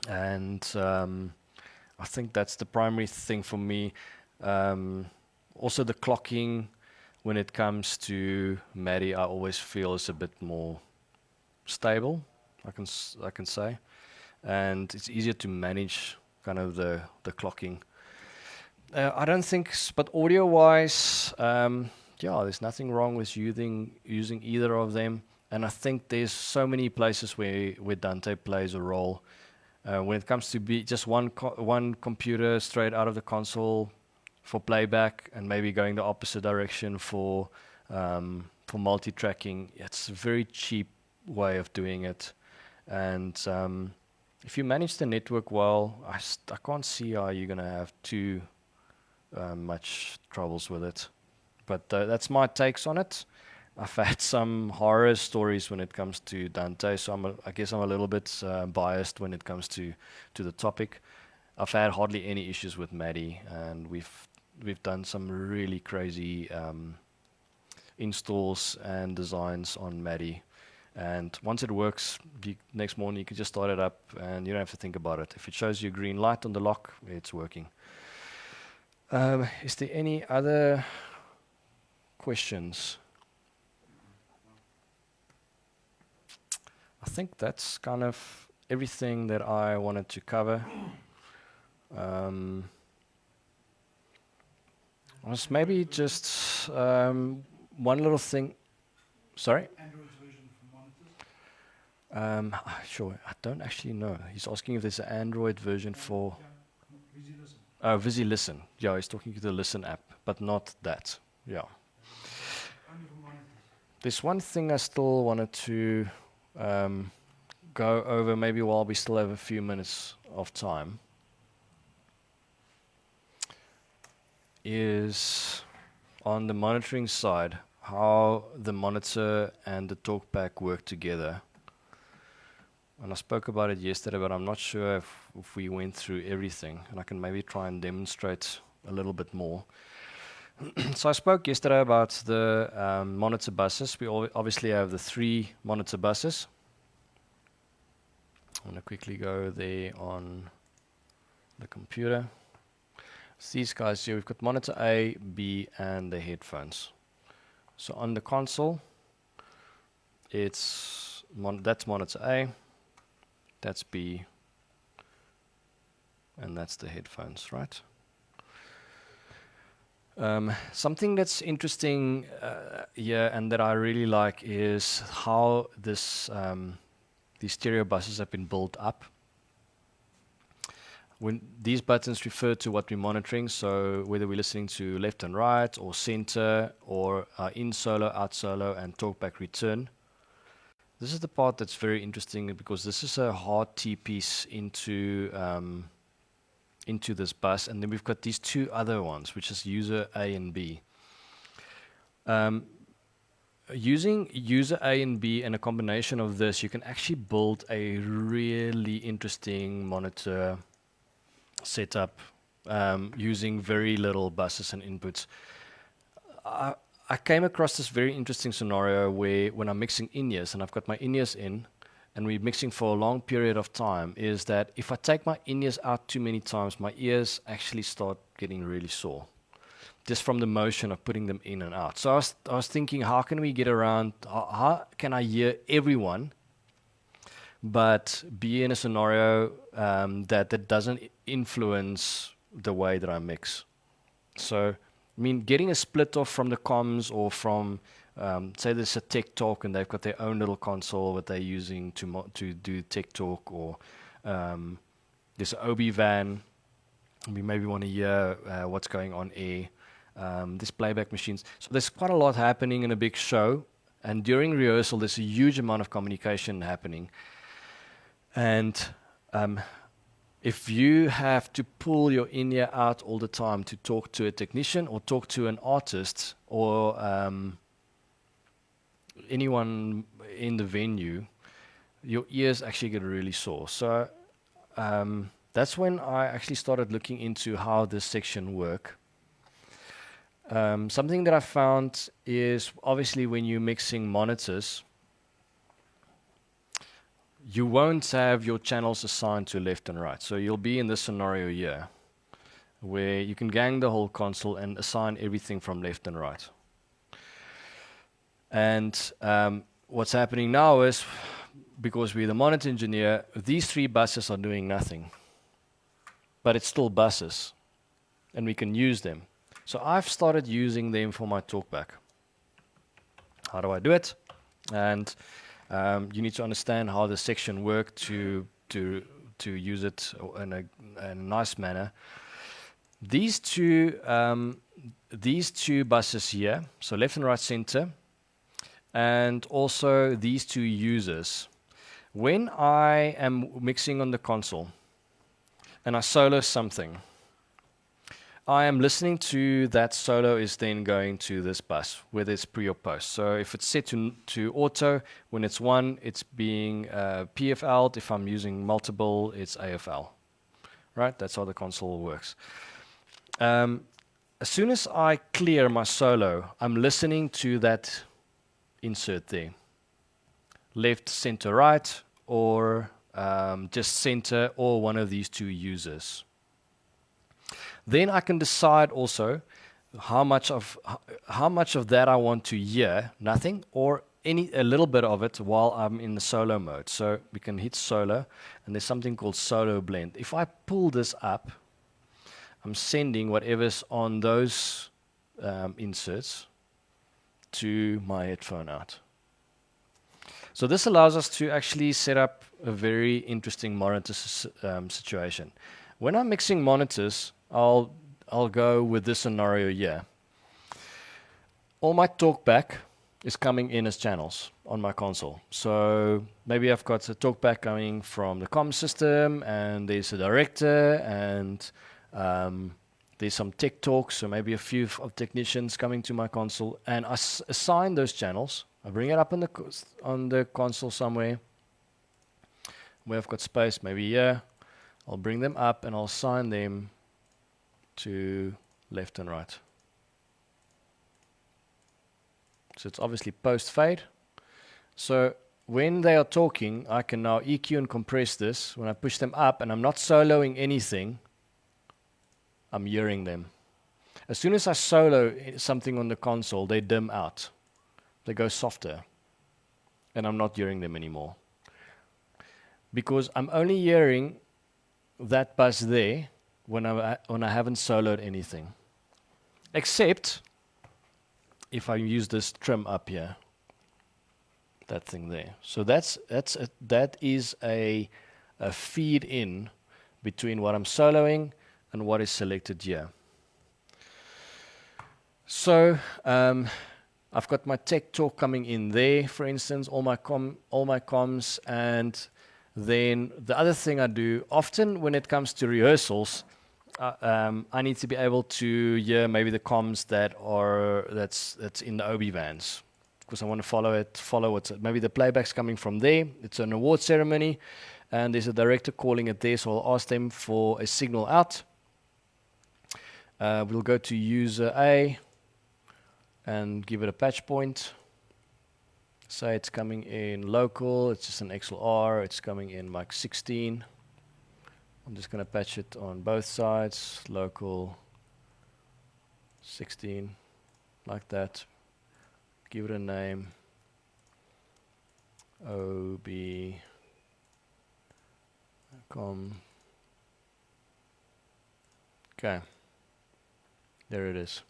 and I think that's the primary thing for me. Also the clocking, when it comes to MADI, I always feel is a bit more stable, I can say, and it's easier to manage kind of the clocking. I don't think, but audio-wise, there's nothing wrong with using either of them, and I think there's so many places where Dante plays a role. When it comes to be just one computer straight out of the console for playback, and maybe going the opposite direction for multi-tracking, it's a very cheap way of doing it. And if you manage the network well, I can't see how you're going to have too much troubles with it. But that's my takes on it. I've had some horror stories when it comes to Dante, so I guess I'm a little bit biased when it comes to the topic. I've had hardly any issues with MADI, and we've done some really crazy installs and designs on MADI. And once it works, next morning you can just start it up and you don't have to think about it. If it shows you a green light on the lock, it's working. Is there any other questions? I think that's kind of everything that I wanted to cover. Was maybe just one little thing. Sorry? Android version for monitors? Sure, I don't actually know. He's asking if there's an Android version for... Easy listen. Visi Listen. Yeah, he's talking to the Listen app, but not that. Yeah. Only for monitors. There's one thing I still wanted to go over, maybe while we still have a few minutes of time, is on the monitoring side, how the monitor and the talkback work together. And I spoke about it yesterday, but I'm not sure if we went through everything, and I can maybe try and demonstrate a little bit more. So I spoke yesterday about the monitor buses. We obviously have the 3 monitor buses. I'm going to quickly go there on the computer. So these guys here, we've got monitor A, B, and the headphones. So on the console, that's monitor A, that's B, and that's the headphones, right? Something that's interesting here and that I really like is how these stereo buses have been built up. When these buttons refer to what we're monitoring, so whether we're listening to left and right, or center, or in solo, out solo, and talkback return. This is the part that's very interesting because this is a hard T-piece into this bus, and then we've got these 2 other ones, which is user A and B. Using user A and B and a combination of this, you can actually build a really interesting monitor setup using very little buses and inputs. I I came across this very interesting scenario where when I'm mixing in-ears and I've got my in-ears in and we're mixing for a long period of time, is that if I take my in-ears out too many times, my ears actually start getting really sore, just from the motion of putting them in and out. So I was thinking, how can we get around, how can I hear everyone, but be in a scenario that doesn't influence the way that I mix? So, I mean, getting a split off from the comms or from, say there's a tech talk and they've got their own little console that they're using to do tech talk, or there's an OB van, we maybe want to hear what's going on air. There's playback machines. So there's quite a lot happening in a big show, and during rehearsal there's a huge amount of communication happening. And if you have to pull your in-ear out all the time to talk to a technician or talk to an artist or anyone in the venue, your ears actually get really sore. So that's when I actually started looking into how this section works. Something that I found is, obviously when you're mixing monitors, you won't have your channels assigned to left and right. So you'll be in this scenario here, where you can gang the whole console and assign everything from left and right. And what's happening now is, because we're the monitor engineer, these 3 buses are doing nothing. But it's still buses, and we can use them. So I've started using them for my talkback. How do I do it? And you need to understand how the section works to use it in a nice manner. These two buses here, so left and right center, and also these 2 users. When I am mixing on the console and I solo something, I am listening to that solo is then going to this bus, whether it's pre or post. So if it's set to auto, when it's 1, it's being PFL'd. If I'm using multiple, it's AFL. Right? That's how the console works. As soon as I clear my solo, I'm listening to that insert there. Left, center, right, or just center, or one of these 2 users. Then I can decide also how much of that I want to hear, nothing, or a little bit of it while I'm in the solo mode. So we can hit solo, and there's something called solo blend. If I pull this up, I'm sending whatever's on those inserts to my headphone out. So this allows us to actually set up a very interesting monitor situation. When I'm mixing monitors, I'll go with this scenario here. All my talkback is coming in as channels on my console. So maybe I've got a talkback coming from the comm system, and there's a director, and there's some tech talks, so maybe a few of technicians coming to my console, and I assign those channels. I bring it up on the console somewhere where I've got space, maybe here. I'll bring them up and I'll assign them to left and right. So it's obviously post-fade. So when they are talking, I can now EQ and compress this. When I push them up and I'm not soloing anything, I'm hearing them. As soon as I solo something on the console, they dim out. They go softer. And I'm not hearing them anymore. Because I'm only hearing that bus there when I haven't soloed anything. Except if I use this trim up here. That thing there. So that is a feed in between what I'm soloing and what is selected here. So I've got my tech talk coming in there, for instance, all my comms, and then the other thing I do often when it comes to rehearsals, I need to be able to hear maybe the comms that's in the OB vans, because I want to follow what's maybe the playback's coming from there. It's an award ceremony, and there's a director calling it there, so I'll ask them for a signal out. We'll go to user A, and give it a patch point. Say it's coming in local, it's just an XLR, it's coming in mic 16. I'm just going to patch it on both sides, local 16, like that. Give it a name, OB.com. Okay, there it is.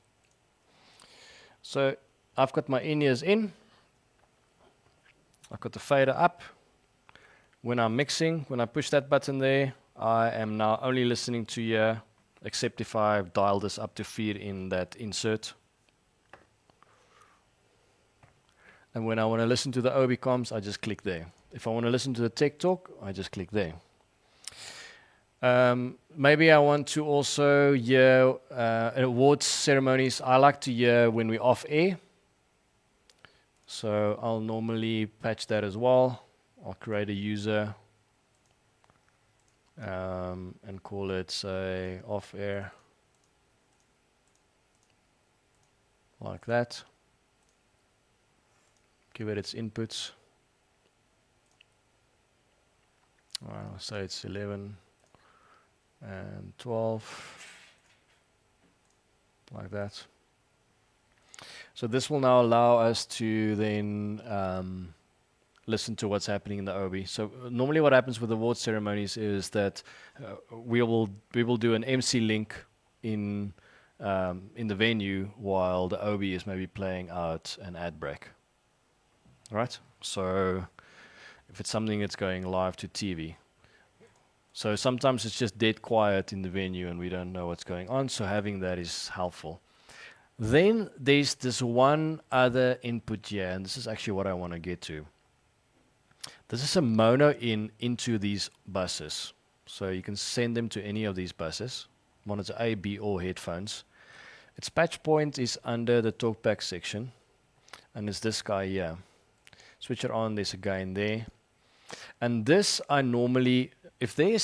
So I've got my in-ears in. I've got the fader up. When I'm mixing, when I push that button there, I am now only listening to here, except if I've dialed this up to feed in that insert. And when I want to listen to the OB comms, I just click there. If I want to listen to the Tech Talk, I just click there. Maybe I want to also hear awards ceremonies. I like to hear when we're off air. So I'll normally patch that as well. I'll create a user and call it, say, off air. Like that. Give it its inputs. I'll say it's 11 and 12. Like that. So this will now allow us to then listen to what's happening in the OB. So normally what happens with award ceremonies is that we will do an MC link in the venue while the OB is maybe playing out an ad break. Right? So if it's something that's going live to TV. So sometimes it's just dead quiet in the venue and we don't know what's going on, so having that is helpful. Then there's this one other input here, and this is actually what I want to get to. This is a mono into these buses. So you can send them to any of these buses, monitor A, B, or headphones. Its patch point is under the talkback section, and it's this guy here. Switch it on, there's a gain there. And this I normally, if there is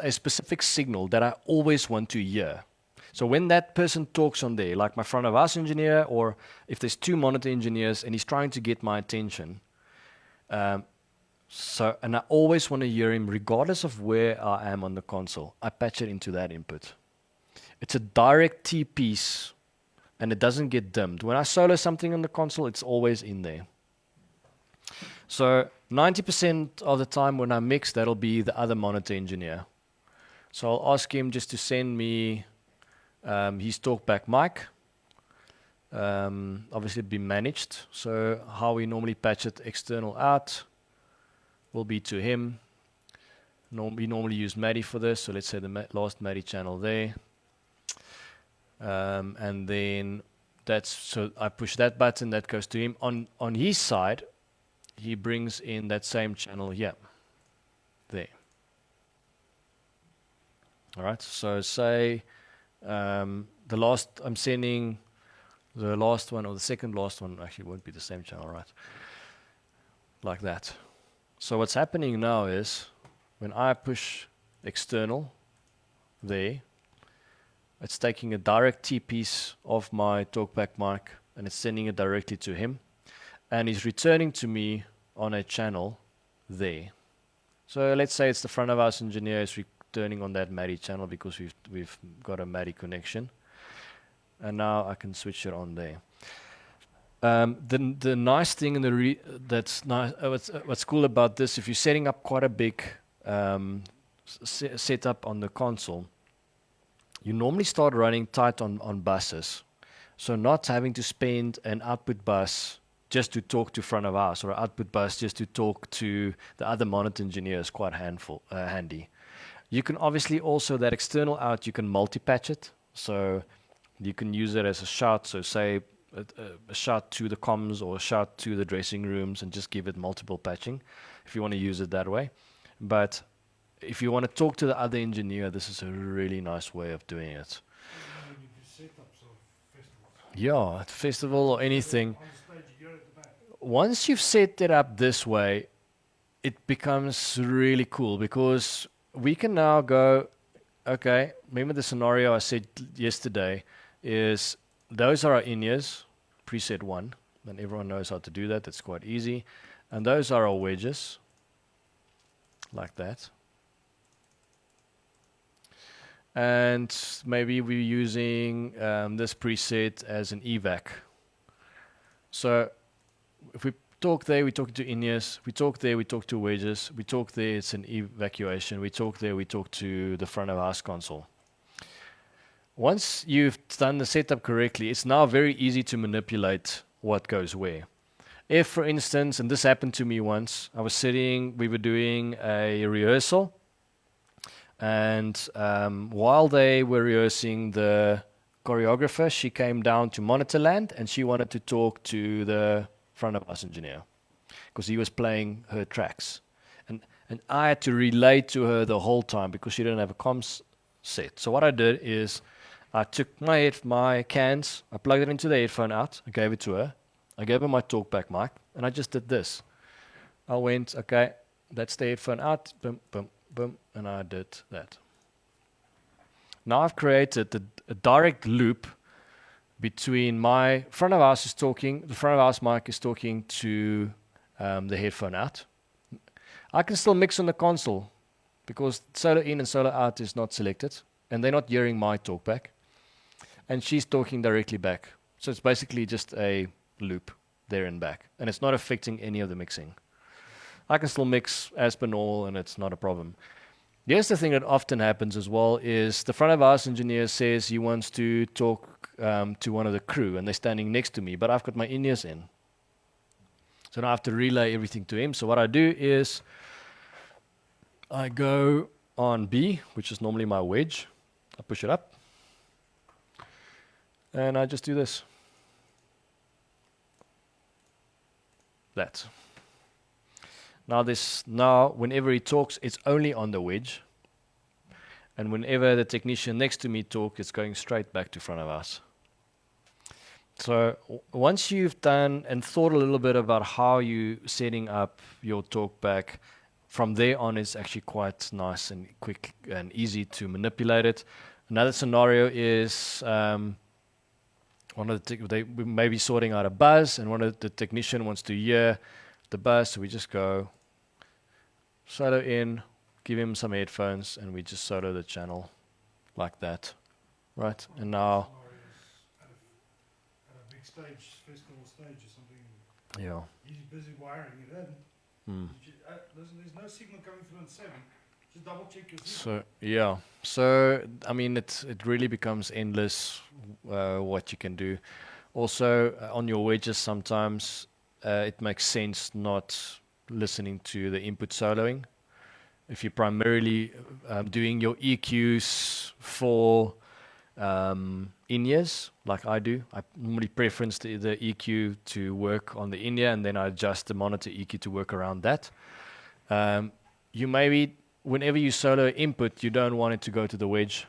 a specific signal that I always want to hear, so when that person talks on there, like my front of house engineer, or if there's two monitor engineers and he's trying to get my attention, and I always want to hear him regardless of where I am on the console, I patch it into that input. It's a direct T piece and it doesn't get dimmed. When I solo something on the console, it's always in there. So 90% of the time when I mix, that'll be the other monitor engineer. So I'll ask him just to send me his talkback mic. Obviously be managed. So how we normally patch it external out will be to him. We normally use MADI for this. So let's say the last MADI channel there. And then so I push that button, that goes to him. On his side, he brings in that same channel here. There. All right. So say I'm sending the last one or the second last one, actually won't be the same channel, right? Like that. So what's happening now is when I push external there, it's taking a direct T piece of my talkback mic and it's sending it directly to him. And he's returning to me on a channel there. So let's say it's the front of house engineer is returning on that MADI channel because we've got a MADI connection. And now I can switch it on there. The nice thing and that's nice. What's cool about this? If you're setting up quite a big setup on the console, you normally start running tight on buses. So not having to spend an output bus just to talk to front of house or an output bus just to talk to the other monitor engineer is quite handy. You can obviously also, that external out, you can multi-patch it. So you can use it as a shout. So say a shout to the comms or a shout to the dressing rooms and just give it multiple patching if you want to use it that way. But if you want to talk to the other engineer, this is a really nice way of doing it. Yeah, at festival or anything. Once you've set it up this way, it becomes really cool because we can now go, okay, remember the scenario I said yesterday is those are our in-ears, preset 1. And everyone knows how to do that. That's quite easy. And those are our wedges, like that. And maybe we're using this preset as an evac. So if we talk there, we talk to in-ears. We talk there, we talk to wedges. We talk there, it's an evacuation. We talk there, we talk to the front of house console. Once you've done the setup correctly, it's now very easy to manipulate what goes where. If, for instance, and this happened to me once, we were doing a rehearsal, and while they were rehearsing, the choreographer, she came down to monitor land, and she wanted to talk to the front of house engineer, because he was playing her tracks. And I had to relay to her the whole time, because she didn't have a comms set. So what I did is, I took my cans, I plugged it into the headphone out, I gave it to her, I gave her my talkback mic, and I just did this. I went, okay, that's the headphone out, boom, boom, boom, and I did that. Now I've created a direct loop between my front of house is talking, the front of house mic is talking to the headphone out. I can still mix on the console, because solo in and solo out is not selected, and they're not hearing my talkback. And she's talking directly back. So it's basically just a loop there and back. And it's not affecting any of the mixing. I can still mix as per normal, and it's not a problem. Here's the thing that often happens as well is the front of house engineer says he wants to talk to one of the crew, and they're standing next to me, but I've got my in-ears in. So now I have to relay everything to him. So what I do is I go on B, which is normally my wedge. I push it up. And I just do this. That. Now whenever he talks, it's only on the wedge. And whenever the technician next to me talks, it's going straight back to front of us. So once you've done and thought a little bit about how you setting up your talkback, from there on it's actually quite nice and quick and easy to manipulate it. Another scenario is they may be sorting out a buzz, and one of the technician wants to hear the buzz, so we just go solo in, give him some headphones, and we just solo the channel like that, right? And now, At a big stage, festival stage or something, yeah, he's busy wiring it in. Listen, there's no signal coming through on 7. Just double check your signal. So yeah, so I mean it really becomes endless what you can do. Also on your wedges sometimes it makes sense not listening to the input soloing. If you're primarily doing your EQs for in-ears, like I do, I normally preference the EQ to work on the in-ear, and then I adjust the monitor EQ to work around that. You maybe, whenever you solo input, you don't want it to go to the wedge.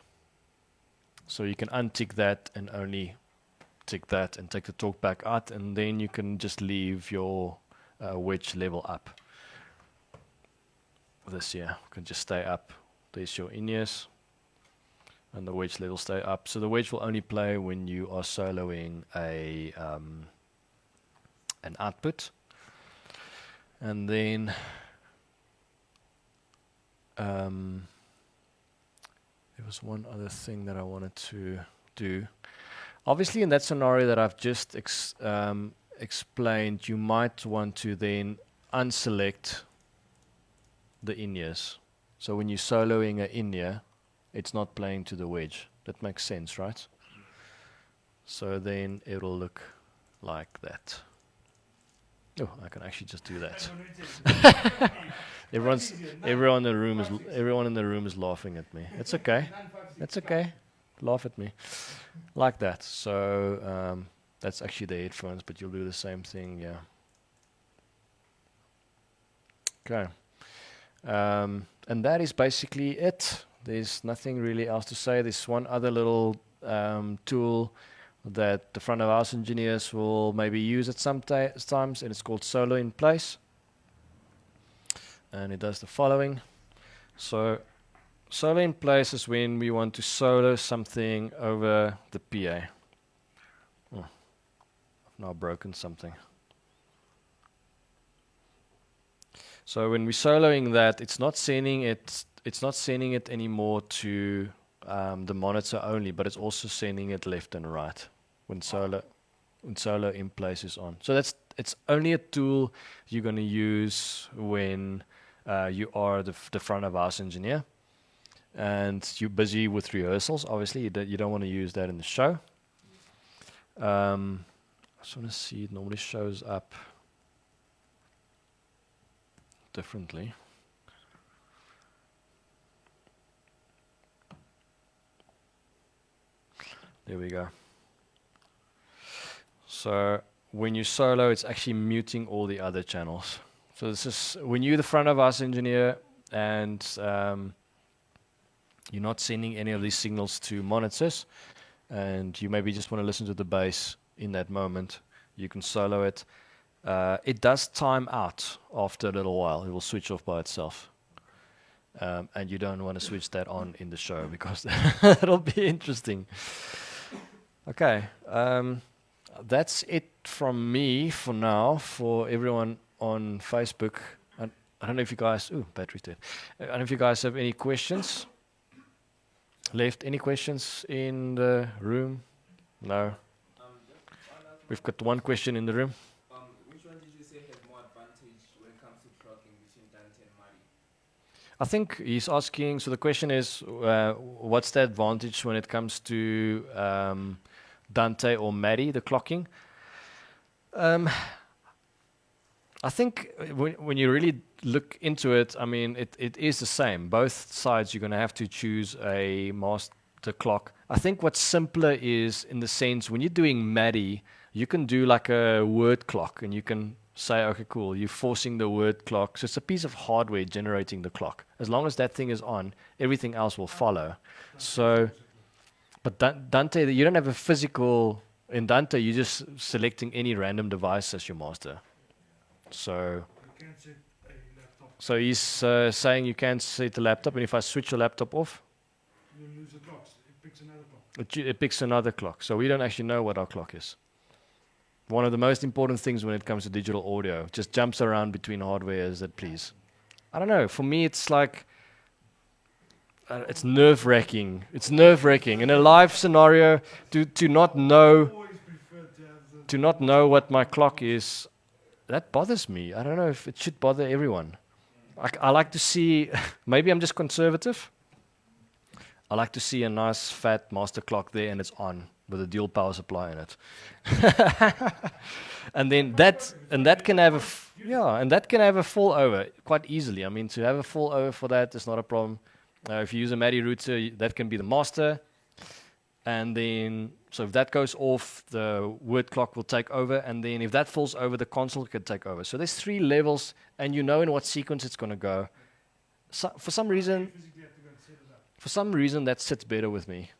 So you can untick that and only tick that and take the talkback out, and then you can just leave your wedge level up. This here can just stay up. There's your in-ears, and the wedge level stay up. So the wedge will only play when you are soloing an output. And then there was one other thing that I wanted to do. Obviously, in that scenario that I've just explained, you might want to then unselect the in-ears. So when you're soloing an in-ear, it's not playing to the wedge. That makes sense, right? So then it'll look like that. Oh, I can actually just do that. Everyone in the room is laughing at me. It's okay. It's okay. Laugh at me. Like that. So that's actually the headphones, but you'll do the same thing, yeah. Okay. And that is basically it. There's nothing really else to say. There's one other little tool that the front of house engineers will maybe use at some times, and it's called Solo in Place. And it does the following. So Solo in Place is when we want to solo something over the PA. now broken something. So when we're soloing that, it's not sending it. It's not sending it anymore to the monitor only, but it's also sending it left and right when solo in place is on. So it's only a tool you're going to use when you are the front of house engineer and you're busy with rehearsals. Obviously, you don't want to use that in the show. I just want to see, it normally shows up differently. There we go. So when you solo, it's actually muting all the other channels. So this is when you're the front of house engineer and you're not sending any of these signals to monitors, and you maybe just want to listen to the bass in that moment, you can solo it. It does time out after a little while. It will switch off by itself. And you don't want to switch that on in the show because that'll be interesting. Okay. That's it from me for now. For everyone on Facebook, I don't know if you guys... Ooh, battery's dead. I don't know if you guys have any questions left. Any questions in the room? No. We've got one question in the room. Which one did you say has more advantage when it comes to clocking between Dante and Marr? I think he's asking, so the question is, what's the advantage when it comes to Dante or Marr, the clocking? I think when you really look into it, I mean, it is the same. Both sides, you're going to have to choose a master clock. I think what's simpler is, in the sense, when you're doing Marr, you can do like a word clock, and you can say, okay, cool, you're forcing the word clock. So it's a piece of hardware generating the clock. As long as that thing is on, everything else will follow. So, but Dante, you don't have a physical... In Dante, you're just selecting any random device as your master. So, You can't set a laptop. so he's saying you can't set the laptop, and if I switch the laptop off, You lose the clocks. It picks another clock. it picks another clock. So we don't actually know what our clock is. One of the most important things when it comes to digital audio, just jumps around between hardware as it please. I don't know. For me, it's like, it's nerve-wracking. It's nerve-wracking. In a live scenario, to not know, Always prefer to have the to not know what my clock is, that bothers me. I don't know if it should bother everyone. I like to see, maybe I'm just conservative. I like to see a nice fat master clock there and it's on with a dual power supply in it. And then that can have that can have a fall over quite easily. I mean, to have a fall over for that is not a problem. If you use a Marr router, that can be the master. And then, so if that goes off, the word clock will take over. And then if that falls over, the console can take over. So there's 3 levels, and you know in what sequence it's going to go. So for some reason, physically have to go and set it up. for some reason, that sits better with me.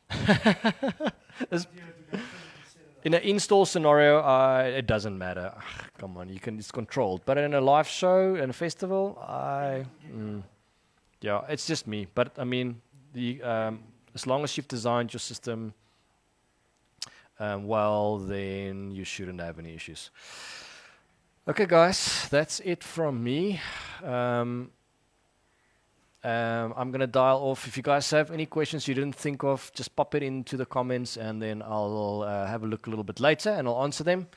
You have to go and physically set it up. In an install scenario, it doesn't matter. Come on, it's controlled. But in a live show and a festival, yeah, it's just me. But I mean, as long as you've designed your system well, then you shouldn't have any issues. Okay, guys, that's it from me. I'm going to dial off. If you guys have any questions you didn't think of, just pop it into the comments, and then I'll have a look a little bit later, and I'll answer them.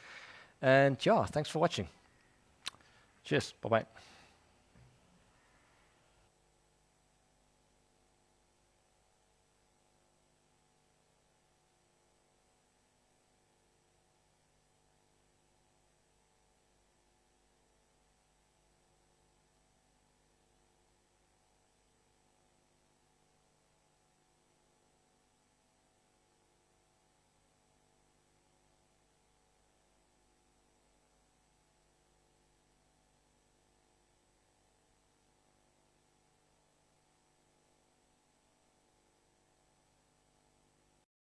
And yeah, thanks for watching. Cheers. Bye-bye.